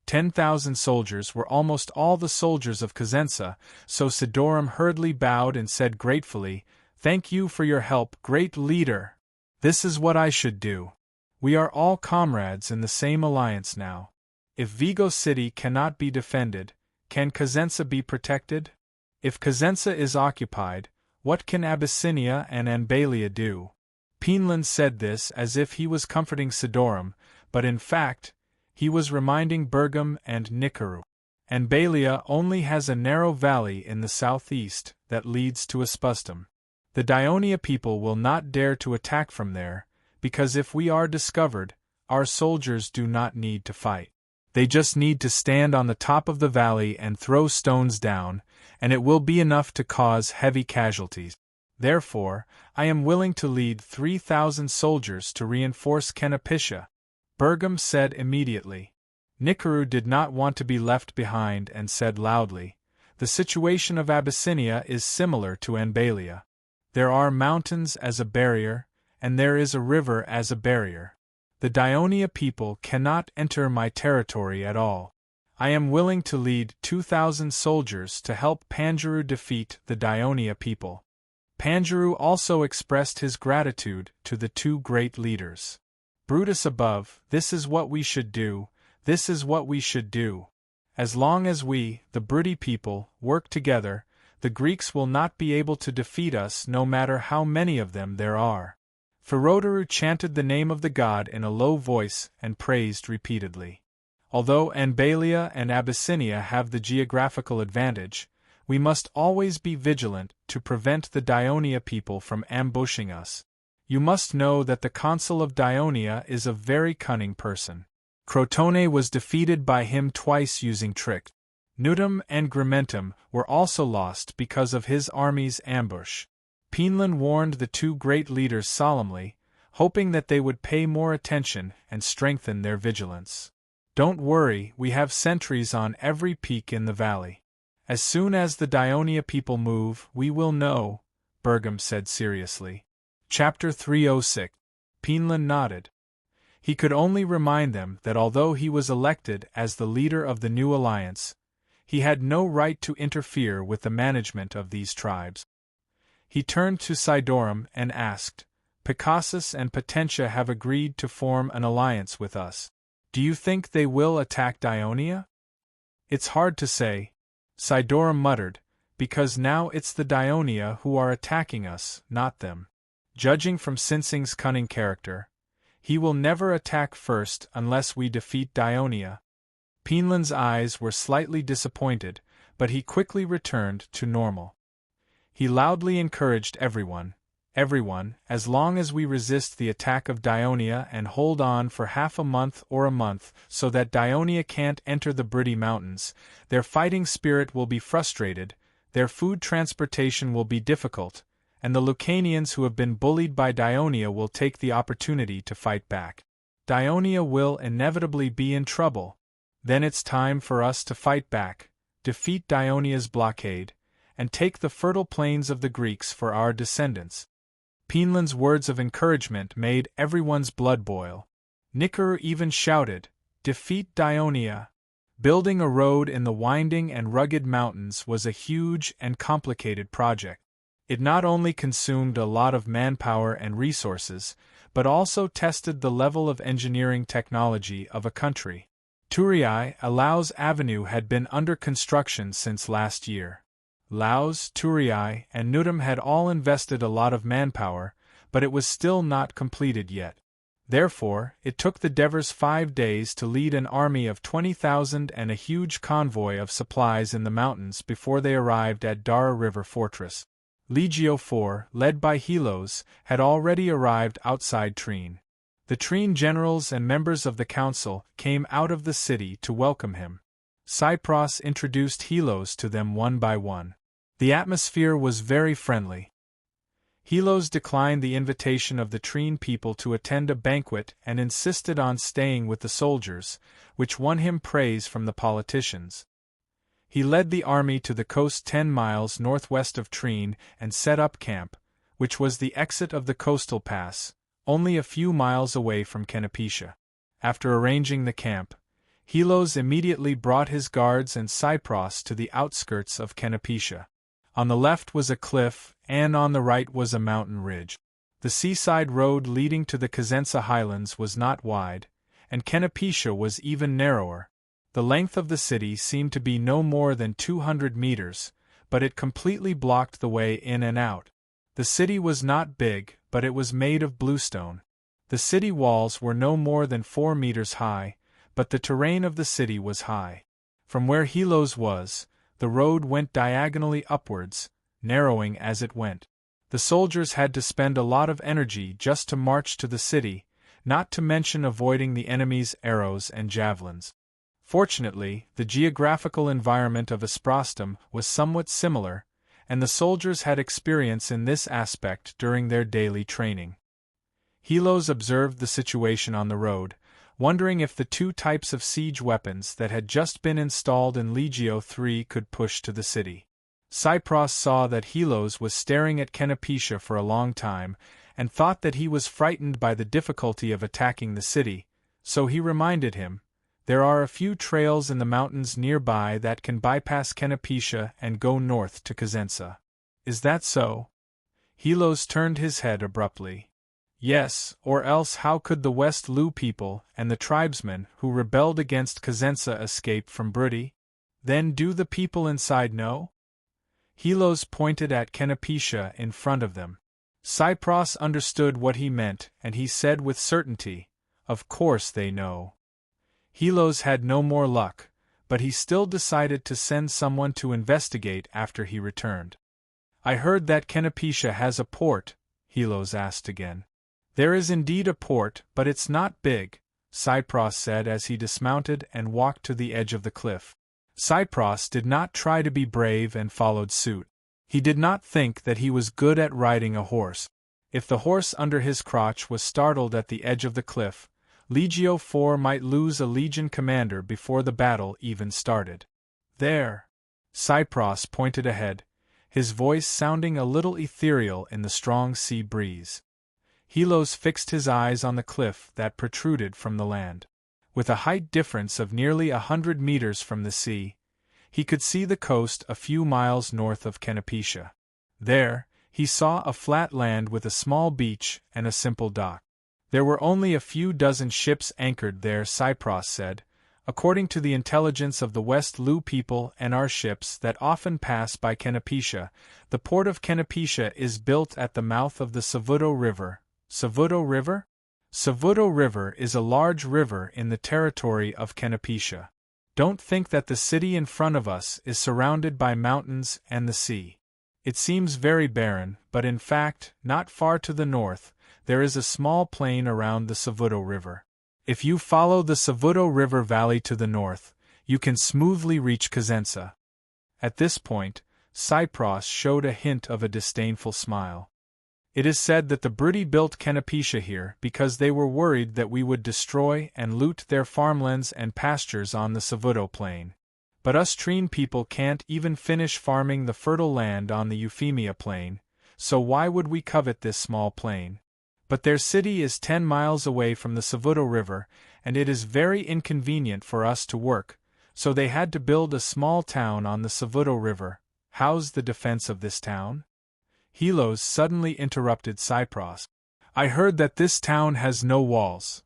10,000 soldiers were almost all the soldiers of Cosenza, so Sidorum hurriedly bowed and said gratefully, Thank you for your help, great leader. This is what I should do. We are all comrades in the same alliance now. If Vigo City cannot be defended, can Cosenza be protected? If Cosenza is occupied, what can Abyssinia and Anbalia do? Penland said this as if he was comforting Sidorum, but in fact, he was reminding Bergam and Nicaru. Anbalia only has a narrow valley in the southeast that leads to Aspustum. The Dionia people will not dare to attack from there, because if we are discovered, our soldiers do not need to fight. They just need to stand on the top of the valley and throw stones down, and it will be enough to cause heavy casualties. Therefore, I am willing to lead 3,000 soldiers to reinforce Canopitia, Bergam said immediately. Nicaru did not want to be left behind and said loudly, "The situation of Abyssinia is similar to Anbalia. There are mountains as a barrier, and there is a river as a barrier. The Dionia people cannot enter my territory at all. I am willing to lead 2,000 soldiers to help Panjaru defeat the Dionia people." Panjaru also expressed his gratitude to the two great leaders. Brutus above, this is what we should do, this is what we should do. As long as we, the Brutty people, work together, the Greeks will not be able to defeat us no matter how many of them there are. Ferodaru chanted the name of the god in a low voice and praised repeatedly. Although Anbalia and Abyssinia have the geographical advantage, we must always be vigilant to prevent the Dionia people from ambushing us. You must know that the consul of Dionia is a very cunning person. Crotone was defeated by him twice using tricks. Nutum and Grimentum were also lost because of his army's ambush. Penland warned the two great leaders solemnly, hoping that they would pay more attention and strengthen their vigilance. Don't worry, we have sentries on every peak in the valley. As soon as the Dionia people move, we will know, Bergam said seriously. Chapter 306. Penland nodded. He could only remind them that although he was elected as the leader of the new alliance, he had no right to interfere with the management of these tribes. He turned to Sidorum and asked, "Picassus and Potentia have agreed to form an alliance with us. Do you think they will attack Dionia?" "It's hard to say," Sidorum muttered, "because now it's the Dionia who are attacking us, not them. Judging from Sinsing's cunning character, he will never attack first unless we defeat Dionia." Penland's eyes were slightly disappointed, but he quickly returned to normal. He loudly encouraged everyone, as long as we resist the attack of Dionia and hold on for half a month or a month so that Dionia can't enter the Brutty Mountains, their fighting spirit will be frustrated, their food transportation will be difficult, and the Lucanians who have been bullied by Dionia will take the opportunity to fight back. Dionia will inevitably be in trouble. Then it's time for us to fight back, defeat Dionia's blockade, and take the fertile plains of the Greeks for our descendants. Penland's words of encouragement made everyone's blood boil. Nicaru even shouted, "Defeat Dionia!" Building a road in the winding and rugged mountains was a huge and complicated project. It not only consumed a lot of manpower and resources, but also tested the level of engineering technology of a country. Turiai, a Laos avenue had been under construction since last year. Laos, Turiai, and Nutum had all invested a lot of manpower, but it was still not completed yet. Therefore, it took the Devers 5 days to lead an army of 20,000 and a huge convoy of supplies in the mountains before they arrived at Dara River Fortress. Legio IV, led by Helos, had already arrived outside Treen. The Treen generals and members of the council came out of the city to welcome him. Cypros introduced Helos to them one by one. The atmosphere was very friendly. Helos declined the invitation of the Treen people to attend a banquet and insisted on staying with the soldiers, which won him praise from the politicians. He led the army to the coast 10 miles northwest of Treen and set up camp, which was the exit of the coastal pass, only a few miles away from Canopitia. After arranging the camp, Helos immediately brought his guards and Cypros to the outskirts of Canopitia. On the left was a cliff, and on the right was a mountain ridge. The seaside road leading to the Cosenza highlands was not wide, and Canopitia was even narrower. The length of the city seemed to be no more than 200 meters, but it completely blocked the way in and out. The city was not big, but it was made of bluestone. The city walls were no more than 4 meters high, but the terrain of the city was high. From where Helos was, the road went diagonally upwards, narrowing as it went. The soldiers had to spend a lot of energy just to march to the city, not to mention avoiding the enemy's arrows and javelins. Fortunately, the geographical environment of Isprostum was somewhat similar, and the soldiers had experience in this aspect during their daily training. Helos observed the situation on the road, wondering if the 2 types of siege weapons that had just been installed in Legio III could push to the city. Cypros saw that Helos was staring at Canopetia for a long time, and thought that he was frightened by the difficulty of attacking the city, so he reminded him, "There are a few trails in the mountains nearby that can bypass Canopetia and go north to Cosenza. Is that so?" Helos turned his head abruptly. "Yes, or else how could the West Lu people and the tribesmen who rebelled against Cosenza escape from Brudi? Then do the people inside know?" Helos pointed at Canopetia in front of them. Cypros understood what he meant, and he said with certainty, "Of course they know." Helos had no more luck, but he still decided to send someone to investigate after he returned. "I heard that Canopetia has a port," Helos asked again. "There is indeed a port, but it's not big," Cypros said as he dismounted and walked to the edge of the cliff. Cypros did not try to be brave and followed suit. He did not think that he was good at riding a horse. If the horse under his crotch was startled at the edge of the cliff, Legio IV might lose a legion commander before the battle even started. "There!" Cypros pointed ahead, his voice sounding a little ethereal in the strong sea breeze. Helos fixed his eyes on the cliff that protruded from the land. With a height difference of nearly 100 meters from the sea, he could see the coast a few miles north of Canopetia. There, he saw a flat land with a small beach and a simple dock. There were only a few dozen ships anchored there, Cypros said, according to the intelligence of the West Lu people and our ships that often pass by Canopetia. The port of Canopetia is built at the mouth of the Savuto River. Savuto River? Savuto River is a large river in the territory of Canopetia. Don't think that the city in front of us is surrounded by mountains and the sea. It seems very barren, but in fact, not far to the north, there is a small plain around the Savuto River. If you follow the Savuto River valley to the north, you can smoothly reach Cosenza. At this point, Cypros showed a hint of a disdainful smile. It is said that the Brudi built Canopetia here because they were worried that we would destroy and loot their farmlands and pastures on the Savuto plain. But us Trine people can't even finish farming the fertile land on the Euphemia plain, so why would we covet this small plain? But their city is 10 miles away from the Savuto River, and it is very inconvenient for us to work, so they had to build a small town on the Savuto River. How's the defense of this town? Helos suddenly interrupted Cypros. "I heard that this town has no walls."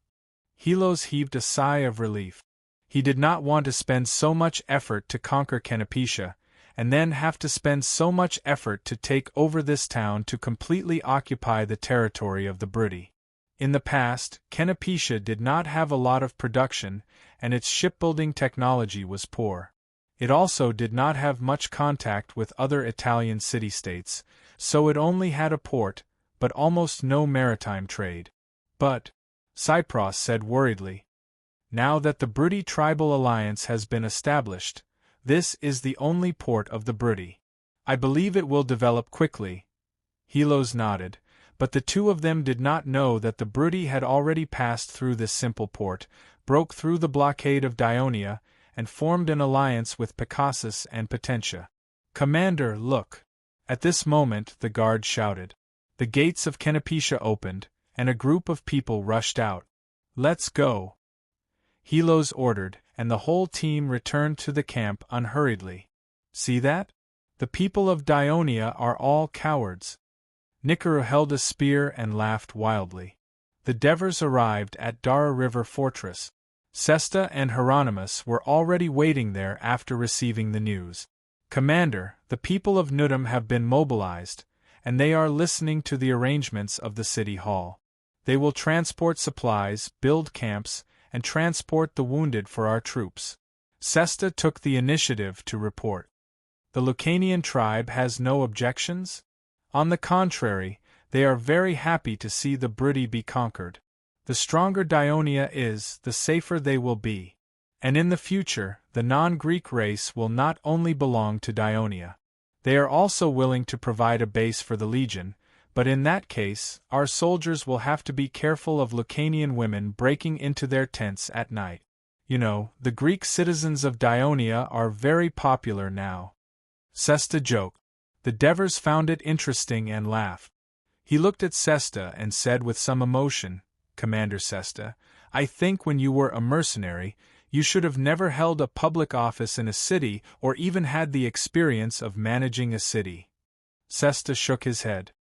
Helos heaved a sigh of relief. He did not want to spend so much effort to conquer Canopetia, and then have to spend so much effort to take over this town to completely occupy the territory of the Brudi. In the past, Canopetia did not have a lot of production, and its shipbuilding technology was poor. It also did not have much contact with other Italian city-states, so it only had a port, but almost no maritime trade. "But," Cypros said worriedly, "now that the Brudi tribal alliance has been established, this is the only port of the Brudi. I believe it will develop quickly." Helos nodded, but the two of them did not know that the Brudi had already passed through this simple port, broke through the blockade of Dionia, and formed an alliance with Picassus and Potentia. "Commander, look!" At this moment the guard shouted. The gates of Canopetia opened, and a group of people rushed out. "Let's go!" Helos ordered, and the whole team returned to the camp unhurriedly. "See that? The people of Dionia are all cowards." Nicaru held a spear and laughed wildly. The Devers arrived at Dara River Fortress. Cesta and Hieronymus were already waiting there after receiving the news. Commander, the people of Nudum have been mobilized, and they are listening to the arrangements of the city hall. They will transport supplies, build camps, and transport the wounded for our troops. Sesta took the initiative to report. The Lucanian tribe has no objections? On the contrary, they are very happy to see the Briti be conquered. The stronger Dionia is, the safer they will be. And in the future, the non-Greek race will not only belong to Dionia. They are also willing to provide a base for the legion, but in that case, our soldiers will have to be careful of Lucanian women breaking into their tents at night. You know, the Greek citizens of Dionia are very popular now. Sesta joked. The Devers found it interesting and laughed. He looked at Sesta and said with some emotion, Commander Sesta, I think when you were a mercenary, you should have never held a public office in a city or even had the experience of managing a city. Sesta shook his head.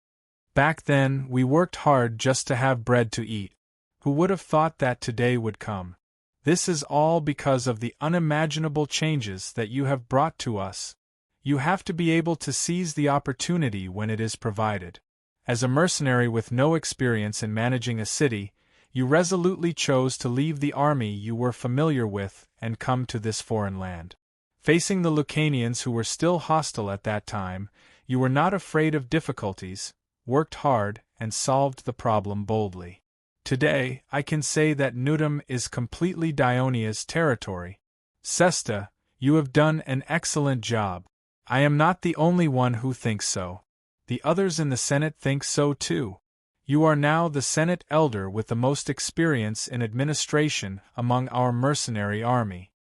Back then, we worked hard just to have bread to eat. Who would have thought that today would come? This is all because of the unimaginable changes that you have brought to us. You have to be able to seize the opportunity when it is provided. As a mercenary with no experience in managing a city, you resolutely chose to leave the army you were familiar with and come to this foreign land. Facing the Lucanians who were still hostile at that time, you were not afraid of difficulties, worked hard, and solved the problem boldly. Today, I can say that Nudum is completely Dionia's territory. Sesta, you have done an excellent job. I am not the only one who thinks so. The others in the Senate think so too. You are now the Senate elder with the most experience in administration among our mercenary army.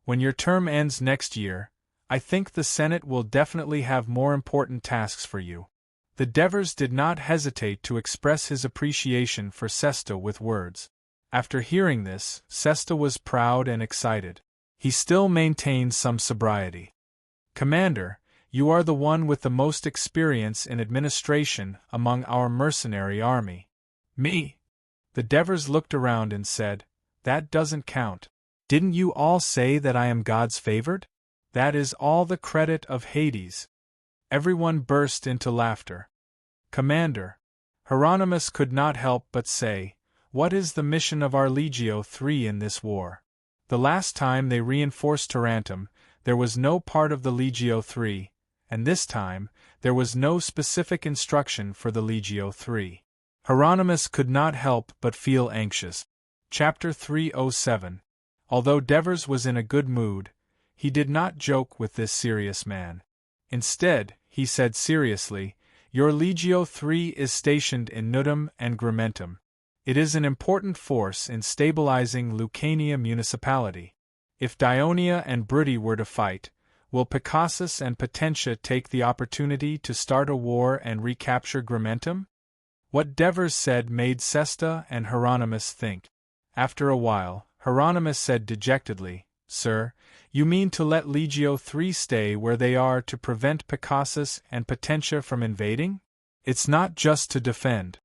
When your term ends next year, I think the Senate will definitely have more important tasks for you. The Devers did not hesitate to express his appreciation for Sesta with words. After hearing this, Sesta was proud and excited. He still maintained some sobriety. Commander, you are the one with the most experience in administration among our mercenary army. Me? The Devers looked around and said, That doesn't count. Didn't you all say that I am God's favored? That is all the credit of Hades. Everyone burst into laughter. Commander, Hieronymus could not help but say, What is the mission of our Legio III in this war? The last time they reinforced Tarentum, there was no part of the Legio III, and this time, there was no specific instruction for the Legio III. Hieronymus could not help but feel anxious. Chapter 307. Although Devers was in a good mood, he did not joke with this serious man. Instead, he said seriously, Your Legio III is stationed in Nudum and Grimentum. It is an important force in stabilizing Lucania municipality. If Dionia and Briti were to fight, will Picassus and Potentia take the opportunity to start a war and recapture Grimentum? What Devers said made Sesta and Hieronymus think. After a while, Hieronymus said dejectedly, Sir, you mean to let Legio III stay where they are to prevent Picassus and Potentia from invading? It's not just to defend.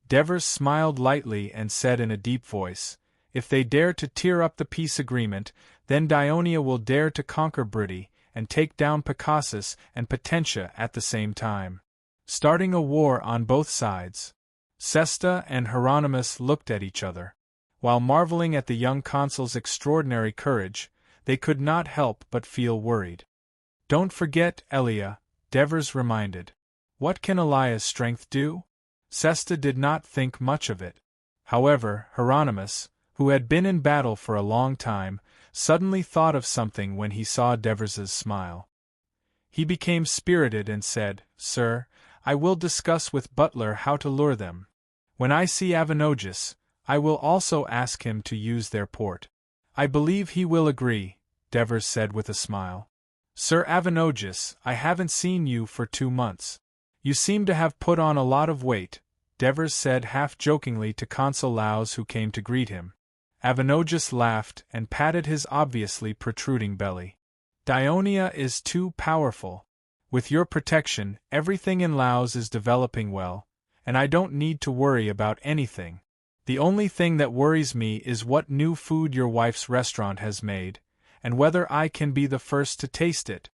Devers smiled lightly and said in a deep voice, If they dare to tear up the peace agreement, then Dionia will dare to conquer Briti and take down Picassus and Potentia at the same time, starting a war on both sides. Sesta and Hieronymus looked at each other. While marveling at the young consul's extraordinary courage, they could not help but feel worried. Don't forget, Elia, Devers reminded. What can Elia's strength do? Sesta did not think much of it. However, Hieronymus, who had been in battle for a long time, suddenly thought of something when he saw Devers's smile. He became spirited and said, Sir, I will discuss with Butler how to lure them. When I see Avenogis, I will also ask him to use their port. I believe he will agree, Devers said with a smile. Sir Avenogis, I haven't seen you for 2 months. You seem to have put on a lot of weight, Devers said half-jokingly to Consul Laus who came to greet him. Avenogis laughed and patted his obviously protruding belly. Dionia is too powerful. With your protection, everything in Laos is developing well, and I don't need to worry about anything. The only thing that worries me is what new food your wife's restaurant has made, and whether I can be the first to taste it.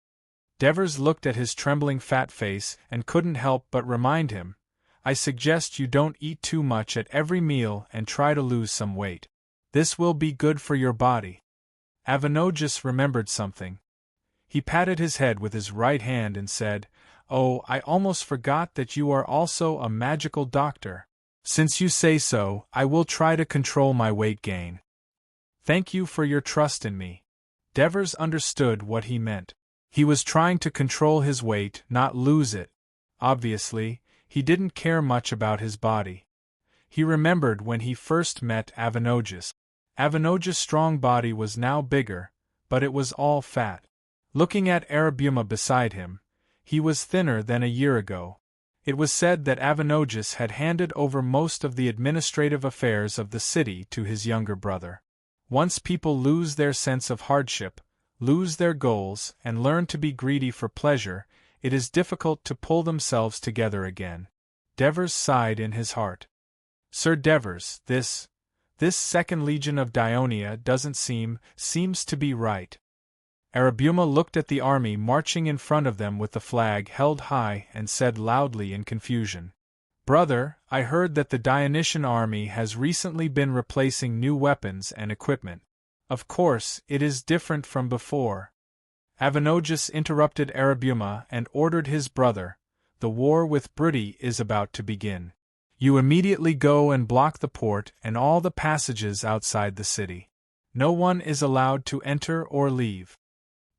Devers looked at his trembling fat face and couldn't help but remind him, I suggest you don't eat too much at every meal and try to lose some weight. This will be good for your body. Avenojus remembered something. He patted his head with his right hand and said, Oh, I almost forgot that you are also a magical doctor. Since you say so, I will try to control my weight gain. Thank you for your trust in me. Devers understood what he meant. He was trying to control his weight, not lose it. Obviously, he didn't care much about his body. He remembered when he first met Avenojus. Avenojus' strong body was now bigger, but it was all fat. Looking at Arabuma beside him, he was thinner than a year ago. It was said that Avenojus had handed over most of the administrative affairs of the city to his younger brother. Once people lose their sense of hardship, lose their goals, and learn to be greedy for pleasure, it is difficult to pull themselves together again. Devers sighed in his heart. Sir Devers, this second legion of Dionia doesn't seems to be right. Arabuma looked at the army marching in front of them with the flag held high and said loudly in confusion, Brother, I heard that the Dionysian army has recently been replacing new weapons and equipment. Of course, it is different from before. Avenojus interrupted Arabuma and ordered his brother, The war with Brudi is about to begin. You immediately go and block the port and all the passages outside the city. No one is allowed to enter or leave.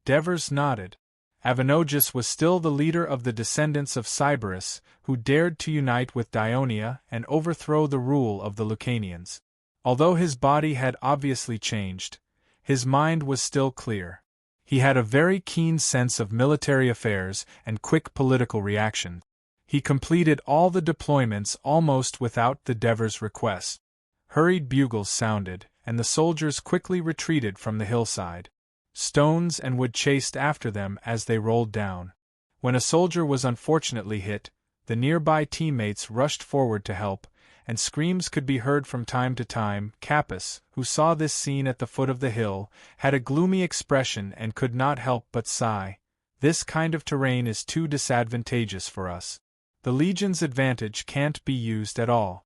Devers nodded. Avenojus was still the leader of the descendants of Sybaris, who dared to unite with Dionia and overthrow the rule of the Lucanians. Although his body had obviously changed, his mind was still clear. He had a very keen sense of military affairs and quick political reaction. He completed all the deployments almost without the Devers' request. Hurried bugles sounded, and the soldiers quickly retreated from the hillside. Stones and wood chased after them as they rolled down. When a soldier was unfortunately hit, the nearby teammates rushed forward to help, and screams could be heard from time to time. Capus, who saw this scene at the foot of the hill, had a gloomy expression and could not help but sigh. This kind of terrain is too disadvantageous for us. The Legion's advantage can't be used at all.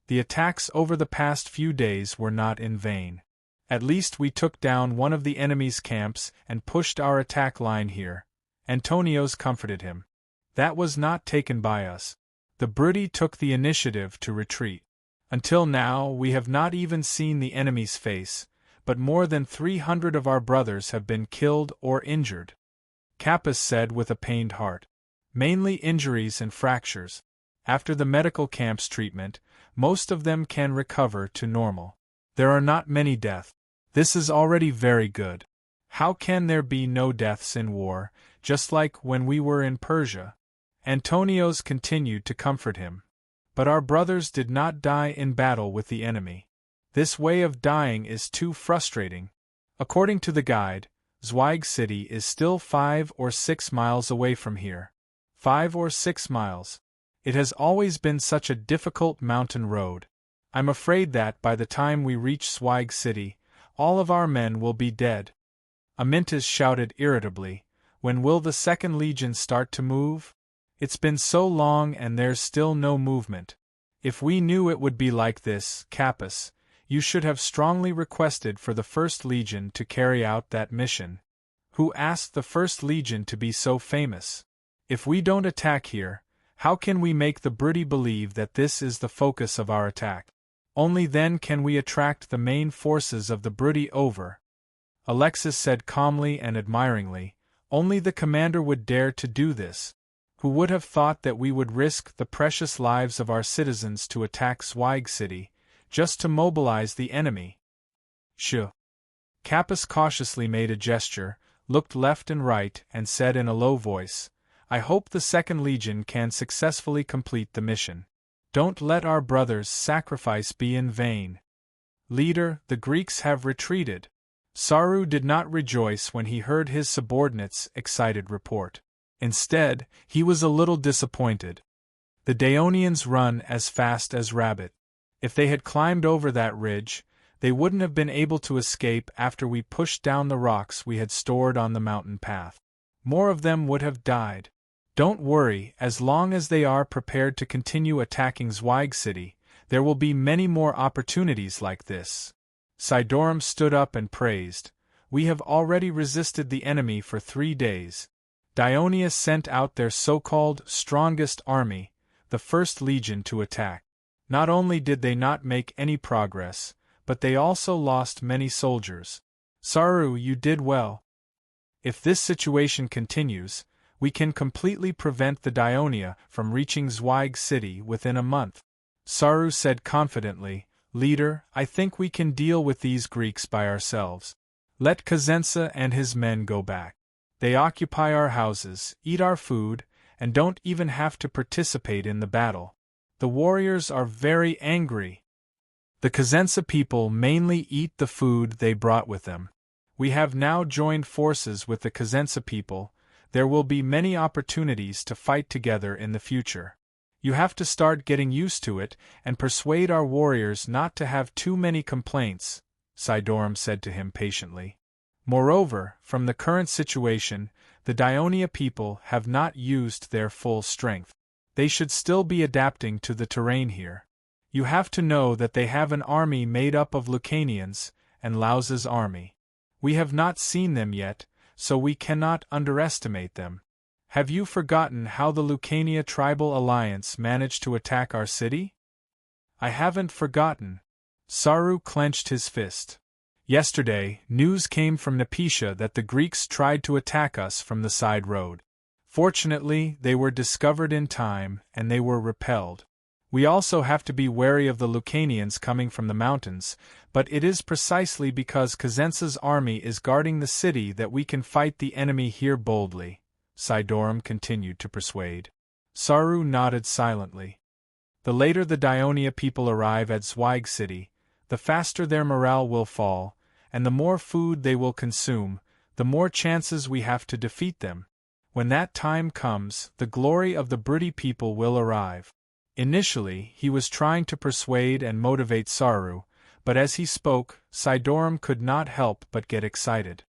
The attacks over the past few days were not in vain. At least we took down one of the enemy's camps and pushed our attack line here. Antonios comforted him. That was not taken by us. The Brudi took the initiative to retreat. Until now we have not even seen the enemy's face, but more than 300 of our brothers have been killed or injured. Capus said with a pained heart. Mainly injuries and fractures. After the medical camp's treatment, most of them can recover to normal. There are not many deaths. This is already very good. How can there be no deaths in war, just like when we were in Persia? Antonios continued to comfort him. But our brothers did not die in battle with the enemy. This way of dying is too frustrating. According to the guide, Zweig City is still 5 or 6 miles away from here. 5 or 6 miles. It has always been such a difficult mountain road. I'm afraid that by the time we reach Zweig City, all of our men will be dead. Amyntas shouted irritably, When will the Second Legion start to move? It's been so long and there's still no movement. If we knew it would be like this, Capus, you should have strongly requested for the First Legion to carry out that mission. Who asked the First Legion to be so famous? If we don't attack here, how can we make the Brudi believe that this is the focus of our attack? Only then can we attract the main forces of the Brudi over. Alexis said calmly and admiringly, Only the commander would dare to do this. Who would have thought that we would risk the precious lives of our citizens to attack Zweig City, just to mobilize the enemy? Shh. Capus cautiously made a gesture, looked left and right, and said in a low voice, I hope the Second Legion can successfully complete the mission. Don't let our brothers' sacrifice be in vain. Leader, the Greeks have retreated. Saru did not rejoice when he heard his subordinates' excited report. Instead, he was a little disappointed. The Daonians run as fast as rabbit. If they had climbed over that ridge, they wouldn't have been able to escape after we pushed down the rocks we had stored on the mountain path. more of them would have died. Don't worry, as long as they are prepared to continue attacking Zweig City, there will be many more opportunities like this. Sidorum stood up and praised. We have already resisted the enemy for 3 days. Dionia sent out their so-called strongest army, the First Legion, to attack. Not only did they not make any progress, but they also lost many soldiers. Saru, you did well. If this situation continues, we can completely prevent the Dionia from reaching Zweig City within a month. Saru said confidently, Leader, I think we can deal with these Greeks by ourselves. Let Kazensa and his men go back. They occupy our houses, eat our food, and don't even have to participate in the battle. The warriors are very angry. The Kazensa people mainly eat the food they brought with them. We have now joined forces with the Kazensa people. There will be many opportunities to fight together in the future. You have to start getting used to it and persuade our warriors not to have too many complaints, Sidorum said to him patiently. Moreover, from the current situation, the Dionia people have not used their full strength. They should still be adapting to the terrain here. You have to know that they have an army made up of Lucanians and Lausa's army. We have not seen them yet, so we cannot underestimate them. Have you forgotten how the Lucania tribal alliance managed to attack our city? I haven't forgotten. Saru clenched his fist. Yesterday, news came from Nepetia that the Greeks tried to attack us from the side road. Fortunately, they were discovered in time, and they were repelled. We also have to be wary of the Lucanians coming from the mountains, but it is precisely because Kazensa's army is guarding the city that we can fight the enemy here boldly, Sidorum continued to persuade. Saru nodded silently. The later the Dionia people arrive at Zweig City, the faster their morale will fall, and the more food they will consume, the more chances we have to defeat them. When that time comes, the glory of the Briti people will arrive. Initially, he was trying to persuade and motivate Saru, but as he spoke, Sidorum could not help but get excited.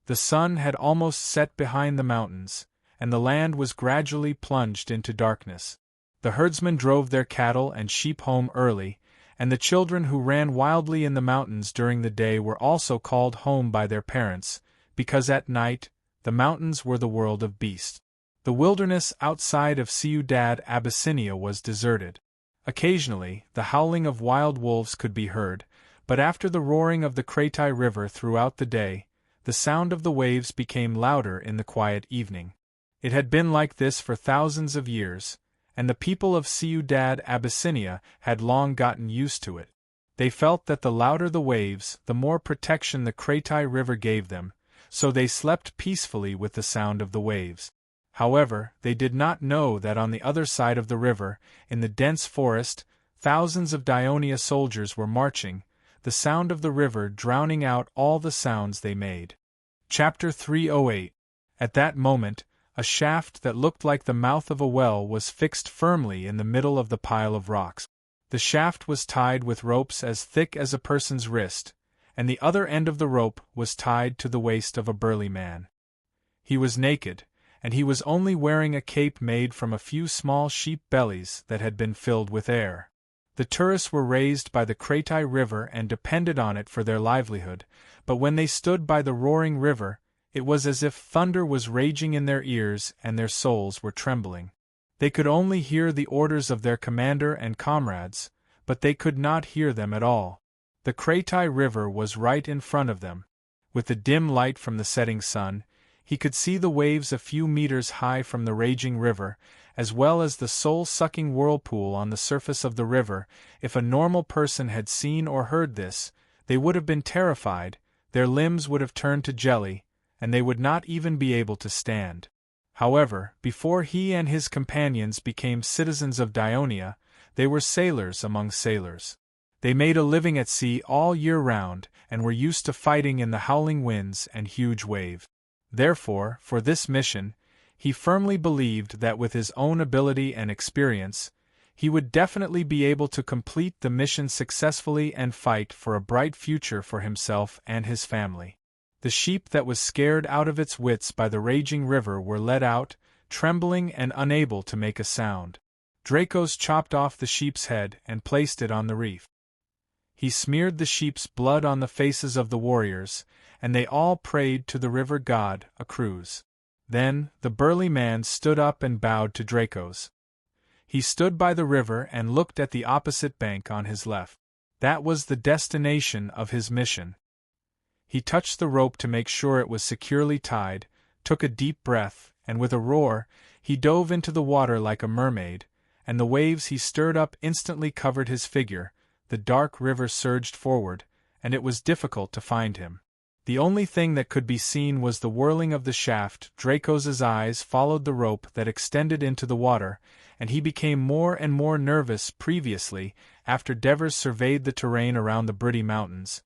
The sun had almost set behind the mountains, and the land was gradually plunged into darkness. The herdsmen drove their cattle and sheep home early, and the children who ran wildly in the mountains during the day were also called home by their parents, because at night, the mountains were the world of beasts. The wilderness outside of Ciudad Abyssinia was deserted. Occasionally, the howling of wild wolves could be heard, but after the roaring of the Kratai River throughout the day, the sound of the waves became louder in the quiet evening. It had been like this for thousands of years, and the people of Ciudad Abyssinia had long gotten used to it. They felt that the louder the waves, the more protection the Kratai River gave them, so they slept peacefully with the sound of the waves. However, they did not know that on the other side of the river, in the dense forest, thousands of Dionia soldiers were marching, the sound of the river drowning out all the sounds they made. Chapter 308. At that moment, a shaft that looked like the mouth of a well was fixed firmly in the middle of the pile of rocks. The shaft was tied with ropes as thick as a person's wrist, and the other end of the rope was tied to the waist of a burly man. He was naked, and he was only wearing a cape made from a few small sheep bellies that had been filled with air. The tourists were raised by the Kratai River and depended on it for their livelihood, but when they stood by the roaring river, it was as if thunder was raging in their ears and their souls were trembling. They could only hear the orders of their commander and comrades, but they could not hear them at all. The Kratai River was right in front of them. With the dim light from the setting sun, he could see the waves a few meters high from the raging river, as well as the soul-sucking whirlpool on the surface of the river. If a normal person had seen or heard this, they would have been terrified, their limbs would have turned to jelly, and they would not even be able to stand. However, before he and his companions became citizens of Dionia, they were sailors among sailors. They made a living at sea all year round, and were used to fighting in the howling winds and huge waves. Therefore, for this mission, he firmly believed that with his own ability and experience, he would definitely be able to complete the mission successfully and fight for a bright future for himself and his family. The sheep that was scared out of its wits by the raging river were led out, trembling and unable to make a sound. Dracos chopped off the sheep's head and placed it on the reef. He smeared the sheep's blood on the faces of the warriors, and they all prayed to the river god, Acruz. Then, the burly man stood up and bowed to Dracos. He stood by the river and looked at the opposite bank on his left. That was the destination of his mission. He touched the rope to make sure it was securely tied, took a deep breath, and with a roar, he dove into the water like a mermaid, and the waves he stirred up instantly covered his figure. The dark river surged forward, and it was difficult to find him. The only thing that could be seen was the whirling of the shaft. Dracos's eyes followed the rope that extended into the water, and he became more and more nervous. Previously, after Devers surveyed the terrain around the Brittany Mountains,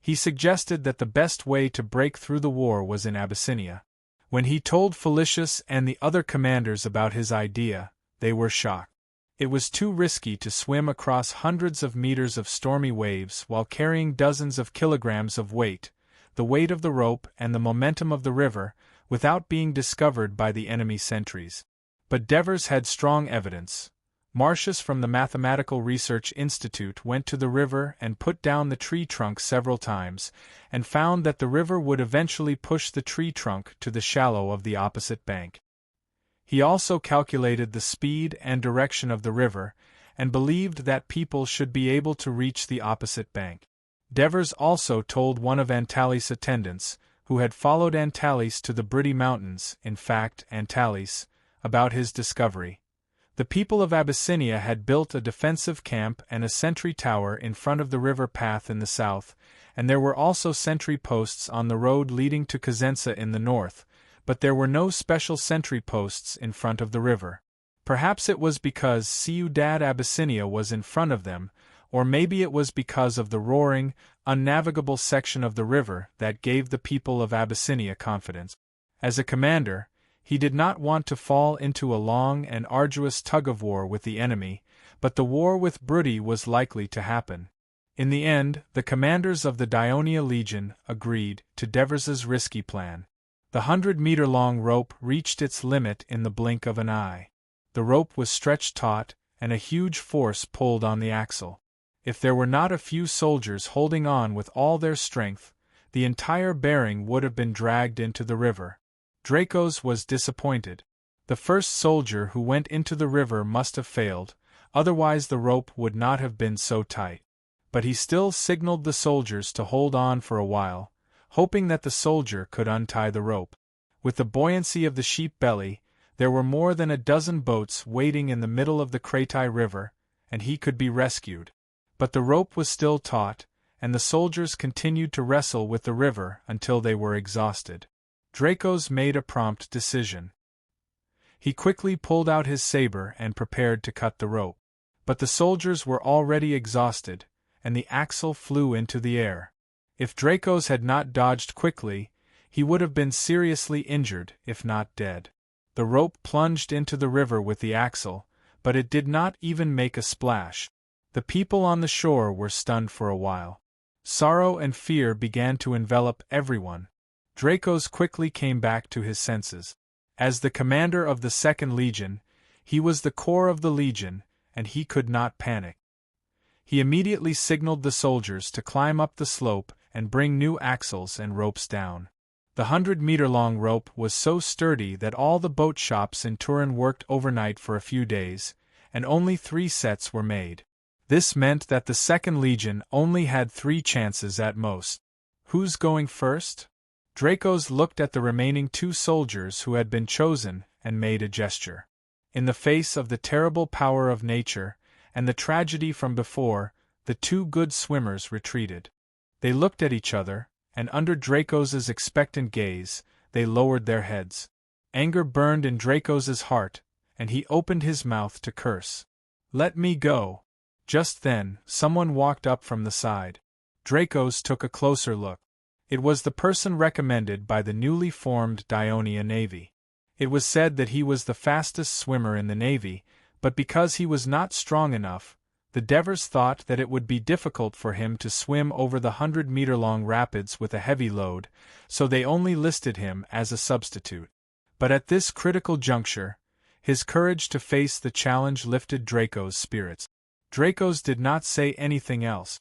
he suggested that the best way to break through the war was in Abyssinia. When he told Felicius and the other commanders about his idea, they were shocked. It was too risky to swim across hundreds of meters of stormy waves while carrying dozens of kilograms of weight, the weight of the rope and the momentum of the river, without being discovered by the enemy sentries. But Devers had strong evidence. Marcius from the Mathematical Research Institute went to the river and put down the tree trunk several times, and found that the river would eventually push the tree trunk to the shallow of the opposite bank. He also calculated the speed and direction of the river, and believed that people should be able to reach the opposite bank. Devers also told one of Antalis' attendants, who had followed Antalis to the Brittany Mountains, in fact Antalis, about his discovery. The people of Abyssinia had built a defensive camp and a sentry tower in front of the river path in the south, and there were also sentry posts on the road leading to Cosenza in the north, but there were no special sentry posts in front of the river. Perhaps it was because Ciudad Abyssinia was in front of them, or maybe it was because of the roaring, unnavigable section of the river that gave the people of Abyssinia confidence. As a commander, he did not want to fall into a long and arduous tug-of-war with the enemy, but the war with Brittany was likely to happen. In the end, the commanders of the Dionia Legion agreed to Devers's risky plan. The 100-meter-long rope reached its limit in the blink of an eye. The rope was stretched taut, and a huge force pulled on the axle. If there were not a few soldiers holding on with all their strength, the entire bearing would have been dragged into the river. Dracos was disappointed. The first soldier who went into the river must have failed, otherwise the rope would not have been so tight. But he still signaled the soldiers to hold on for a while, hoping that the soldier could untie the rope. With the buoyancy of the sheep belly, there were more than a dozen boats waiting in the middle of the Kratai River, and he could be rescued. But the rope was still taut, and the soldiers continued to wrestle with the river until they were exhausted. Dracos made a prompt decision. He quickly pulled out his saber and prepared to cut the rope. But the soldiers were already exhausted, and the axle flew into the air. If Dracos had not dodged quickly, he would have been seriously injured, if not dead. The rope plunged into the river with the axle, but it did not even make a splash. The people on the shore were stunned for a while. Sorrow and fear began to envelop everyone. Dracos quickly came back to his senses. As the commander of the 2nd Legion, he was the core of the Legion, and he could not panic. He immediately signaled the soldiers to climb up the slope and bring new axles and ropes down. The 100-meter-long rope was so sturdy that all the boat shops in Turin worked overnight for a few days, and only 3 sets were made. This meant that the 2nd Legion only had 3 chances at most. Who's going first? Dracos looked at the remaining 2 soldiers who had been chosen and made a gesture. In the face of the terrible power of nature, and the tragedy from before, the 2 good swimmers retreated. They looked at each other, and under Dracos's expectant gaze, they lowered their heads. Anger burned in Dracos's heart, and he opened his mouth to curse. "Let me go!" Just then, someone walked up from the side. Dracos took a closer look. It was the person recommended by the newly formed Dionia Navy. It was said that he was the fastest swimmer in the Navy, but because he was not strong enough, The Devers thought that it would be difficult for him to swim over the 100-meter-long rapids with a heavy load, so they only listed him as a substitute. But at this critical juncture, his courage to face the challenge lifted Draco's spirits. Draco's did not say anything else.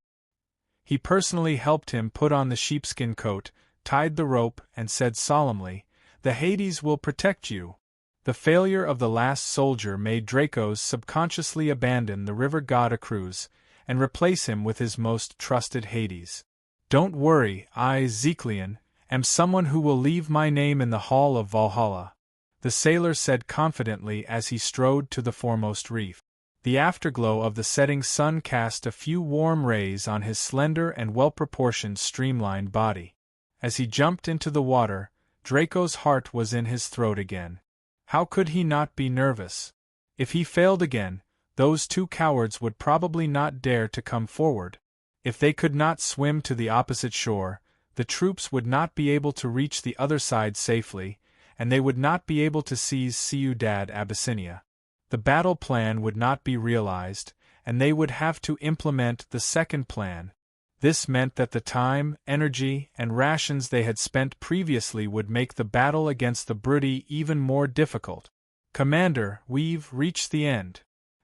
He personally helped him put on the sheepskin coat, tied the rope, and said solemnly, "The Hades will protect you." The failure of the last soldier made Draco's subconsciously abandon the river god Acruz, and replace him with his most trusted Hades. "Don't worry, I, Zekleon, am someone who will leave my name in the hall of Valhalla," the sailor said confidently as he strode to the foremost reef. The afterglow of the setting sun cast a few warm rays on his slender and well-proportioned streamlined body. As he jumped into the water, Draco's heart was in his throat again. How could he not be nervous? If he failed again, those two cowards would probably not dare to come forward. If they could not swim to the opposite shore, the troops would not be able to reach the other side safely, and they would not be able to seize Ciudad Abyssinia. The battle plan would not be realized, and they would have to implement the second plan. This meant that the time, energy, and rations they had spent previously would make the battle against the Brudi even more difficult. "Commander, we've reached the end."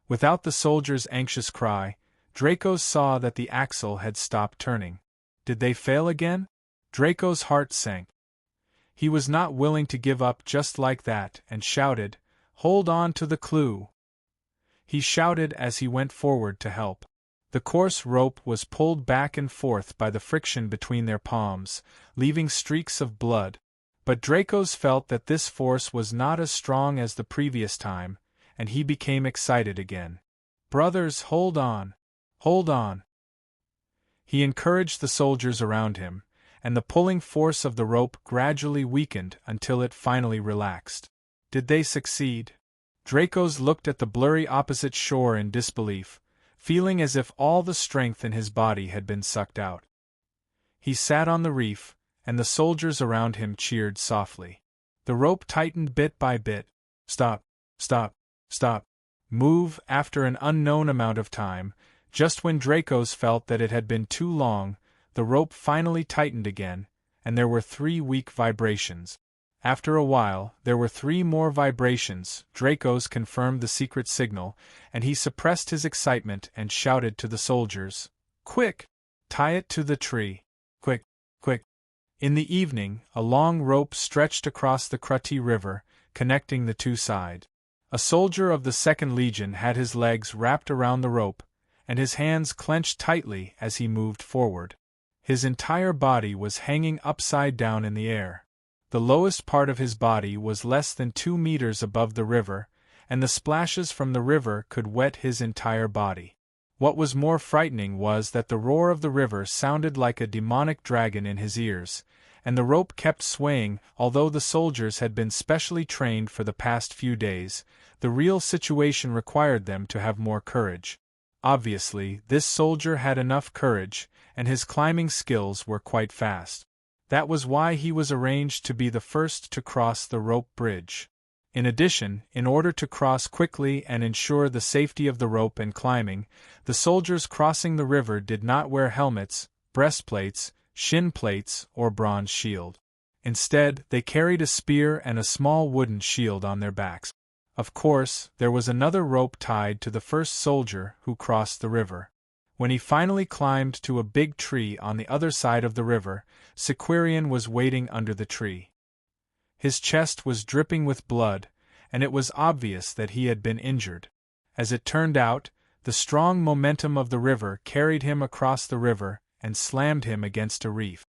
Without the soldier's anxious cry, Draco saw that the axle had stopped turning. Did they fail again? Draco's heart sank. He was not willing to give up just like that, and shouted, "Hold on to the clue!" He shouted as he went forward to help. The coarse rope was pulled back and forth by the friction between their palms, leaving streaks of blood. But Draco's felt that this force was not as strong as the previous time, and he became excited again. "Brothers, hold on! Hold on!" He encouraged the soldiers around him, and the pulling force of the rope gradually weakened until it finally relaxed. Did they succeed? Draco's looked at the blurry opposite shore in disbelief, feeling as if all the strength in his body had been sucked out. He sat on the reef, and the soldiers around him cheered softly. The rope tightened bit by bit. "Stop! Stop! Stop! Move!" After an unknown amount of time, just when Draco's felt that it had been too long, the rope finally tightened again, and there were 3 weak vibrations. After a while, there were 3 more vibrations. Draco's confirmed the secret signal, and he suppressed his excitement and shouted to the soldiers, "Quick! Tie it to the tree! Quick! Quick!" In the evening, a long rope stretched across the Krati River, connecting the two sides. A soldier of the 2nd Legion had his legs wrapped around the rope, and his hands clenched tightly as he moved forward. His entire body was hanging upside down in the air. The lowest part of his body was less than 2 meters above the river, and the splashes from the river could wet his entire body. What was more frightening was that the roar of the river sounded like a demonic dragon in his ears, and the rope kept swaying. Although the soldiers had been specially trained for the past few days, the real situation required them to have more courage. Obviously, this soldier had enough courage, and his climbing skills were quite fast. That was why he was arranged to be the first to cross the rope bridge. In addition, in order to cross quickly and ensure the safety of the rope and climbing, the soldiers crossing the river did not wear helmets, breastplates, shin plates, or bronze shield. Instead, they carried a spear and a small wooden shield on their backs. Of course, there was another rope tied to the first soldier who crossed the river. When he finally climbed to a big tree on the other side of the river, Sequirian was waiting under the tree. His chest was dripping with blood, and it was obvious that he had been injured. As it turned out, the strong momentum of the river carried him across the river and slammed him against a reef.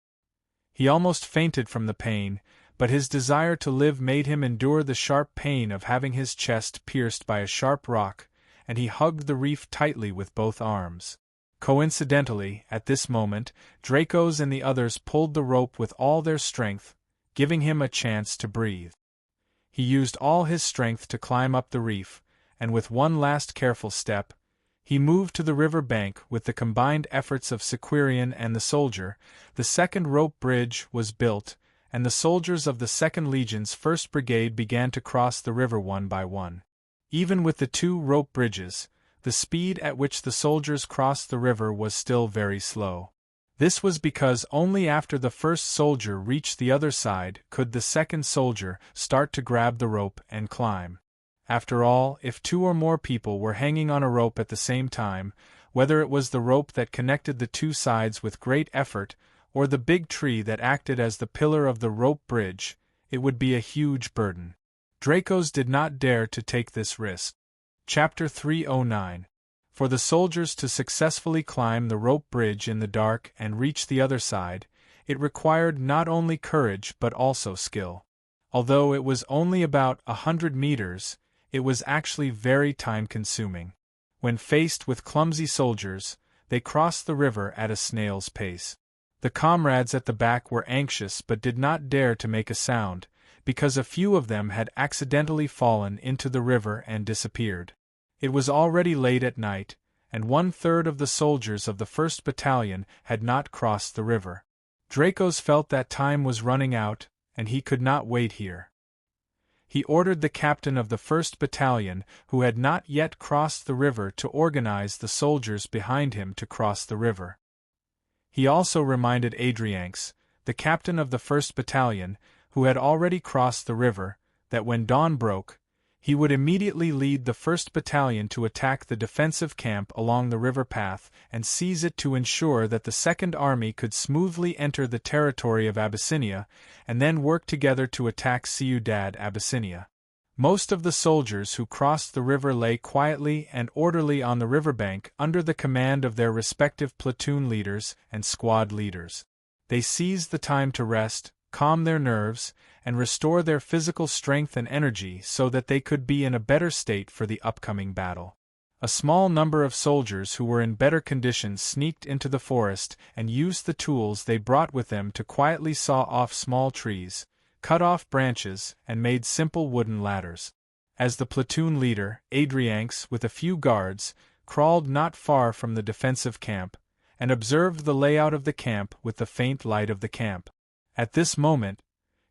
He almost fainted from the pain, but his desire to live made him endure the sharp pain of having his chest pierced by a sharp rock, and he hugged the reef tightly with both arms. Coincidentally, at this moment, Draco's and the others pulled the rope with all their strength, giving him a chance to breathe. He used all his strength to climb up the reef, and with one last careful step, he moved to the river bank. With the combined efforts of Sequirian and the soldier, the 2nd rope bridge was built, and the soldiers of the 2nd Legion's 1st Brigade began to cross the river one by one. Even with the 2 rope bridges, the speed at which the soldiers crossed the river was still very slow. This was because only after the first soldier reached the other side could the second soldier start to grab the rope and climb. After all, if 2 or more people were hanging on a rope at the same time, whether it was the rope that connected the 2 sides with great effort, or the big tree that acted as the pillar of the rope bridge, it would be a huge burden. Dracos did not dare to take this risk. Chapter 309. For the soldiers to successfully climb the rope bridge in the dark and reach the other side, it required not only courage but also skill. Although it was only about 100 meters, it was actually very time-consuming. When faced with clumsy soldiers, they crossed the river at a snail's pace. The comrades at the back were anxious but did not dare to make a sound, because a few of them had accidentally fallen into the river and disappeared. It was already late at night, and 1/3 of the soldiers of the 1st Battalion had not crossed the river. Dracos felt that time was running out, and he could not wait here. He ordered the captain of the 1st Battalion, who had not yet crossed the river, to organize the soldiers behind him to cross the river. He also reminded Adrianx, the captain of the 1st Battalion, who had already crossed the river, that when dawn broke, he would immediately lead the 1st Battalion to attack the defensive camp along the river path and seize it to ensure that the 2nd Army could smoothly enter the territory of Abyssinia, and then work together to attack Ciudad Abyssinia. Most of the soldiers who crossed the river lay quietly and orderly on the riverbank under the command of their respective platoon leaders and squad leaders. They seized the time to rest, calm their nerves, and restore their physical strength and energy so that they could be in a better state for the upcoming battle. A small number of soldiers who were in better condition sneaked into the forest and used the tools they brought with them to quietly saw off small trees, cut off branches, and made simple wooden ladders. As the platoon leader, Adrianx, with a few guards, crawled not far from the defensive camp, and observed the layout of the camp with the faint light of the camp. At this moment,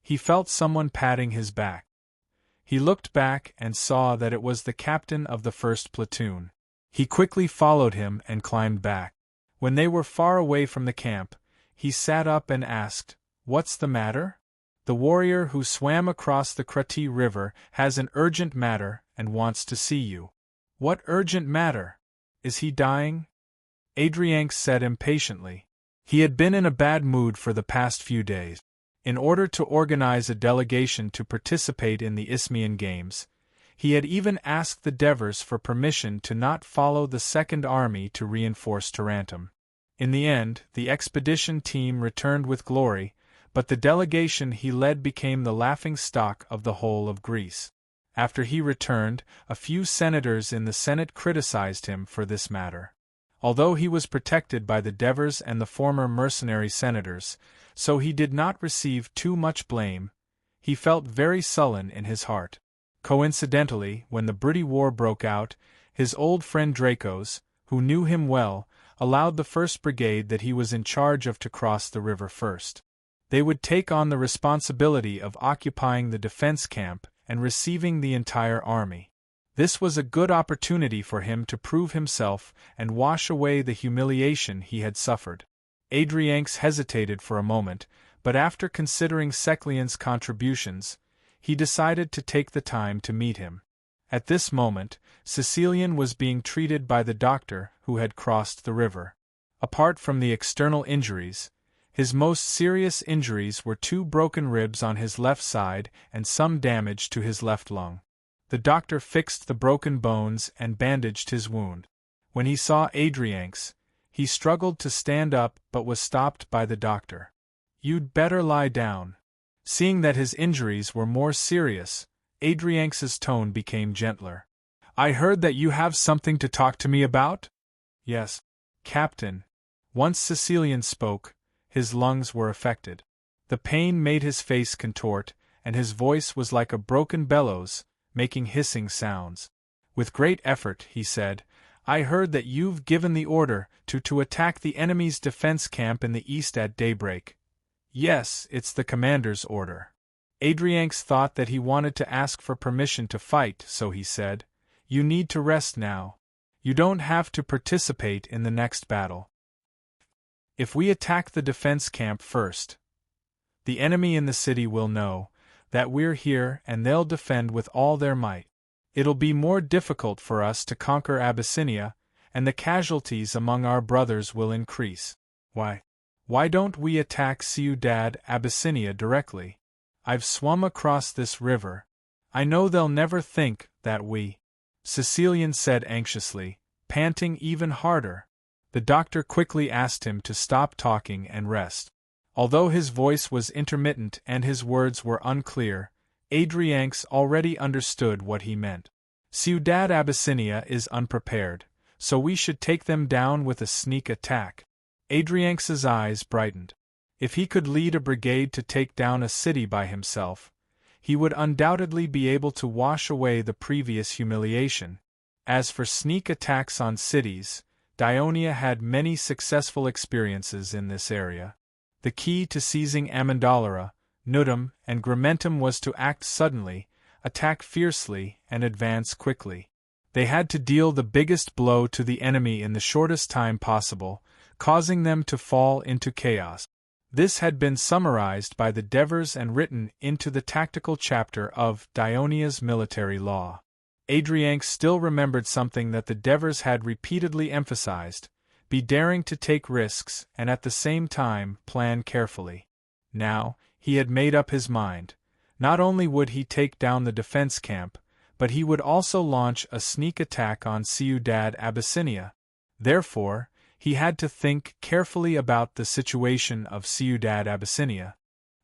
he felt someone patting his back. He looked back and saw that it was the captain of the 1st platoon. He quickly followed him and climbed back. When they were far away from the camp, he sat up and asked, "What's the matter?" "The warrior who swam across the Krati River has an urgent matter and wants to see you." "What urgent matter? Is he dying?" Adrianx said impatiently. He had been in a bad mood for the past few days. In order to organize a delegation to participate in the Isthmian Games, he had even asked the Devers for permission to not follow the 2nd Army to reinforce Tarentum. In the end, the expedition team returned with glory, but the delegation he led became the laughing-stock of the whole of Greece. After he returned, a few senators in the Senate criticized him for this matter. Although he was protected by the Devers and the former mercenary senators, so he did not receive too much blame, he felt very sullen in his heart. Coincidentally, when the Britty War broke out, his old friend Dracos, who knew him well, allowed the 1st Brigade that he was in charge of to cross the river first. They would take on the responsibility of occupying the defense camp and receiving the entire army. This was a good opportunity for him to prove himself and wash away the humiliation he had suffered. Adrianx hesitated for a moment, but after considering Seclian's contributions, he decided to take the time to meet him. At this moment, Sicilian was being treated by the doctor who had crossed the river. Apart from the external injuries, his most serious injuries were 2 broken ribs on his left side and some damage to his left lung. The doctor fixed the broken bones and bandaged his wound. When he saw Adrianx, he struggled to stand up but was stopped by the doctor. "You'd better lie down." Seeing that his injuries were more serious, Adrianx's tone became gentler. "I heard that you have something to talk to me about?" "Yes, Captain." Once Sicilian spoke, his lungs were affected. The pain made his face contort, and his voice was like a broken bellows, making hissing sounds. With great effort, he said, "I heard that you've given the order to attack the enemy's defense camp in the east at daybreak." "Yes, it's the commander's order." Adrianx thought that he wanted to ask for permission to fight, so he said, "You need to rest now." You don't have to participate in the next battle. If we attack the defense camp first, the enemy in the city will know that we're here and they'll defend with all their might. It'll be more difficult for us to conquer Abyssinia, and the casualties among our brothers will increase. Why don't we attack Ciudad Abyssinia directly? I've swum across this river. I know they'll never think that we. Sicilian said anxiously, panting even harder. The doctor quickly asked him to stop talking and rest. Although his voice was intermittent and his words were unclear, Adrianx already understood what he meant. Ciudad Abyssinia is unprepared, so we should take them down with a sneak attack. Adrianx's eyes brightened. If he could lead a brigade to take down a city by himself, he would undoubtedly be able to wash away the previous humiliation. As for sneak attacks on cities, Dionia had many successful experiences in this area. The key to seizing Amendolara, Nudum, and Gramentum was to act suddenly, attack fiercely, and advance quickly. They had to deal the biggest blow to the enemy in the shortest time possible, causing them to fall into chaos. This had been summarized by the Devers and written into the tactical chapter of Dionia's military law. Adrianx still remembered something that the Devers had repeatedly emphasized: be daring to take risks and at the same time plan carefully. Now, he had made up his mind. Not only would he take down the defense camp, but he would also launch a sneak attack on Ciudad Abyssinia. Therefore, he had to think carefully about the situation of Ciudad Abyssinia.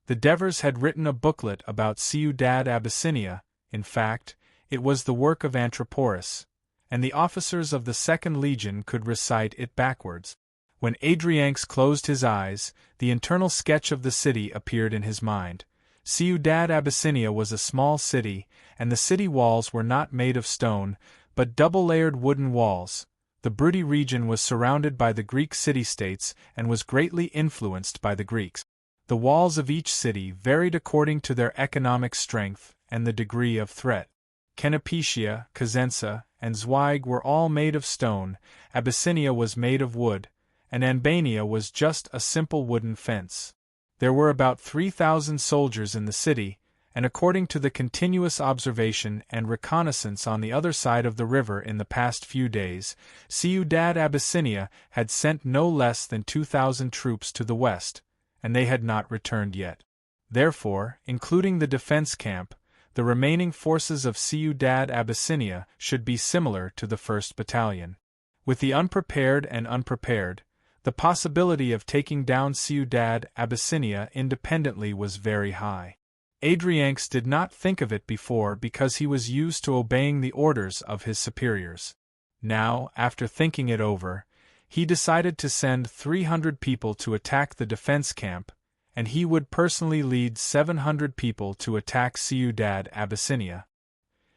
The Devers had written a booklet about Ciudad Abyssinia. In fact, it was the work of Antroporus, and the officers of the 2nd Legion could recite it backwards. When Adrianx closed his eyes, the internal sketch of the city appeared in his mind. Ciudad Abyssinia was a small city, and the city walls were not made of stone, but double-layered wooden walls. The Brudi region was surrounded by the Greek city-states and was greatly influenced by the Greeks. The walls of each city varied according to their economic strength and the degree of threat. Canopetia, Cosenza, and Zweig were all made of stone, Abyssinia was made of wood, and Albania was just a simple wooden fence. There were about 3,000 soldiers in the city, and according to the continuous observation and reconnaissance on the other side of the river in the past few days, Ciudad Abyssinia had sent no less than 2,000 troops to the west, and they had not returned yet. Therefore, including the defense camp, the remaining forces of Ciudad Abyssinia should be similar to the 1st Battalion. With the unprepared and unprepared, the possibility of taking down Ciudad Abyssinia independently was very high. Adrianx did not think of it before because he was used to obeying the orders of his superiors. Now, after thinking it over, he decided to send 300 people to attack the defense camp, and he would personally lead 700 people to attack Ciudad Abyssinia.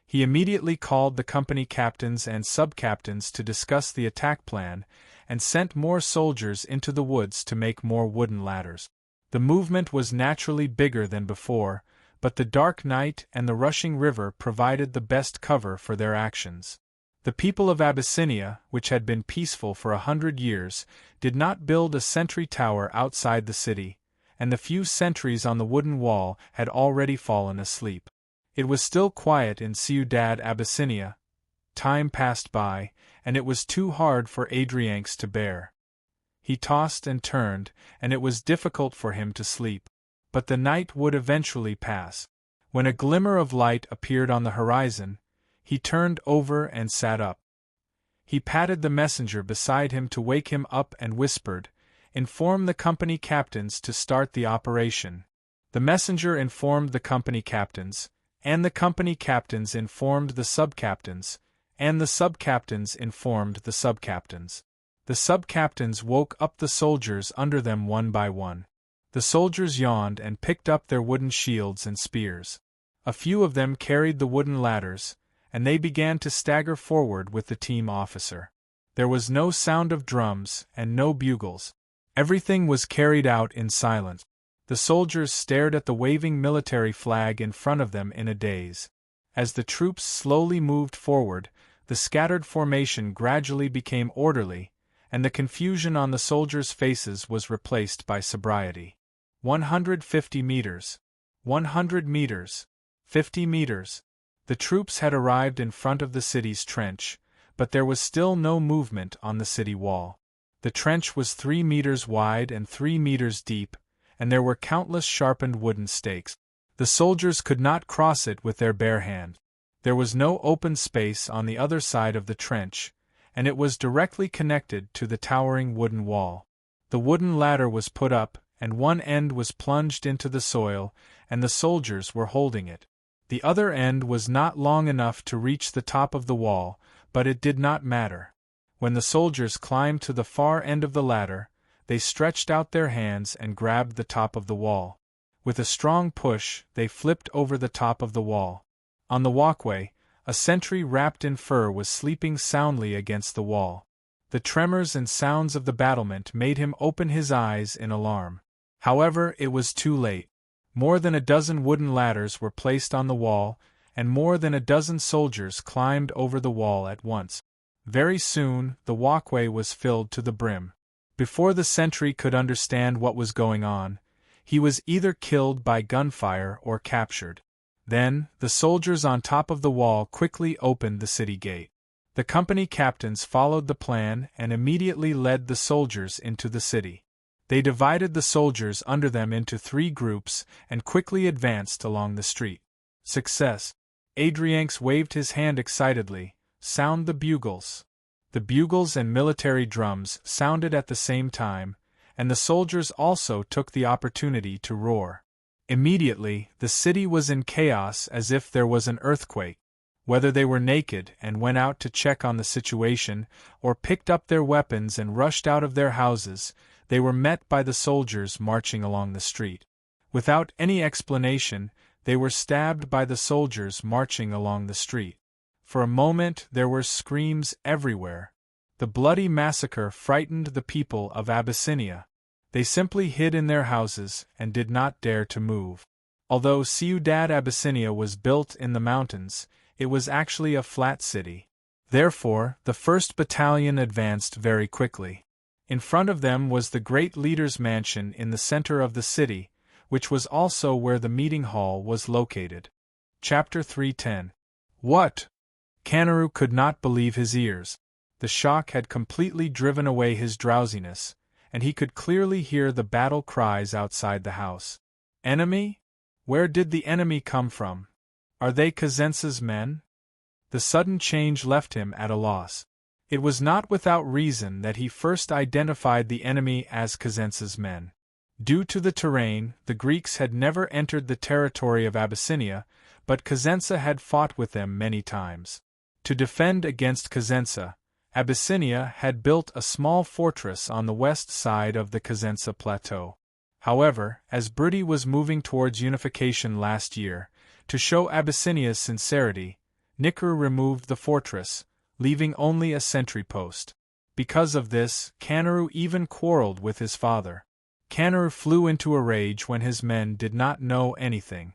He immediately called the company captains and sub-captains to discuss the attack plan, and sent more soldiers into the woods to make more wooden ladders. The movement was naturally bigger than before, but the dark night and the rushing river provided the best cover for their actions. The people of Abyssinia, which had been peaceful for 100 years, did not build a sentry tower outside the city, and the few sentries on the wooden wall had already fallen asleep. It was still quiet in Ciudad Abyssinia. Time passed by, and it was too hard for Adrianx to bear. He tossed and turned, and it was difficult for him to sleep. But the night would eventually pass. When a glimmer of light appeared on the horizon, he turned over and sat up. He patted the messenger beside him to wake him up and whispered, "Inform the company captains to start the operation." The messenger informed the company captains, and the company captains informed the sub-captains, and the sub-captains informed the sub-captains. The sub-captains woke up the soldiers under them one by one. The soldiers yawned and picked up their wooden shields and spears. A few of them carried the wooden ladders, and they began to stagger forward with the team officer. There was no sound of drums and no bugles. Everything was carried out in silence. The soldiers stared at the waving military flag in front of them in a daze. As the troops slowly moved forward, the scattered formation gradually became orderly, and the confusion on the soldiers' faces was replaced by sobriety. 150 meters. 100 meters. 50 meters. The troops had arrived in front of the city's trench, but there was still no movement on the city wall. The trench was 3 meters wide and 3 meters deep, and there were countless sharpened wooden stakes. The soldiers could not cross it with their bare hands. There was no open space on the other side of the trench, and it was directly connected to the towering wooden wall. The wooden ladder was put up, and one end was plunged into the soil, and the soldiers were holding it. The other end was not long enough to reach the top of the wall, but it did not matter. When the soldiers climbed to the far end of the ladder, they stretched out their hands and grabbed the top of the wall. With a strong push, they flipped over the top of the wall. On the walkway, a sentry wrapped in fur was sleeping soundly against the wall. The tremors and sounds of the battlement made him open his eyes in alarm. However, it was too late. More than a dozen wooden ladders were placed on the wall, and more than a dozen soldiers climbed over the wall at once. Very soon, the walkway was filled to the brim. Before the sentry could understand what was going on, he was either killed by gunfire or captured. Then, the soldiers on top of the wall quickly opened the city gate. The company captains followed the plan and immediately led the soldiers into the city. They divided the soldiers under them into 3 groups and quickly advanced along the street. Success! Adrianx waved his hand excitedly. Sound the bugles. The bugles and military drums sounded at the same time, and the soldiers also took the opportunity to roar. Immediately, the city was in chaos as if there was an earthquake. Whether they were naked and went out to check on the situation, or picked up their weapons and rushed out of their houses, they were met by the soldiers marching along the street. Without any explanation, they were stabbed by the soldiers marching along the street. For a moment there were screams everywhere. The bloody massacre frightened the people of Abyssinia. They simply hid in their houses and did not dare to move. Although Ciudad Abyssinia was built in the mountains, it was actually a flat city. Therefore, the 1st Battalion advanced very quickly. In front of them was the great leader's mansion in the center of the city, which was also where the meeting hall was located. Chapter 310. What? Kanaru could not believe his ears. The shock had completely driven away his drowsiness, and he could clearly hear the battle cries outside the house. Enemy? Where did the enemy come from? Are they Kazensa's men? The sudden change left him at a loss. It was not without reason that he first identified the enemy as Kazensa's men. Due to the terrain, the Greeks had never entered the territory of Abyssinia, but Kazensa had fought with them many times. To defend against Kazensa, Abyssinia had built a small fortress on the west side of the Kazensa plateau. However, as Brity was moving towards unification last year, to show Abyssinia's sincerity, Nikru removed the fortress, leaving only a sentry post. Because of this, Kanaru even quarreled with his father. Kanaru flew into a rage when his men did not know anything.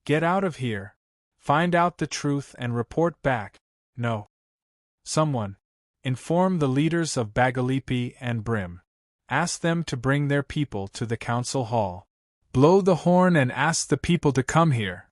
Get out of here. Find out the truth and report back. No. Someone. Inform the leaders of Bagalipi and Brim. Ask them to bring their people to the council hall. Blow the horn and ask the people to come here.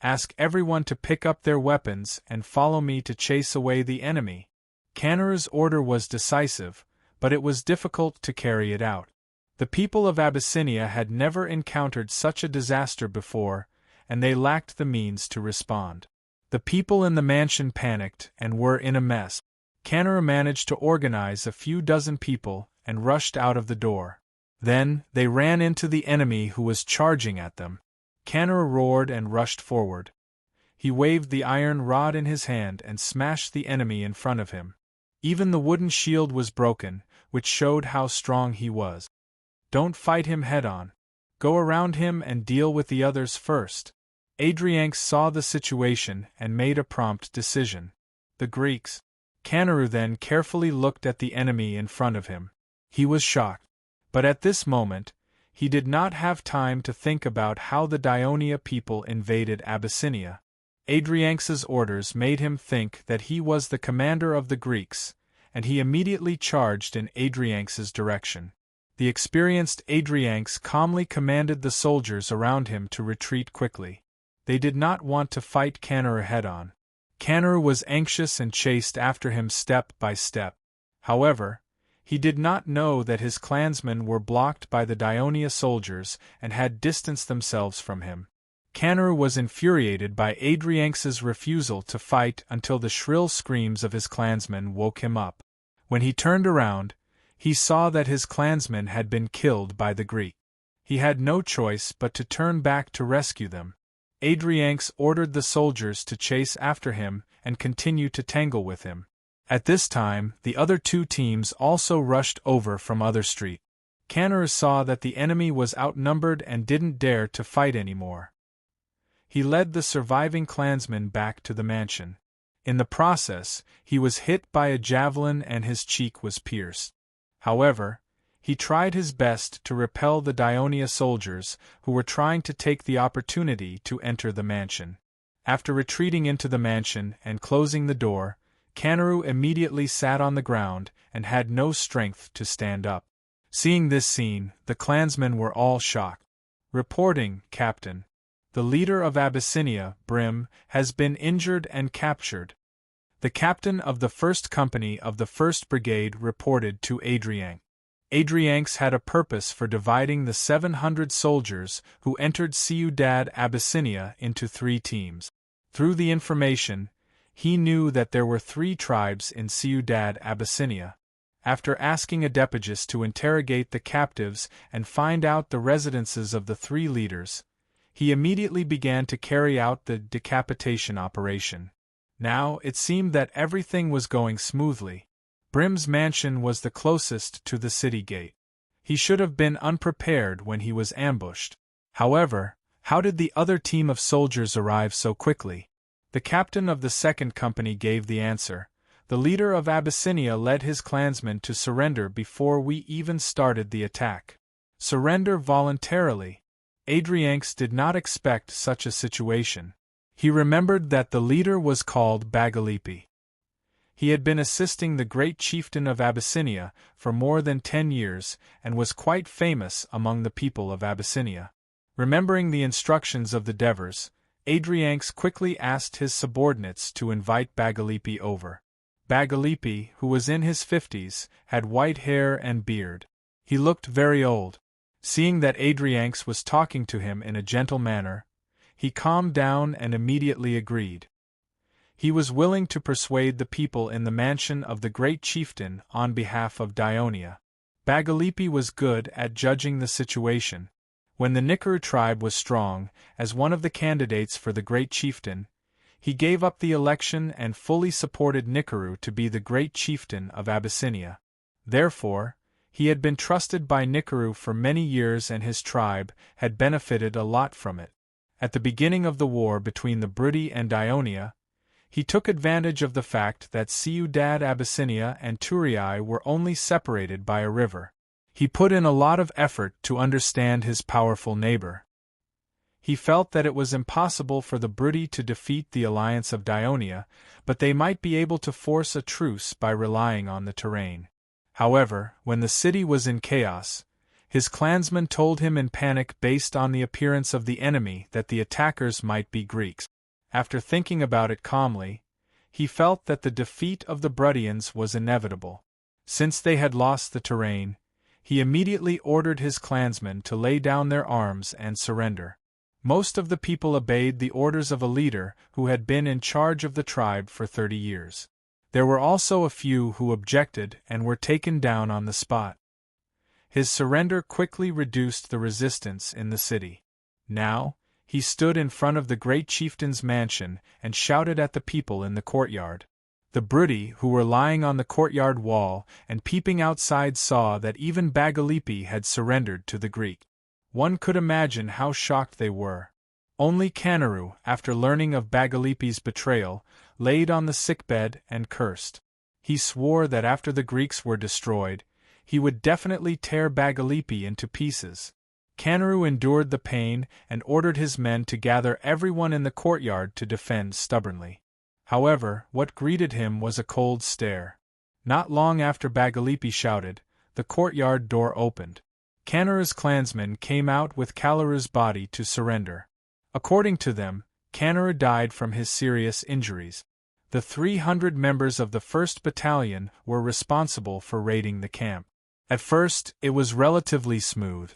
Ask everyone to pick up their weapons and follow me to chase away the enemy. Kanaru's order was decisive, but it was difficult to carry it out. The people of Abyssinia had never encountered such a disaster before, and they lacked the means to respond. The people in the mansion panicked and were in a mess. Kanaru managed to organize a few dozen people and rushed out of the door. Then, they ran into the enemy who was charging at them. Kanaru roared and rushed forward. He waved the iron rod in his hand and smashed the enemy in front of him. Even the wooden shield was broken, which showed how strong he was. Don't fight him head-on. Go around him and deal with the others first. Adrianx saw the situation and made a prompt decision. The Greeks. Kanaru then carefully looked at the enemy in front of him. He was shocked. But at this moment, he did not have time to think about how the Dionia people invaded Abyssinia. Adrianx's orders made him think that he was the commander of the Greeks, and he immediately charged in Adrianx's direction. The experienced Adrianx calmly commanded the soldiers around him to retreat quickly. They did not want to fight Canor head-on. Canor was anxious and chased after him step by step. However, he did not know that his clansmen were blocked by the Dionia soldiers and had distanced themselves from him. Canor was infuriated by Adrianx's refusal to fight until the shrill screams of his clansmen woke him up. When he turned around, he saw that his clansmen had been killed by the Greek. He had no choice but to turn back to rescue them. Adrianx ordered the soldiers to chase after him and continue to tangle with him. At this time, the other two teams also rushed over from other street. Canor saw that the enemy was outnumbered and didn't dare to fight anymore. He led the surviving clansmen back to the mansion. In the process, he was hit by a javelin and his cheek was pierced. However, he tried his best to repel the Dionia soldiers who were trying to take the opportunity to enter the mansion. After retreating into the mansion and closing the door, Canor immediately sat on the ground and had no strength to stand up. Seeing this scene, the clansmen were all shocked. Reporting, Captain. The leader of Abyssinia, Brim, has been injured and captured. The captain of the 1st Company of the 1st Brigade reported to Adrianx. Adrianx had a purpose for dividing the 700 soldiers who entered Ciudad Abyssinia into 3 teams. Through the information, he knew that there were 3 tribes in Ciudad Abyssinia. After asking Adepagus to interrogate the captives and find out the residences of the 3 leaders, he immediately began to carry out the decapitation operation. Now it seemed that everything was going smoothly. Brim's mansion was the closest to the city gate. He should have been unprepared when he was ambushed. However, how did the other team of soldiers arrive so quickly? The captain of the 2nd Company gave the answer. The leader of Abyssinia led his clansmen to surrender before we even started the attack. Surrender voluntarily. Adrianx did not expect such a situation. He remembered that the leader was called Bagalipi. He had been assisting the great chieftain of Abyssinia for more than 10 years and was quite famous among the people of Abyssinia. Remembering the instructions of the Devers, Adrianx quickly asked his subordinates to invite Bagalipi over. Bagalipi, who was in his 50s, had white hair and beard. He looked very old. Seeing that Adrianx was talking to him in a gentle manner, he calmed down and immediately agreed. He was willing to persuade the people in the mansion of the great chieftain on behalf of Dionia. Bagalipi was good at judging the situation. When the Nikaru tribe was strong, as one of the candidates for the great chieftain, he gave up the election and fully supported Nikaru to be the great chieftain of Abyssinia. Therefore, he had been trusted by Nikaru for many years and his tribe had benefited a lot from it. At the beginning of the war between the Brudi and Dionia, he took advantage of the fact that Ciudad Abyssinia and Turii were only separated by a river. He put in a lot of effort to understand his powerful neighbor. He felt that it was impossible for the Brudi to defeat the alliance of Dionia, but they might be able to force a truce by relying on the terrain. However, when the city was in chaos, his clansmen told him in panic based on the appearance of the enemy that the attackers might be Greeks. After thinking about it calmly, he felt that the defeat of the Brudians was inevitable. Since they had lost the terrain, he immediately ordered his clansmen to lay down their arms and surrender. Most of the people obeyed the orders of a leader who had been in charge of the tribe for 30 years. There were also a few who objected and were taken down on the spot. His surrender quickly reduced the resistance in the city. Now, he stood in front of the great chieftain's mansion and shouted at the people in the courtyard. The Brudi, who were lying on the courtyard wall and peeping outside, saw that even Bagalipi had surrendered to the Greek. One could imagine how shocked they were. Only Canor, after learning of Bagalipi's betrayal, laid on the sickbed and cursed. He swore that after the Greeks were destroyed, he would definitely tear Bagalipi into pieces. Kangaroo endured the pain and ordered his men to gather everyone in the courtyard to defend stubbornly. However, what greeted him was a cold stare. Not long after Bagalipi shouted, the courtyard door opened. Kangaroo's clansmen came out with Kalaru's body to surrender. According to them, Kangaroo died from his serious injuries. The 300 members of the 1st Battalion were responsible for raiding the camp. At first, it was relatively smooth.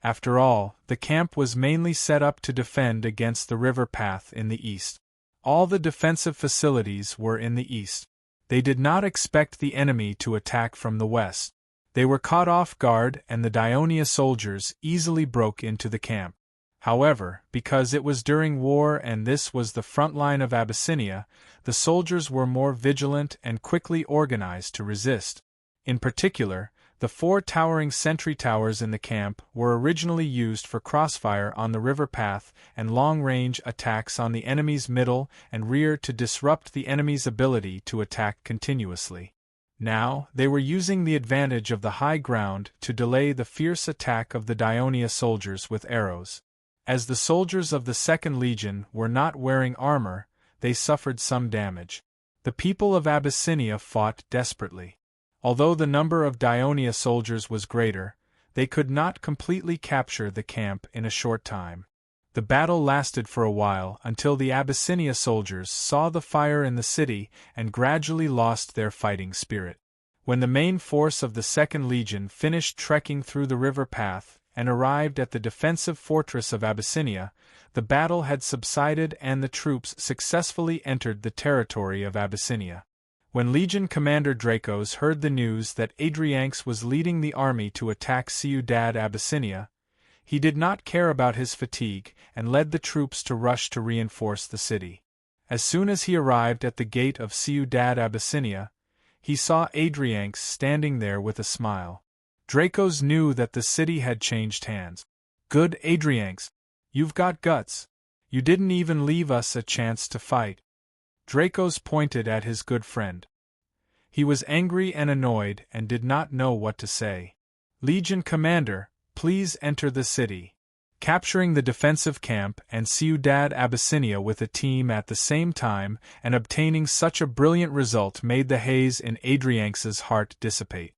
After all, the camp was mainly set up to defend against the river path in the east. All the defensive facilities were in the east. They did not expect the enemy to attack from the west. They were caught off guard and the Dionia soldiers easily broke into the camp. However, because it was during war and this was the front line of Abyssinia, the soldiers were more vigilant and quickly organized to resist. In particular, the 4 towering sentry towers in the camp were originally used for crossfire on the river path and long-range attacks on the enemy's middle and rear to disrupt the enemy's ability to attack continuously. Now, they were using the advantage of the high ground to delay the fierce attack of the Dionia soldiers with arrows. As the soldiers of the 2nd Legion were not wearing armor, they suffered some damage. The people of Abyssinia fought desperately. Although the number of Dionia soldiers was greater, they could not completely capture the camp in a short time. The battle lasted for a while until the Abyssinia soldiers saw the fire in the city and gradually lost their fighting spirit. When the main force of the 2nd Legion finished trekking through the river path and arrived at the defensive fortress of Abyssinia, the battle had subsided and the troops successfully entered the territory of Abyssinia. When Legion Commander Dracos heard the news that Adrianx was leading the army to attack Ciudad Abyssinia, he did not care about his fatigue and led the troops to rush to reinforce the city. As soon as he arrived at the gate of Ciudad Abyssinia, he saw Adrianx standing there with a smile. Dracos knew that the city had changed hands. "Good, Adrianx. You've got guts. You didn't even leave us a chance to fight." Dracos pointed at his good friend. He was angry and annoyed and did not know what to say. "Legion Commander, please enter the city." Capturing the defensive camp and Ciudad Abyssinia with a team at the same time and obtaining such a brilliant result made the haze in Adrianx's heart dissipate.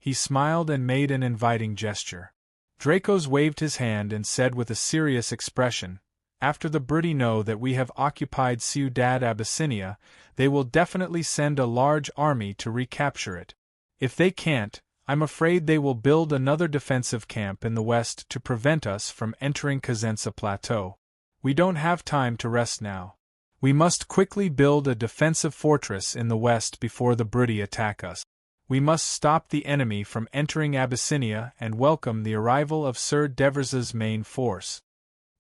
He smiled and made an inviting gesture. Dracos waved his hand and said with a serious expression, "After the Briti know that we have occupied Ciudad Abyssinia, they will definitely send a large army to recapture it. If they can't, I'm afraid they will build another defensive camp in the west to prevent us from entering Cosenza Plateau. We don't have time to rest now. We must quickly build a defensive fortress in the west before the Briti attack us. We must stop the enemy from entering Abyssinia and welcome the arrival of Sir Devers's main force."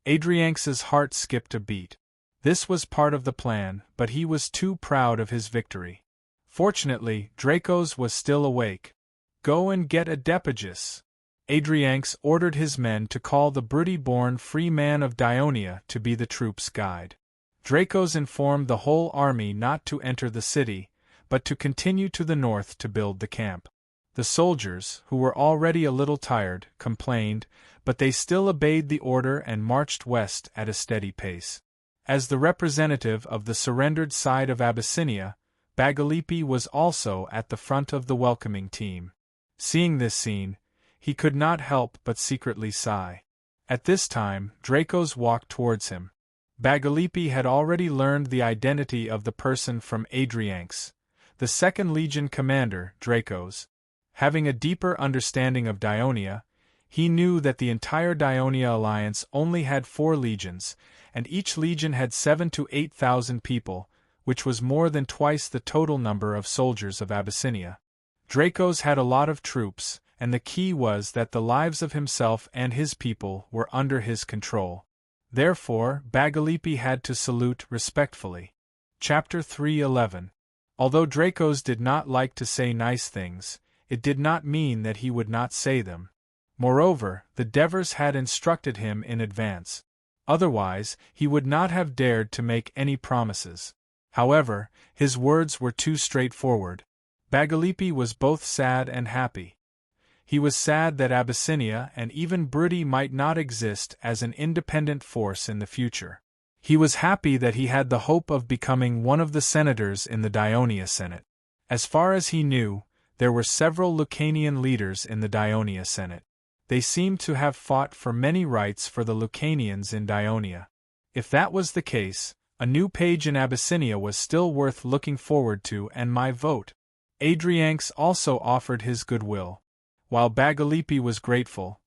Adrianx's heart skipped a beat. This was part of the plan, but he was too proud of his victory. Fortunately, Dracos was still awake. "Go and get Adepagus." Adrianx ordered his men to call the Briti-born free man of Dionia to be the troops' guide. Dracos informed the whole army not to enter the city, but to continue to the north to build the camp. The soldiers, who were already a little tired, complained, but they still obeyed the order and marched west at a steady pace. As the representative of the surrendered side of Abyssinia, Bagalipi was also at the front of the welcoming team. Seeing this scene, he could not help but secretly sigh. At this time, Dracos walked towards him. Bagalipi had already learned the identity of the person from Adrianx, the 2nd Legion commander, Dracos. Having a deeper understanding of Dionia, he knew that the entire Dionia alliance only had 4 legions, and each legion had 7,000 to 8,000 people, which was more than twice the total number of soldiers of Abyssinia. Dracos had a lot of troops, and the key was that the lives of himself and his people were under his control. Therefore, Bagalipi had to salute respectfully. Chapter 3:11. Although Dracos did not like to say nice things, it did not mean that he would not say them. Moreover, the Devers had instructed him in advance. Otherwise, he would not have dared to make any promises. However, his words were too straightforward. Bagalipi was both sad and happy. He was sad that Abyssinia and even Brudi might not exist as an independent force in the future. He was happy that he had the hope of becoming one of the senators in the Dionia Senate. As far as he knew, there were several Lucanian leaders in the Dionia Senate. They seemed to have fought for many rights for the Lucanians in Dionia. If that was the case, a new page in Abyssinia was still worth looking forward to, and my vote. Adrianx also offered his goodwill. While Bagalipi was grateful,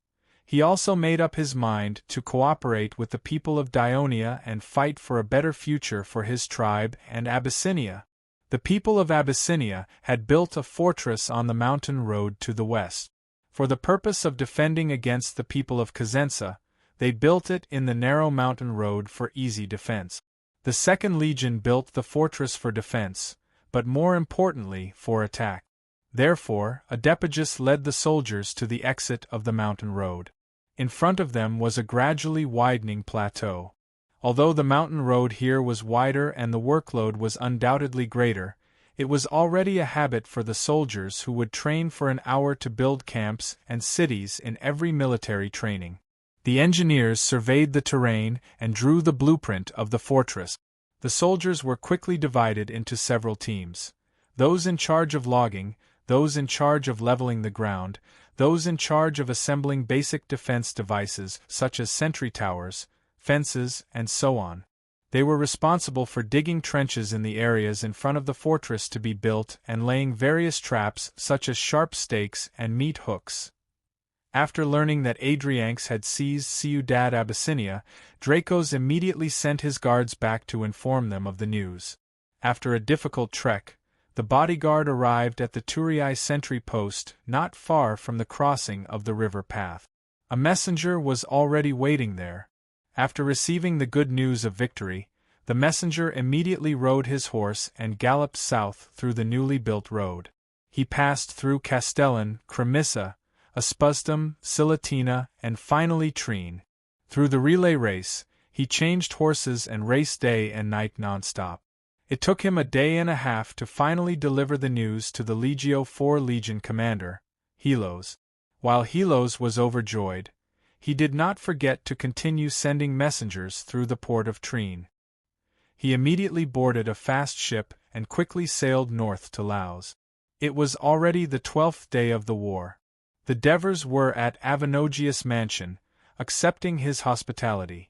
he also made up his mind to cooperate with the people of Dionia and fight for a better future for his tribe and Abyssinia. The people of Abyssinia had built a fortress on the mountain road to the west. For the purpose of defending against the people of Cosenza, they built it in the narrow mountain road for easy defense. The Second Legion built the fortress for defense, but more importantly for attack. Therefore, Adepagus led the soldiers to the exit of the mountain road. In front of them was a gradually widening plateau. Although the mountain road here was wider and the workload was undoubtedly greater, it was already a habit for the soldiers who would train for an hour to build camps and cities in every military training. The engineers surveyed the terrain and drew the blueprint of the fortress. The soldiers were quickly divided into several teams. Those in charge of logging, those in charge of leveling the ground, those in charge of assembling basic defense devices such as sentry towers, fences, and so on. They were responsible for digging trenches in the areas in front of the fortress to be built and laying various traps such as sharp stakes and meat hooks. After learning that Adrianx had seized Ciudad Abyssinia, Dracos immediately sent his guards back to inform them of the news. After a difficult trek, the bodyguard arrived at the Turii sentry post not far from the crossing of the river path. A messenger was already waiting there. After receiving the good news of victory, the messenger immediately rode his horse and galloped south through the newly built road. He passed through Castellan, Cremissa, Aspustum, Silatina, and finally Trine. Through the relay race, he changed horses and raced day and night non-stop. It took him a day and a half to finally deliver the news to the Legio IV Legion commander, Helos. While Helos was overjoyed, he did not forget to continue sending messengers through the port of Trine. He immediately boarded a fast ship and quickly sailed north to Laos. It was already the 12th day of the war. The Devers were at Avenogius' mansion, accepting his hospitality.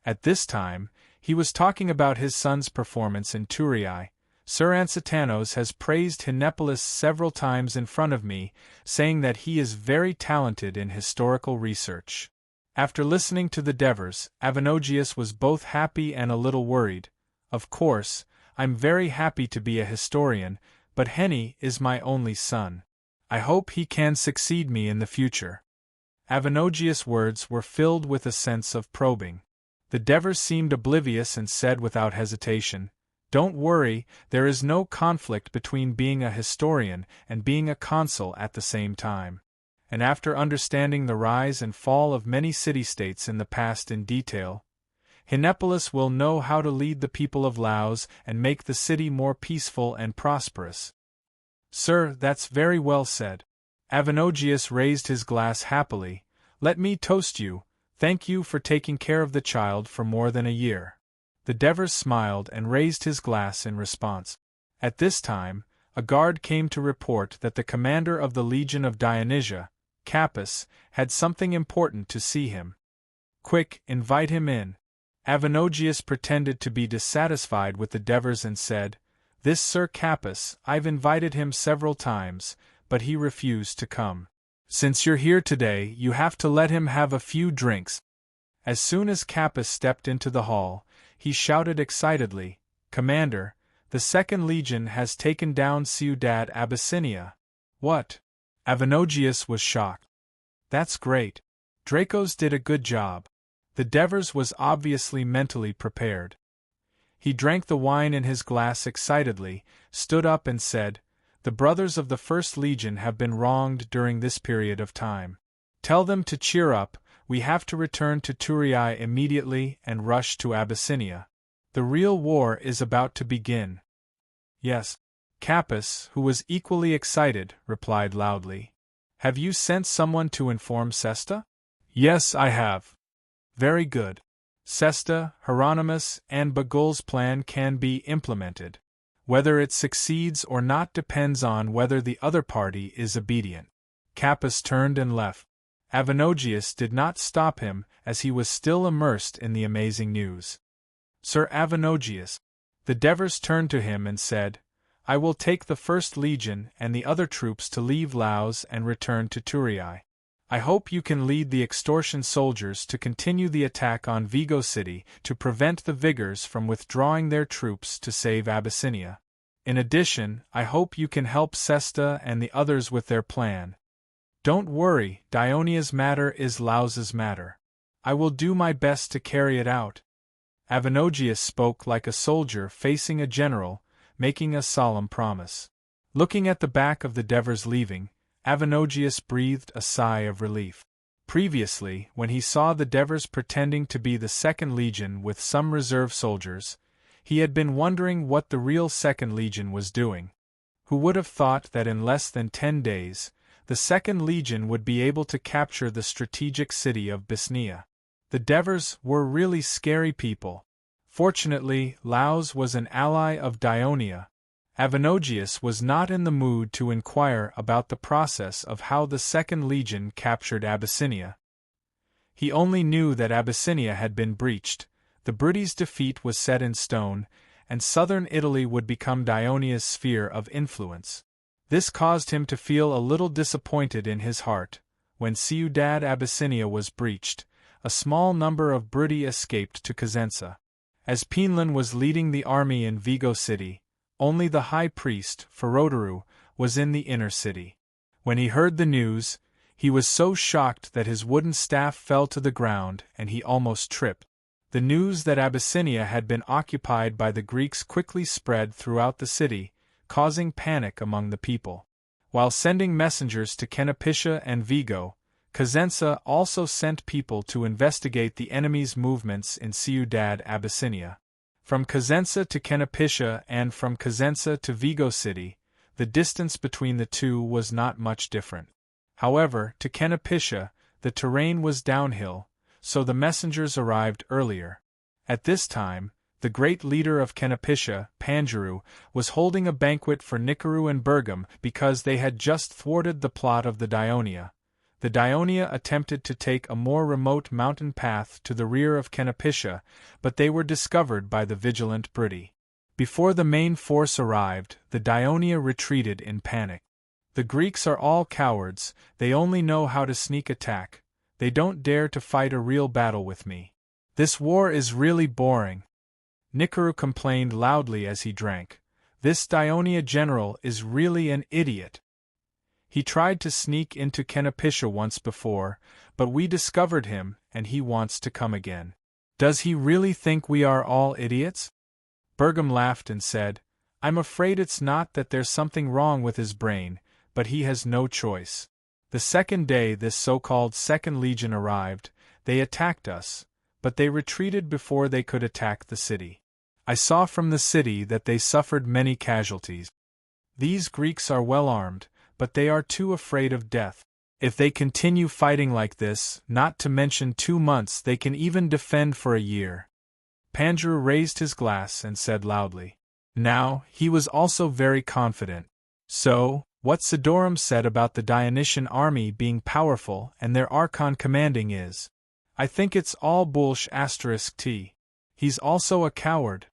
At this time, he was talking about his son's performance in Turii. Sir Ansitanos has praised Hinepolis several times in front of me, saying that he is very talented in historical research. After listening to the Devers, Avenogius was both happy and a little worried. Of course, I'm very happy to be a historian, but Henny is my only son. I hope he can succeed me in the future. Avenogius' words were filled with a sense of probing. The Devers seemed oblivious and said without hesitation, "Don't worry, there is no conflict between being a historian and being a consul at the same time." And after understanding the rise and fall of many city-states in the past in detail, Hinepolis will know how to lead the people of Laos and make the city more peaceful and prosperous. "Sir, that's very well said." Avenogius raised his glass happily. "Let me toast you. Thank you for taking care of the child for more than a year." The Devers smiled and raised his glass in response. At this time, a guard came to report that the commander of the Legion of Dionysia, Capus, had something important to see him. "Quick, invite him in." Avenogius pretended to be dissatisfied with the Devers and said, "This Sir Capus, I've invited him several times, but he refused to come. Since you're here today, you have to let him have a few drinks." As soon as Capus stepped into the hall, he shouted excitedly, "Commander, the Second Legion has taken down Ciudad Abyssinia." "What?" Avenogius was shocked. "That's great. Dracos did a good job." The Devers was obviously mentally prepared. He drank the wine in his glass excitedly, stood up and said, "The brothers of the First Legion have been wronged during this period of time. Tell them to cheer up, we have to return to Turii immediately and rush to Abyssinia. The real war is about to begin." "Yes." Capus, who was equally excited, replied loudly. Have you sent someone to inform Sesta? Yes, I have. Very good. Sesta, Hieronymus, and Bagul's plan can be implemented. Whether it succeeds or not depends on whether the other party is obedient. Capys turned and left. Avenodius did not stop him, as he was still immersed in the amazing news. Sir Avenodius. The Devers turned to him and said, I will take the First Legion and the other troops to leave Laos and return to Turii. I hope you can lead the extortion soldiers to continue the attack on Vigo City to prevent the Vigors from withdrawing their troops to save Abyssinia. In addition, I hope you can help Sesta and the others with their plan. Don't worry, Dionia's matter is Laos's matter. I will do my best to carry it out. Avenodius spoke like a soldier facing a general, making a solemn promise. Looking at the back of the Devers leaving, Avenodius breathed a sigh of relief. Previously, when he saw the Devers pretending to be the Second Legion with some reserve soldiers, he had been wondering what the real Second Legion was doing. Who would have thought that in less than 10 days, the Second Legion would be able to capture the strategic city of Bisnia? The Devers were really scary people. Fortunately, Laos was an ally of Dionia. Avenodius was not in the mood to inquire about the process of how the Second Legion captured Abyssinia. He only knew that Abyssinia had been breached, the British defeat was set in stone, and southern Italy would become Dionia's sphere of influence. This caused him to feel a little disappointed in his heart. When Ciudad Abyssinia was breached, a small number of Briti escaped to Cosenza. As Pinlan was leading the army in Vigo City, only the high priest, Ferodaru, was in the inner city. When he heard the news, he was so shocked that his wooden staff fell to the ground and he almost tripped. The news that Abyssinia had been occupied by the Greeks quickly spread throughout the city, causing panic among the people. While sending messengers to Cenopiscia and Vigo, Cosenza also sent people to investigate the enemy's movements in Ciudad Abyssinia. From Cosenza to Cenopiscia and from Cosenza to Vigo City, the distance between the two was not much different. However, to Cenopiscia, the terrain was downhill, so the messengers arrived earlier. At this time, the great leader of Cenopiscia, Pangeru, was holding a banquet for Nicaru and Bergam because they had just thwarted the plot of the Dionia. The Dionia attempted to take a more remote mountain path to the rear of Cenopiscia, but they were discovered by the vigilant Briti. Before the main force arrived, the Dionia retreated in panic. The Greeks are all cowards, they only know how to sneak attack. They don't dare to fight a real battle with me. This war is really boring. Nicaru complained loudly as he drank. This Dionia general is really an idiot. He tried to sneak into Cenopiscia once before, but we discovered him, and he wants to come again. Does he really think we are all idiots? Bergam laughed and said, I'm afraid it's not that there's something wrong with his brain, but he has no choice. The second day this so-called Second Legion arrived, they attacked us, but they retreated before they could attack the city. I saw from the city that they suffered many casualties. These Greeks are well armed, but they are too afraid of death. If they continue fighting like this, not to mention 2 months, they can even defend for a year. Pangeru raised his glass and said loudly. Now, he was also very confident. So, what Sidorum said about the Dionysian army being powerful and their archon commanding is, I think it's all bullsh*t. He's also a coward.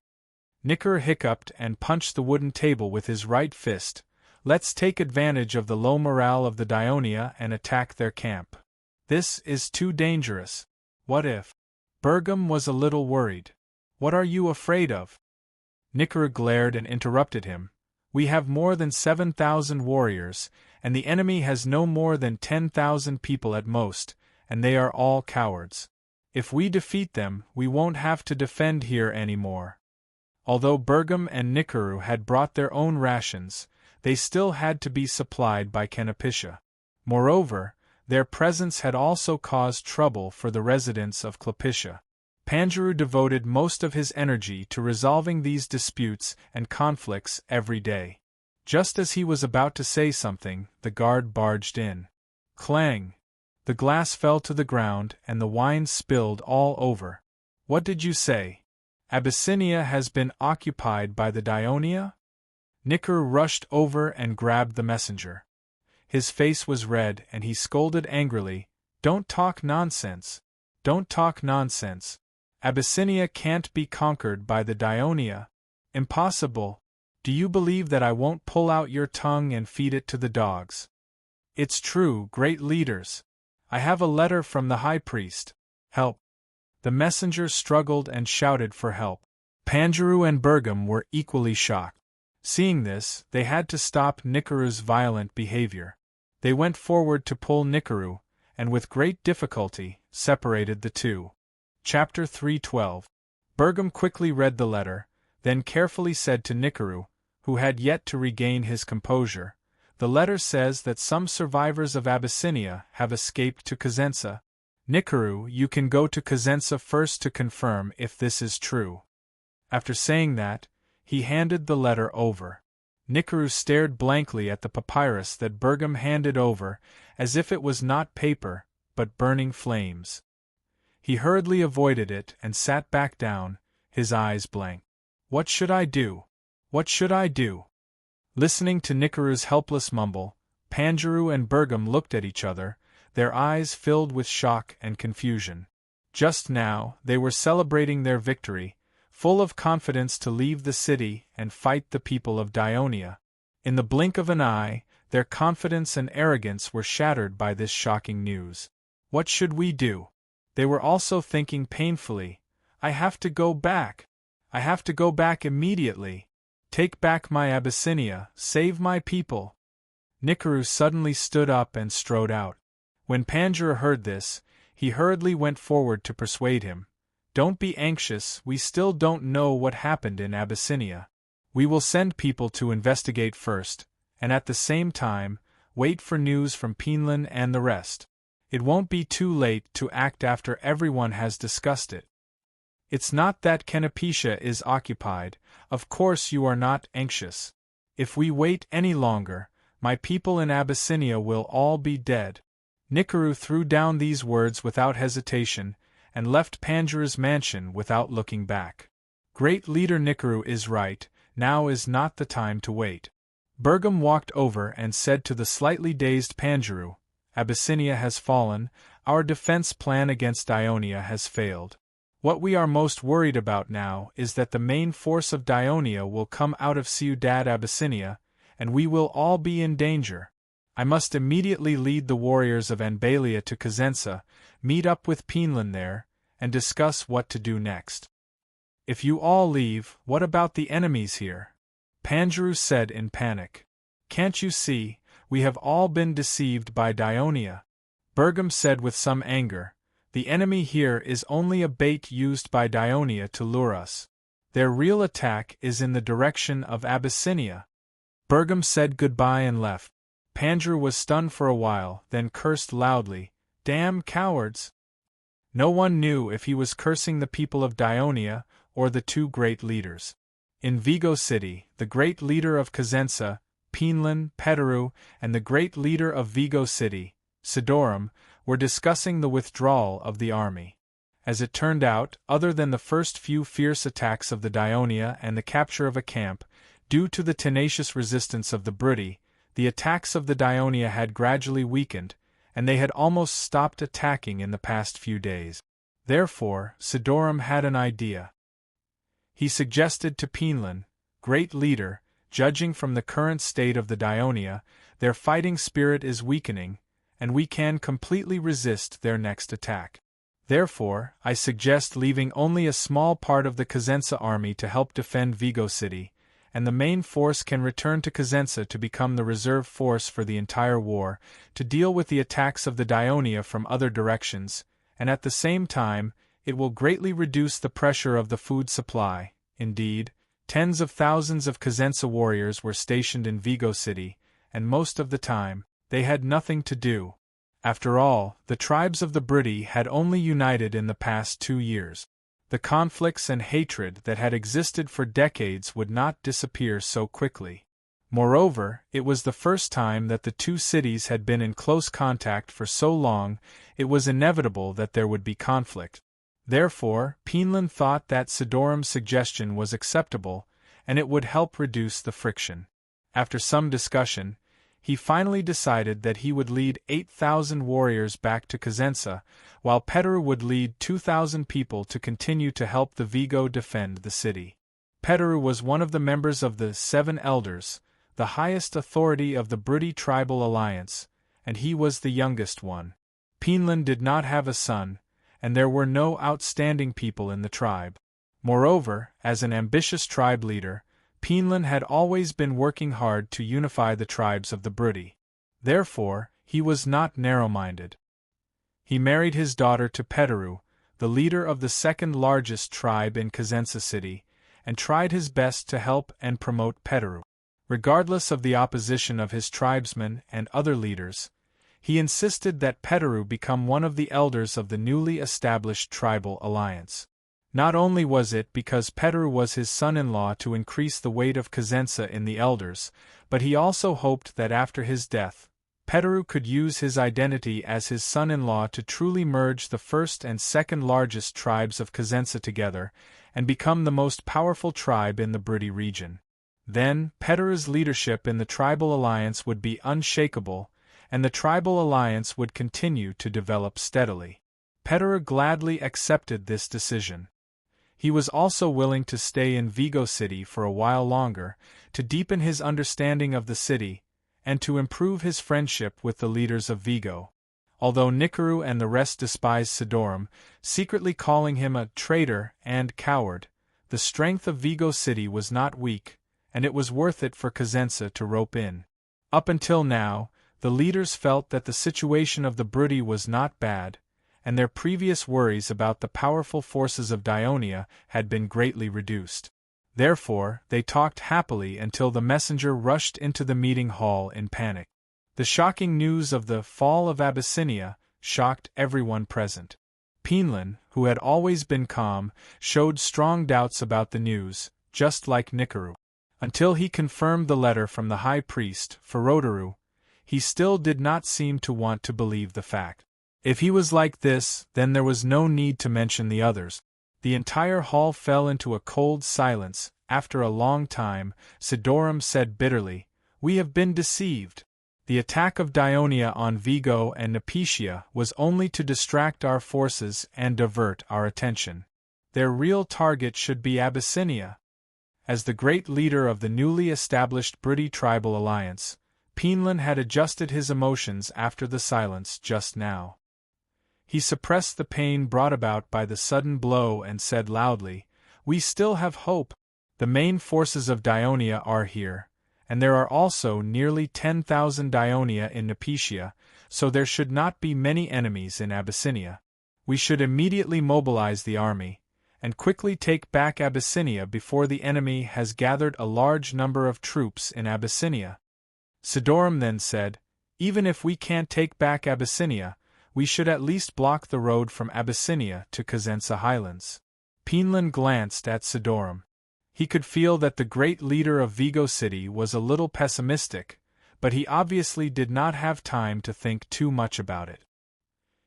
Nicaru hiccuped and punched the wooden table with his right fist. Let's take advantage of the low morale of the Dionia and attack their camp. This is too dangerous. What if? Bergam was a little worried. What are you afraid of? Nicaru glared and interrupted him. We have more than 7,000 warriors, and the enemy has no more than 10,000 people at most, and they are all cowards. If we defeat them, we won't have to defend here anymore. Although Bergam and Nicaru had brought their own rations, they still had to be supplied by Cenopiscia. Moreover, their presence had also caused trouble for the residents of Clopitia. Pangeru devoted most of his energy to resolving these disputes and conflicts every day. Just as he was about to say something, the guard barged in. Clang! The glass fell to the ground and the wine spilled all over. What did you say? Abyssinia has been occupied by the Dionia? Nikaru rushed over and grabbed the messenger. His face was red and he scolded angrily, "Don't talk nonsense! Don't talk nonsense! Abyssinia can't be conquered by the Dionia. Impossible! Do you believe that I won't pull out your tongue and feed it to the dogs? It's true, great leaders. I have a letter from the high priest. Help!" The messenger struggled and shouted for help. Panjuru and Bergam were equally shocked. Seeing this, they had to stop Nikaru's violent behavior. They went forward to pull Nikaru, and with great difficulty, separated the two. Chapter 3:12. Bergam quickly read the letter, then carefully said to Nikaru, who had yet to regain his composure, "The letter says that some survivors of Abyssinia have escaped to Cosenza. Nikaru, you can go to Cosenza first to confirm if this is true." After saying that, he handed the letter over. Nikaru stared blankly at the papyrus that Bergam handed over, as if it was not paper, but burning flames. He hurriedly avoided it and sat back down, his eyes blank. What should I do? What should I do? Listening to Nikaru's helpless mumble, Panjuru and Bergam looked at each other, their eyes filled with shock and confusion. Just now, they were celebrating their victory, full of confidence to leave the city and fight the people of Dionia. In the blink of an eye, their confidence and arrogance were shattered by this shocking news. What should we do? They were also thinking painfully, I have to go back. I have to go back immediately. Take back my Abyssinia, save my people. Nikaru suddenly stood up and strode out. When Panjuru heard this, he hurriedly went forward to persuade him. Don't be anxious, we still don't know what happened in Abyssinia. We will send people to investigate first, and at the same time, wait for news from Pinlan and the rest. It won't be too late to act after everyone has discussed it. It's not that Canopetia is occupied, of course you are not anxious. If we wait any longer, my people in Abyssinia will all be dead. Nikaru threw down these words without hesitation, and left Panjuru's mansion without looking back. Great leader Nikaru is right, now is not the time to wait. Bergam walked over and said to the slightly dazed Panjuru, Abyssinia has fallen, our defense plan against Dionia has failed. What we are most worried about now is that the main force of Dionia will come out of Ciudad Abyssinia, and we will all be in danger. I must immediately lead the warriors of Anbalia to Cosenza, meet up with Pinlan there, and discuss what to do next. If you all leave, what about the enemies here? Panjuru said in panic. Can't you see, we have all been deceived by Dionia? Bergam said with some anger, the enemy here is only a bait used by Dionia to lure us. Their real attack is in the direction of Abyssinia. Bergam said goodbye and left. Panjuru was stunned for a while, then cursed loudly, Damn cowards! No one knew if he was cursing the people of Dionia or the two great leaders. In Vigo City, the great leader of Cosenza, Pinlan, Petaru, and the great leader of Vigo City, Sidorum, were discussing the withdrawal of the army. As it turned out, other than the first few fierce attacks of the Dionia and the capture of a camp, due to the tenacious resistance of the Brudi, the attacks of the Dionia had gradually weakened, and they had almost stopped attacking in the past few days. Therefore, Sidorum had an idea. He suggested to Pinlan, great leader, judging from the current state of the Dionia, their fighting spirit is weakening, and we can completely resist their next attack. Therefore, I suggest leaving only a small part of the Cosenza army to help defend Vigo City, and the main force can return to Cosenza to become the reserve force for the entire war, to deal with the attacks of the Dionia from other directions, and at the same time, it will greatly reduce the pressure of the food supply. Indeed, tens of thousands of Cosenza warriors were stationed in Vigo City, and most of the time, they had nothing to do. After all, the tribes of the Brudi had only united in the past 2 years. The conflicts and hatred that had existed for decades would not disappear so quickly. Moreover, it was the first time that the two cities had been in close contact for so long, it was inevitable that there would be conflict. Therefore, Penland thought that Sidorum's suggestion was acceptable, and it would help reduce the friction. After some discussion, he finally decided that he would lead 8,000 warriors back to Cosenza, while Petteru would lead 2,000 people to continue to help the Vigo defend the city. Petteru was one of the members of the Seven Elders, the highest authority of the Brudi tribal alliance, and he was the youngest one. Penland did not have a son, and there were no outstanding people in the tribe. Moreover, as an ambitious tribe leader, Penland had always been working hard to unify the tribes of the Brudi. Therefore, he was not narrow-minded. He married his daughter to Petteru, the leader of the second-largest tribe in Cosenza city, and tried his best to help and promote Petteru. Regardless of the opposition of his tribesmen and other leaders, he insisted that Petteru become one of the elders of the newly established tribal alliance. Not only was it because Petteru was his son-in-law to increase the weight of Cosenza in the elders, but he also hoped that after his death, Petteru could use his identity as his son-in-law to truly merge the first and second largest tribes of Cosenza together, and become the most powerful tribe in the Brudi region. Then, Petteru's leadership in the tribal alliance would be unshakable, and the tribal alliance would continue to develop steadily. Petteru gladly accepted this decision. He was also willing to stay in Vigo City for a while longer, to deepen his understanding of the city, and to improve his friendship with the leaders of Vigo. Although Nikaru and the rest despised Sidorum, secretly calling him a traitor and coward, the strength of Vigo City was not weak, and it was worth it for Cosenza to rope in. Up until now, the leaders felt that the situation of the Brudi was not bad, and their previous worries about the powerful forces of Dionia had been greatly reduced. Therefore, they talked happily until the messenger rushed into the meeting hall in panic. The shocking news of the fall of Abyssinia shocked everyone present. Penland, who had always been calm, showed strong doubts about the news, just like Nikaru. Until he confirmed the letter from the high priest, Ferodaru, he still did not seem to want to believe the fact. If he was like this, then there was no need to mention the others. The entire hall fell into a cold silence. After a long time, Sidorum said bitterly, "We have been deceived. The attack of Dionia on Vigo and Nepetia was only to distract our forces and divert our attention. Their real target should be Abyssinia." As the great leader of the newly established Brudi tribal alliance, Penland had adjusted his emotions after the silence just now. He suppressed the pain brought about by the sudden blow and said loudly, "We still have hope. The main forces of Dionia are here, and there are also nearly 10,000 Dionia in Nepetia, so there should not be many enemies in Abyssinia. We should immediately mobilize the army, and quickly take back Abyssinia before the enemy has gathered a large number of troops in Abyssinia." Sidorum then said, "Even if we can't take back Abyssinia, we should at least block the road from Abyssinia to Cosenza Highlands." Penland glanced at Sidorum. He could feel that the great leader of Vigo City was a little pessimistic, but he obviously did not have time to think too much about it.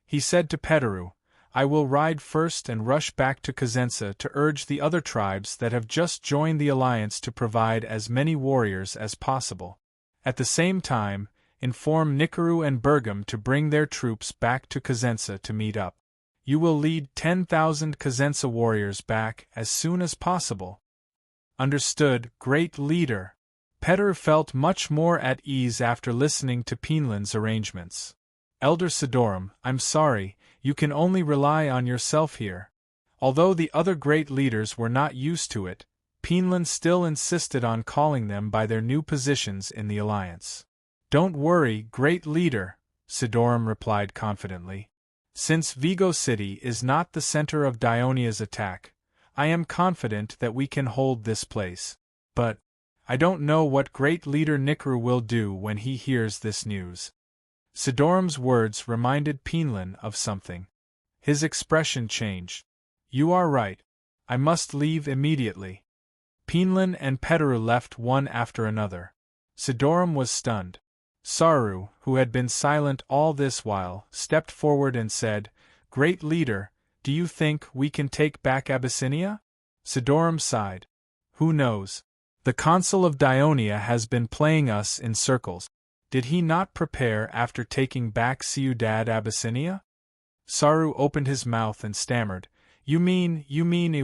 He said to Petteru, "I will ride first and rush back to Cosenza to urge the other tribes that have just joined the alliance to provide as many warriors as possible. At the same time, inform Nikaru and Bergam to bring their troops back to Cosenza to meet up. You will lead 10,000 Cosenza warriors back as soon as possible." "Understood, great leader." Petteru felt much more at ease after listening to Penland's arrangements. "Elder Sidorum, I'm sorry, you can only rely on yourself here." Although the other great leaders were not used to it, Penland still insisted on calling them by their new positions in the alliance. "Don't worry, great leader," Sidorum replied confidently. "Since Vigo City is not the center of Dionia's attack, I am confident that we can hold this place. But I don't know what great leader Nikaru will do when he hears this news." Sidorum's words reminded Penland of something. His expression changed. "You are right. I must leave immediately." Penland and Petteru left one after another. Sidorum was stunned. Saru, who had been silent all this while, stepped forward and said, "Great leader, do you think we can take back Abyssinia?" Sidorum sighed. "Who knows? The consul of Dionia has been playing us in circles. Did he not prepare after taking back Ciudad Abyssinia?" Saru opened his mouth and stammered, You mean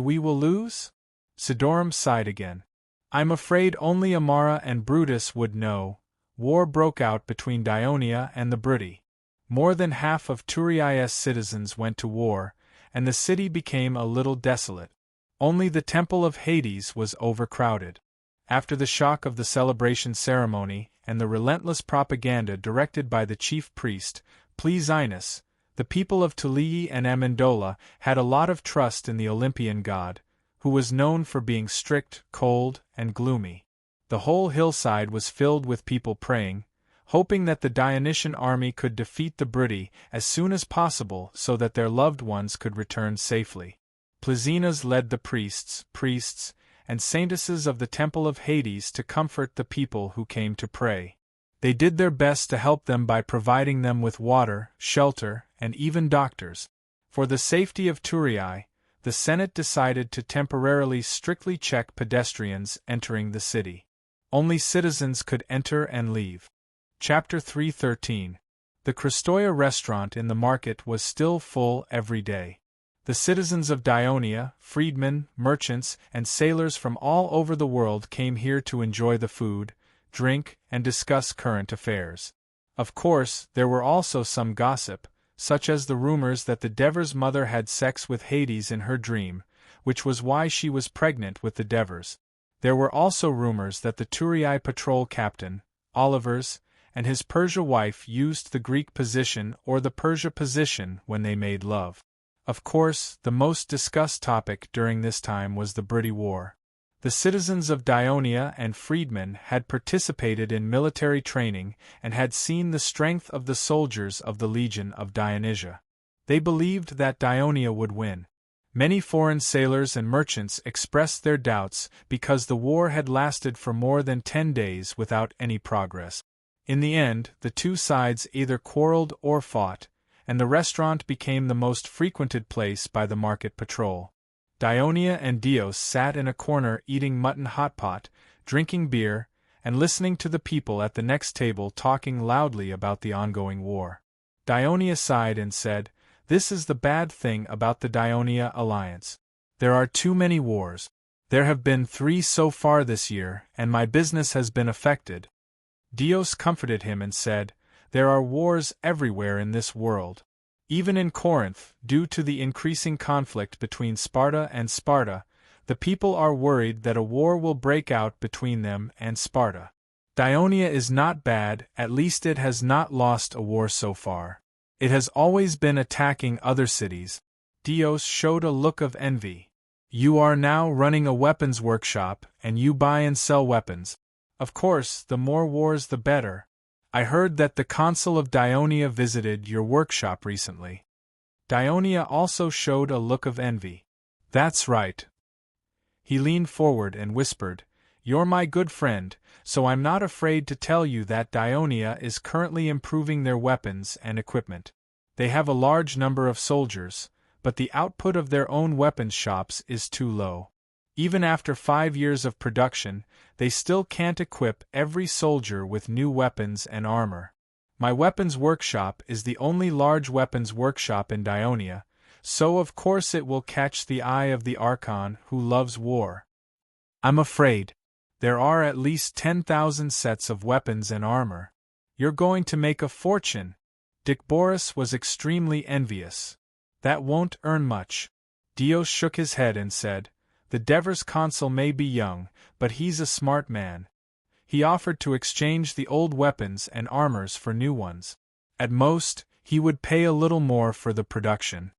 we will lose?" Sidorum sighed again. "I'm afraid only Amara and Brutus would know. War broke out between Dionia and the Briti. More than half of Turiai's citizens went to war, and the city became a little desolate. Only the Temple of Hades was overcrowded. After the shock of the celebration ceremony and the relentless propaganda directed by the chief priest, Plesinus, the people of Tulii and Amendola had a lot of trust in the Olympian god, who was known for being strict, cold, and gloomy. The whole hillside was filled with people praying, hoping that the Dionysian army could defeat the Briti as soon as possible so that their loved ones could return safely. Plesinus led the priests, and saintesses of the Temple of Hades to comfort the people who came to pray. They did their best to help them by providing them with water, shelter, and even doctors. For the safety of Turii, the Senate decided to temporarily strictly check pedestrians entering the city. Only citizens could enter and leave. Chapter 313. The Kristoia restaurant in the market was still full every day. The citizens of Dionia, freedmen, merchants, and sailors from all over the world came here to enjoy the food, drink, and discuss current affairs. Of course, there were also some gossip, such as the rumors that the Devers' mother had sex with Hades in her dream, which was why she was pregnant with the Devers. There were also rumors that the Turii patrol captain, Olivers, and his Persia wife used the Greek position or the Persia position when they made love. Of course, the most discussed topic during this time was the Briti War. The citizens of Dionia and freedmen had participated in military training and had seen the strength of the soldiers of the Legion of Dionysia. They believed that Dionia would win. Many foreign sailors and merchants expressed their doubts because the war had lasted for more than 10 days without any progress. In the end, the two sides either quarreled or fought, and the restaurant became the most frequented place by the market patrol. Dionia and Dios sat in a corner eating mutton hot pot, drinking beer, and listening to the people at the next table talking loudly about the ongoing war. Dionia sighed and said, "This is the bad thing about the Dionia alliance. There are too many wars. There have been 3 so far this year, and my business has been affected." Dios comforted him and said, "There are wars everywhere in this world. Even in Corinth, due to the increasing conflict between Sparta and Sparta, the people are worried that a war will break out between them and Sparta. Dionia is not bad, at least it has not lost a war so far. It has always been attacking other cities." Dios showed a look of envy. "You are now running a weapons workshop, and you buy and sell weapons. Of course, the more wars the better. I heard that the consul of Dionia visited your workshop recently." Dionia also showed a look of envy. "That's right." He leaned forward and whispered, "You're my good friend, so I'm not afraid to tell you that Dionia is currently improving their weapons and equipment. They have a large number of soldiers, but the output of their own weapons shops is too low. Even after 5 years of production, they still can't equip every soldier with new weapons and armor. My weapons workshop is the only large weapons workshop in Dionia, so of course it will catch the eye of the Archon who loves war. I'm afraid there are at least 10,000 sets of weapons and armor. You're going to make a fortune." Dick Boris was extremely envious. "That won't earn much." Dios shook his head and said, "The Devers consul may be young, but he's a smart man. He offered to exchange the old weapons and armors for new ones. At most, he would pay a little more for the production."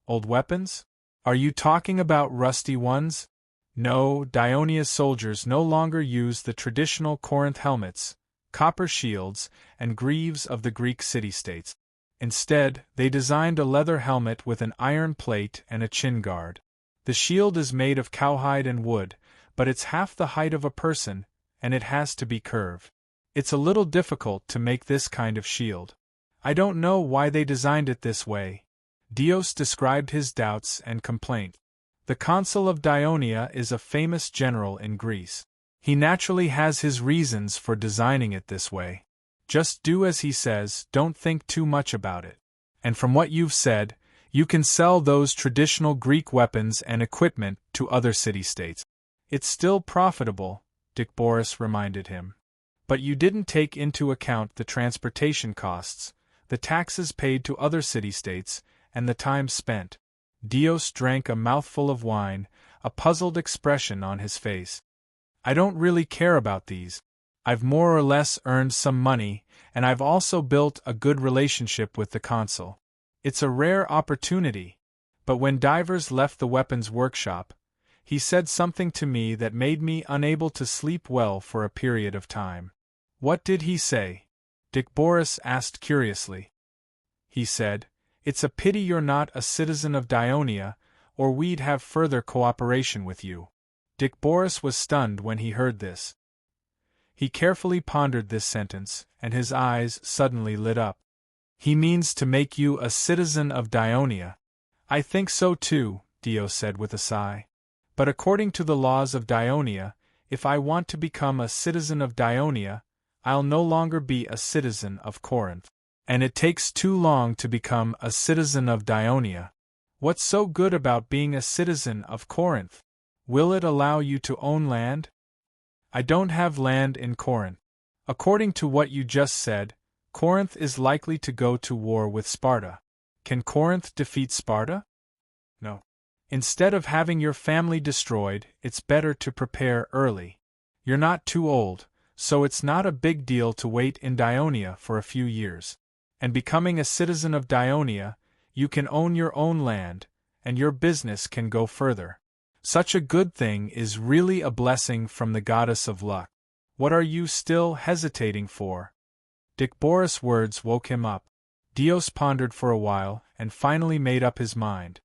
"Old weapons? Are you talking about rusty ones?" "No, Dionia's soldiers no longer use the traditional Corinth helmets, copper shields, and greaves of the Greek city-states. Instead, they designed a leather helmet with an iron plate and a chin guard. The shield is made of cowhide and wood, but it's half the height of a person, and it has to be curved. It's a little difficult to make this kind of shield. I don't know why they designed it this way. Dios described his doubts and complaint. The consul of Dionia is a famous general in Greece. He naturally has his reasons for designing it this way. Just do as he says, don't think too much about it. And from what you've said, you can sell those traditional Greek weapons and equipment to other city-states. It's still profitable, Dick Boris reminded him. But you didn't take into account the transportation costs, the taxes paid to other city-states, and the time spent. Dios drank a mouthful of wine, a puzzled expression on his face. I don't really care about these. I've more or less earned some money, and I've also built a good relationship with the consul. It's a rare opportunity. But when Divers left the weapons workshop, he said something to me that made me unable to sleep well for a period of time. What did he say? Dick Boris asked curiously. He said, "It's a pity you're not a citizen of Dionia, or we'd have further cooperation with you." Dick Boris was stunned when he heard this. He carefully pondered this sentence, and his eyes suddenly lit up. He means to make you a citizen of Dionia. I think so too, Dios said with a sigh. But according to the laws of Dionia, if I want to become a citizen of Dionia, I'll no longer be a citizen of Corinth. And it takes too long to become a citizen of Dionia. What's so good about being a citizen of Corinth? Will it allow you to own land? I don't have land in Corinth. According to what you just said, Corinth is likely to go to war with Sparta. Can Corinth defeat Sparta? No. Instead of having your family destroyed, it's better to prepare early. You're not too old, so it's not a big deal to wait in Dionia for a few years. And becoming a citizen of Dionia, you can own your own land, and your business can go further. Such a good thing is really a blessing from the goddess of luck. What are you still hesitating for? Dick Boris' words woke him up. Dios pondered for a while, and finally made up his mind.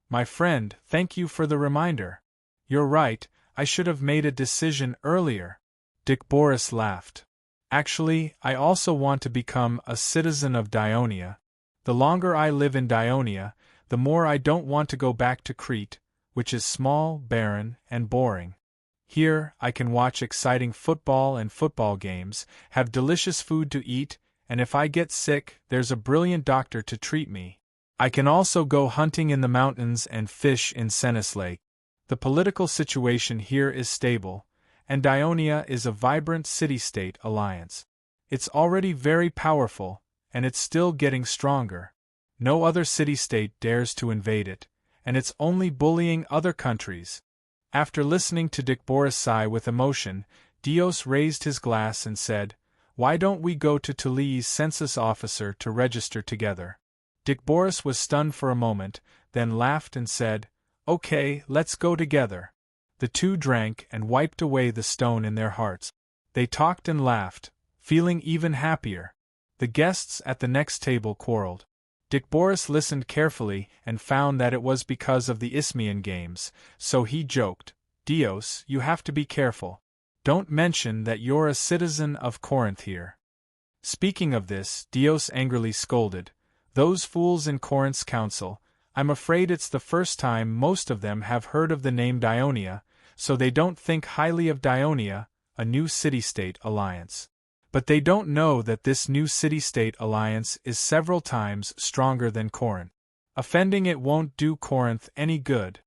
My friend, thank you for the reminder. You're right, I should have made a decision earlier. Dick Boris laughed. Actually, I also want to become a citizen of Dionia. The longer I live in Dionia, the more I don't want to go back to Crete, which is small, barren, and boring. Here, I can watch exciting football and football games, have delicious food to eat, and if I get sick, there's a brilliant doctor to treat me. I can also go hunting in the mountains and fish in Cenis Lake. The political situation here is stable, and Dionia is a vibrant city-state alliance. It's already very powerful, and it's still getting stronger. No other city-state dares to invade it, and it's only bullying other countries. After listening to Dick Boris sigh with emotion, Dios raised his glass and said, "Why don't we go to Tully's census officer to register together?" Dick Boris was stunned for a moment, then laughed and said, "Okay, let's go together." The two drank and wiped away the stone in their hearts. They talked and laughed, feeling even happier. The guests at the next table quarreled. Dick Boris listened carefully and found that it was because of the Isthmian games, so he joked, "Dios, you have to be careful. Don't mention that you're a citizen of Corinth here." Speaking of this, Dios angrily scolded, "Those fools in Corinth's council, I'm afraid it's the first time most of them have heard of the name Dionia, so they don't think highly of Dionia, a new city-state alliance. But they don't know that this new city-state alliance is several times stronger than Corinth. Offending it won't do Corinth any good."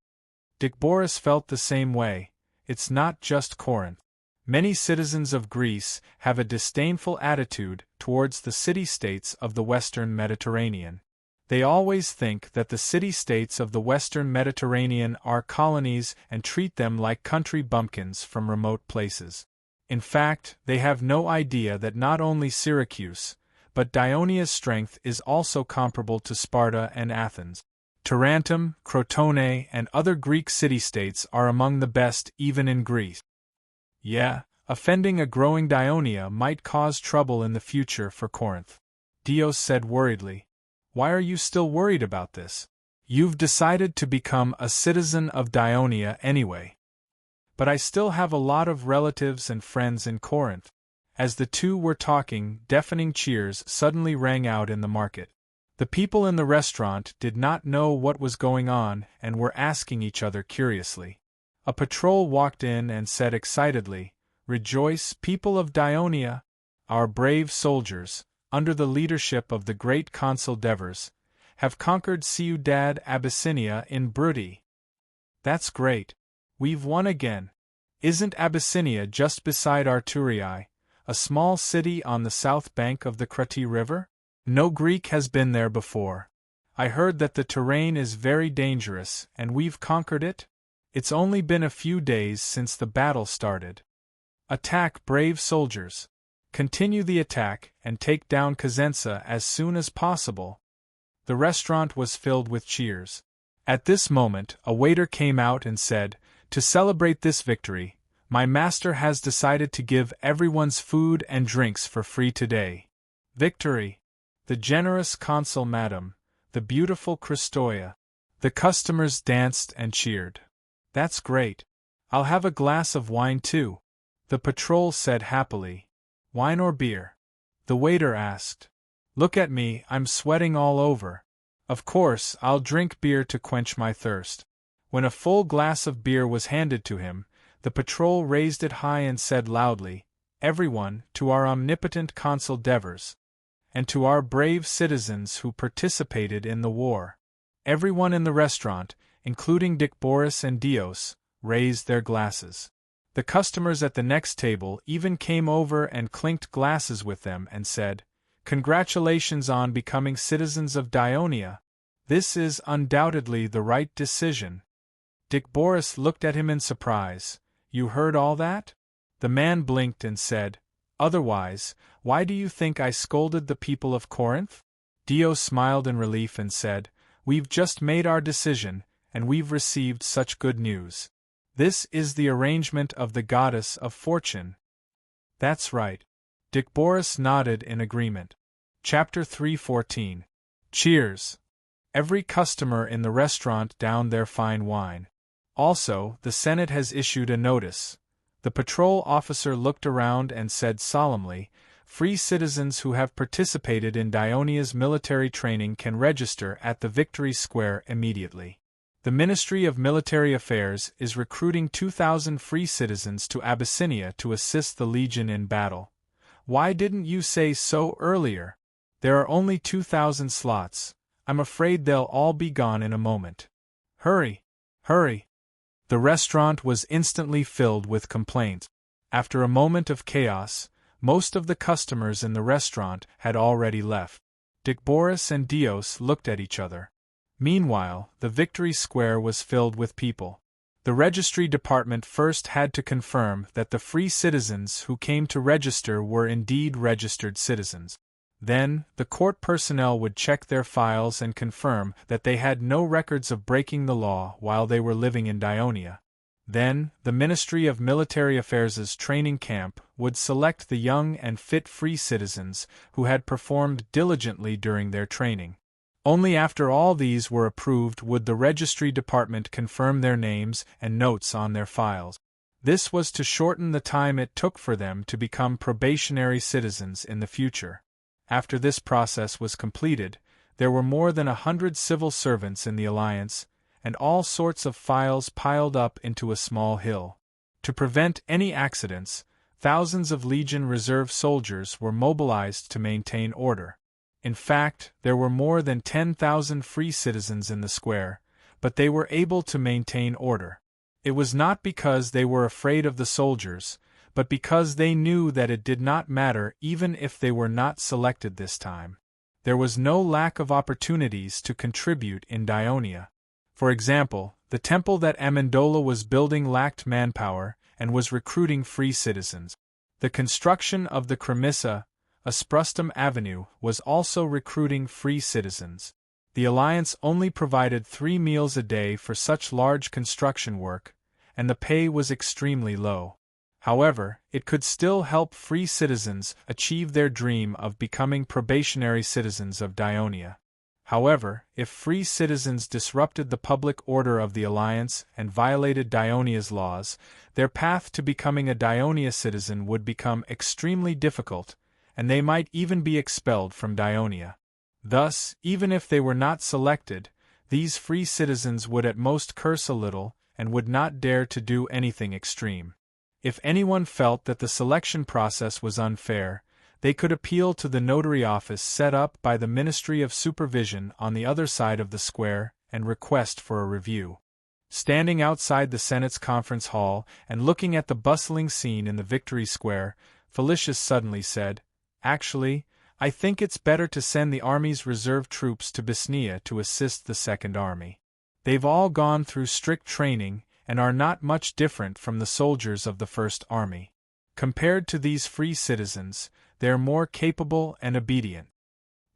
Dick Boris felt the same way. It's not just Corinth. Many citizens of Greece have a disdainful attitude towards the city-states of the Western Mediterranean. They always think that the city-states of the Western Mediterranean are colonies and treat them like country bumpkins from remote places. In fact, they have no idea that not only Syracuse, but Dionia's strength is also comparable to Sparta and Athens. Tarentum, Crotone, and other Greek city-states are among the best even in Greece. Yeah, offending a growing Dionia might cause trouble in the future for Corinth. Dios said worriedly. Why are you still worried about this? You've decided to become a citizen of Dionia anyway. But I still have a lot of relatives and friends in Corinth, As the two were talking, deafening cheers suddenly rang out in the market. The people in the restaurant did not know what was going on and were asking each other curiously. A patrol walked in and said excitedly, "Rejoice, people of Dionia! Our brave soldiers, under the leadership of the great consul Devers, have conquered Ciudad Abyssinia in Brutty. That's great. We've won again. Isn't Abyssinia just beside Arturii, a small city on the south bank of the Crati River? No Greek has been there before. I heard that the terrain is very dangerous, and we've conquered it? It's only been a few days since the battle started. Attack, brave soldiers! Continue the attack and take down Cosenza as soon as possible." The restaurant was filled with cheers. At this moment, a waiter came out and said, "To celebrate this victory, my master has decided to give everyone's food and drinks for free today." Victory! The generous consul madam, the beautiful Christoia. The customers danced and cheered. "That's great. I'll have a glass of wine too," the patrol said happily. "Wine or beer?" the waiter asked. "Look at me, I'm sweating all over. Of course, I'll drink beer to quench my thirst." When a full glass of beer was handed to him, the patrol raised it high and said loudly, "Everyone, to our omnipotent consul Devers, and to our brave citizens who participated in the war." Everyone in the restaurant, including Dick Boris and Dios, raised their glasses. The customers at the next table even came over and clinked glasses with them and said, "Congratulations on becoming citizens of Dionia. This is undoubtedly the right decision." Dick Boris looked at him in surprise. "You heard all that?" The man blinked and said, "Otherwise, why do you think I scolded the people of Corinth?" Dio smiled in relief and said, "We've just made our decision, and we've received such good news. This is the arrangement of the goddess of fortune." "That's right." Dick Boris nodded in agreement. Chapter 3:14. Cheers! Every customer in the restaurant downed their fine wine. Also, the Senate has issued a notice. The patrol officer looked around and said solemnly, "Free citizens who have participated in Dionia's military training can register at the Victory Square immediately. The Ministry of Military Affairs is recruiting 2,000 free citizens to Abyssinia to assist the Legion in battle." "Why didn't you say so earlier? There are only 2,000 slots. I'm afraid they'll all be gone in a moment." "Hurry! Hurry!" The restaurant was instantly filled with complaints. After a moment of chaos, most of the customers in the restaurant had already left. Dick Boris and Dios looked at each other. Meanwhile, the Victory Square was filled with people. The registry department first had to confirm that the free citizens who came to register were indeed registered citizens. Then, the court personnel would check their files and confirm that they had no records of breaking the law while they were living in Dionia. Then, the Ministry of Military Affairs' training camp would select the young and fit free citizens who had performed diligently during their training. Only after all these were approved would the registry department confirm their names and notes on their files. This was to shorten the time it took for them to become probationary citizens in the future. After this process was completed, there were more than 100 civil servants in the Alliance, and all sorts of files piled up into a small hill. To prevent any accidents, thousands of Legion Reserve soldiers were mobilized to maintain order. In fact, there were more than 10,000 free citizens in the square, but they were able to maintain order. It was not because they were afraid of the soldiers, but because they knew that it did not matter even if they were not selected this time. There was no lack of opportunities to contribute in Dionia. For example, the temple that Amendola was building lacked manpower and was recruiting free citizens. The construction of the Cremissa, a Sprustum Avenue, was also recruiting free citizens. The Alliance only provided 3 meals a day for such large construction work, and the pay was extremely low. However, it could still help free citizens achieve their dream of becoming probationary citizens of Dionia. However, if free citizens disrupted the public order of the Alliance and violated Dionia's laws, their path to becoming a Dionia citizen would become extremely difficult, and they might even be expelled from Dionia. Thus, even if they were not selected, these free citizens would at most curse a little and would not dare to do anything extreme. If anyone felt that the selection process was unfair, they could appeal to the notary office set up by the Ministry of Supervision on the other side of the square and request for a review. Standing outside the Senate's conference hall and looking at the bustling scene in the Victory Square, Felicius suddenly said, "Actually, I think it's better to send the army's reserve troops to Bosnia to assist the Second Army. They've all gone through strict training and are not much different from the soldiers of the First Army. Compared to these free citizens, they're more capable and obedient."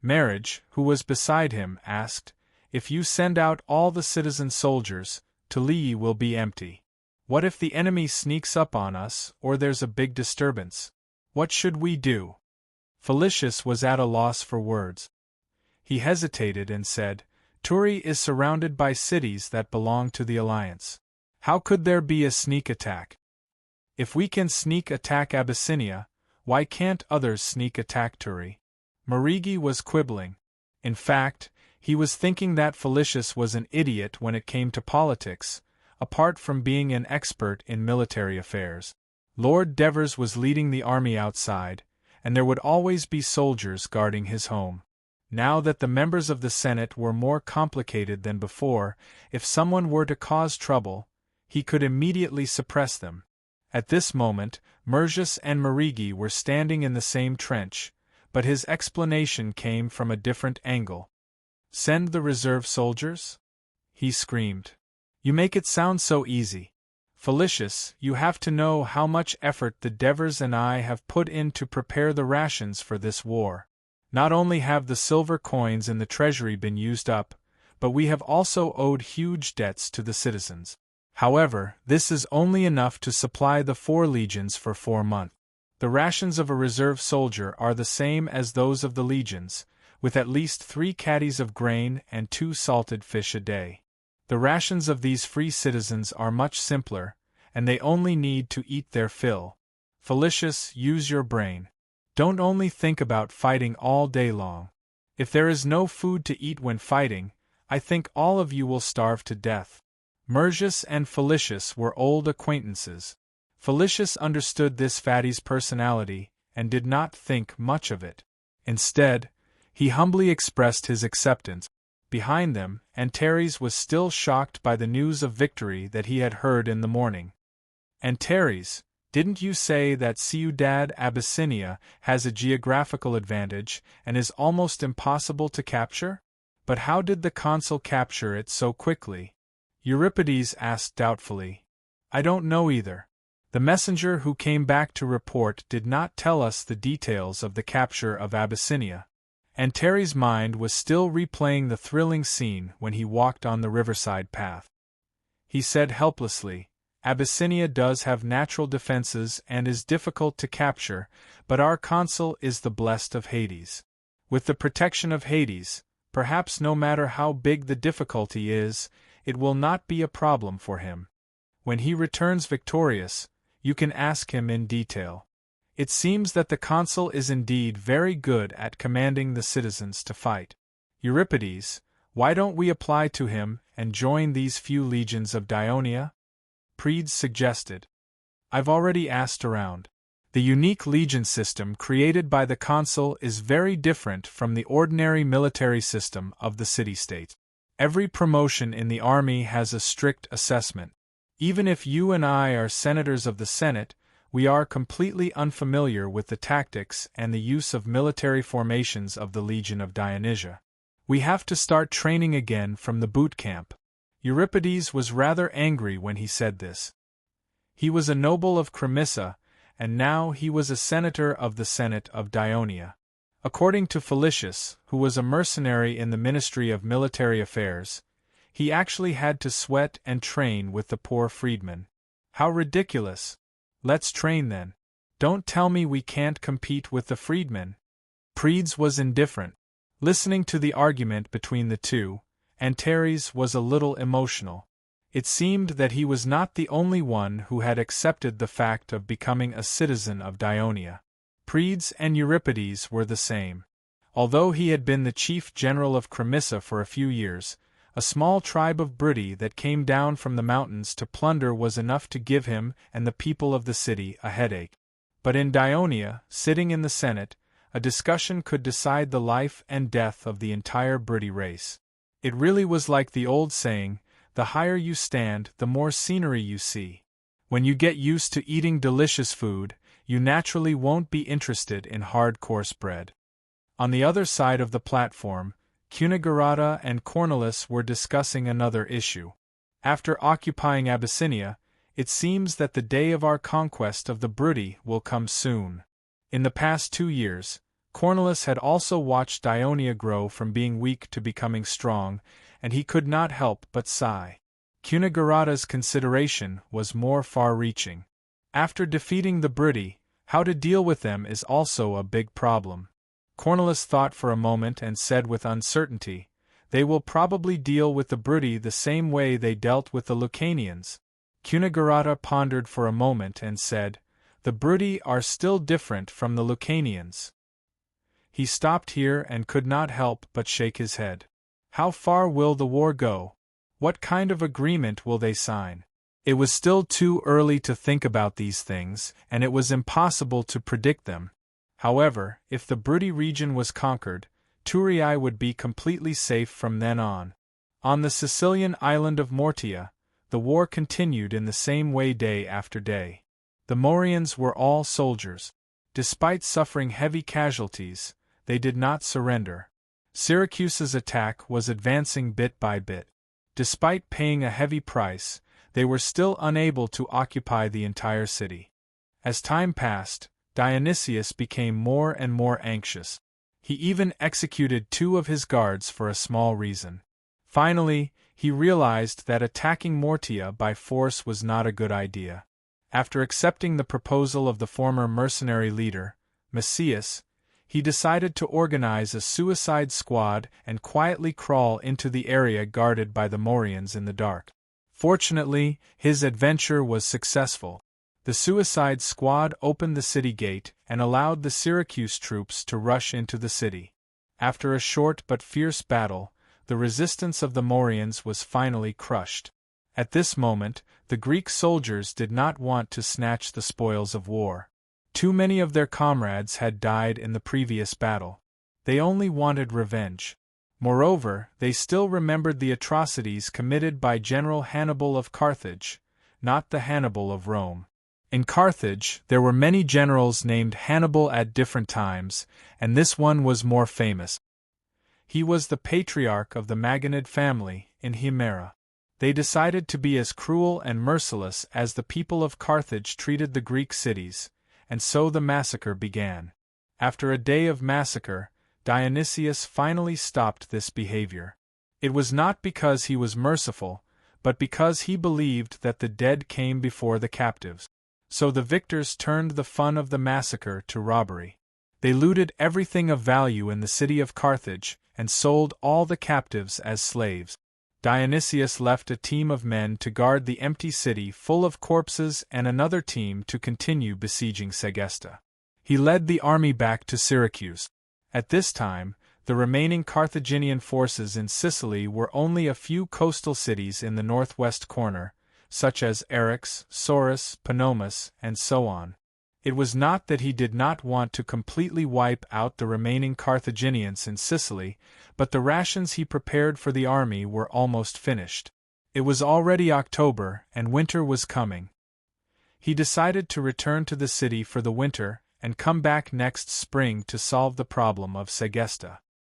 Marriage, who was beside him, asked, "If you send out all the citizen soldiers, Tulii will be empty. What if the enemy sneaks up on us or there's a big disturbance? What should we do?" Felicius was at a loss for words. He hesitated and said, "Turi is surrounded by cities that belong to the Alliance. How could there be a sneak attack? If we can sneak attack Abyssinia, why can't others sneak attack Turi?" Marigi was quibbling. In fact, he was thinking that Felicius was an idiot when it came to politics, apart from being an expert in military affairs. Lord Devers was leading the army outside, and there would always be soldiers guarding his home. Now that the members of the Senate were more complicated than before, if someone were to cause trouble, he could immediately suppress them. At this moment, Mergius and Marigi were standing in the same trench, but his explanation came from a different angle. "Send the reserve soldiers?" he screamed. "You make it sound so easy. Felicius, you have to know how much effort the Devers and I have put in to prepare the rations for this war. Not only have the silver coins in the treasury been used up, but we have also owed huge debts to the citizens. However, this is only enough to supply the 4 legions for 4 months. The rations of a reserve soldier are the same as those of the legions, with at least 3 caddies of grain and 2 salted fish a day. The rations of these free citizens are much simpler, and they only need to eat their fill. Felicius, use your brain. Don't only think about fighting all day long. If there is no food to eat when fighting, I think all of you will starve to death." Mergius and Felicius were old acquaintances. Felicius understood this fatty's personality and did not think much of it. Instead, he humbly expressed his acceptance. Behind them, Antares was still shocked by the news of victory that he had heard in the morning. "Antares, didn't you say that Ciudad Abyssinia has a geographical advantage and is almost impossible to capture? But how did the consul capture it so quickly?" Euripides asked doubtfully. "I don't know either. The messenger who came back to report did not tell us the details of the capture of Abyssinia." Antares' mind was still replaying the thrilling scene when he walked on the riverside path. He said helplessly, "Abyssinia does have natural defenses and is difficult to capture, but our consul is the blessed of Hades. With the protection of Hades, perhaps no matter how big the difficulty is, it will not be a problem for him. When he returns victorious, you can ask him in detail. It seems that the consul is indeed very good at commanding the citizens to fight. Euripides, why don't we apply to him and join these few legions of Dionia?" Predes suggested. "I've already asked around. The unique legion system created by the consul is very different from the ordinary military system of the city-state. Every promotion in the army has a strict assessment. Even if you and I are senators of the Senate, we are completely unfamiliar with the tactics and the use of military formations of the Legion of Dionysia. We have to start training again from the boot camp." Euripides was rather angry when he said this. He was a noble of Cremissa, and now he was a senator of the Senate of Dionia. According to Felicius, who was a mercenary in the Ministry of Military Affairs, he actually had to sweat and train with the poor freedmen. How ridiculous! Let's train then. Don't tell me we can't compete with the freedmen. Predes was indifferent. Listening to the argument between the two, Antares was a little emotional. It seemed that he was not the only one who had accepted the fact of becoming a citizen of Dionia. Predes and Euripides were the same. Although he had been the chief general of Cremissa for a few years, a small tribe of Briti that came down from the mountains to plunder was enough to give him and the people of the city a headache. But in Dionia, sitting in the Senate, a discussion could decide the life and death of the entire Briti race. It really was like the old saying, the higher you stand, the more scenery you see. When you get used to eating delicious food, you naturally won't be interested in hard coarse bread. On the other side of the platform, Cunigarata and Cornelis were discussing another issue. After occupying Abyssinia, it seems that the day of our conquest of the Briti will come soon. In the past 2 years, Cornelis had also watched Dionia grow from being weak to becoming strong, and he could not help but sigh. Cunigarata's consideration was more far-reaching. After defeating the Briti, how to deal with them is also a big problem. Cornelis thought for a moment and said with uncertainty, "They will probably deal with the Briti the same way they dealt with the Lucanians." Cunigarata pondered for a moment and said, "The Briti are still different from the Lucanians." He stopped here and could not help but shake his head. How far will the war go? What kind of agreement will they sign? It was still too early to think about these things, and it was impossible to predict them. However, if the Briti region was conquered, Thurii would be completely safe from then on. On the Sicilian island of Mortia, the war continued in the same way day after day. The Morians were all soldiers. Despite suffering heavy casualties, they did not surrender. Syracuse's attack was advancing bit by bit. Despite paying a heavy price, they were still unable to occupy the entire city. As time passed, Dionysius became more and more anxious. He even executed 2 of his guards for a small reason. Finally, he realized that attacking Mortia by force was not a good idea. After accepting the proposal of the former mercenary leader, Messias, he decided to organize a suicide squad and quietly crawl into the area guarded by the Morians in the dark. Fortunately, his adventure was successful. The suicide squad opened the city gate and allowed the Syracuse troops to rush into the city. After a short but fierce battle, the resistance of the Morians was finally crushed. At this moment, the Greek soldiers did not want to snatch the spoils of war. Too many of their comrades had died in the previous battle. They only wanted revenge. Moreover, they still remembered the atrocities committed by General Hannibal of Carthage, not the Hannibal of Rome. In Carthage, there were many generals named Hannibal at different times, and this one was more famous. He was the patriarch of the Maganid family in Himera. They decided to be as cruel and merciless as the people of Carthage treated the Greek cities, and so the massacre began. After a day of massacre, Dionysius finally stopped this behavior. It was not because he was merciful, but because he believed that the dead came before the captives. So the victors turned the fun of the massacre to robbery. They looted everything of value in the city of Carthage and sold all the captives as slaves. Dionysius left a team of men to guard the empty city full of corpses and another team to continue besieging Segesta. He led the army back to Syracuse. At this time, the remaining Carthaginian forces in Sicily were only a few coastal cities in the northwest corner, such as Eryx, Sorus, Panomus, and so on. It was not that he did not want to completely wipe out the remaining Carthaginians in Sicily, but the rations he prepared for the army were almost finished. It was already October, and winter was coming. He decided to return to the city for the winter and come back next spring to solve the problem of Segesta.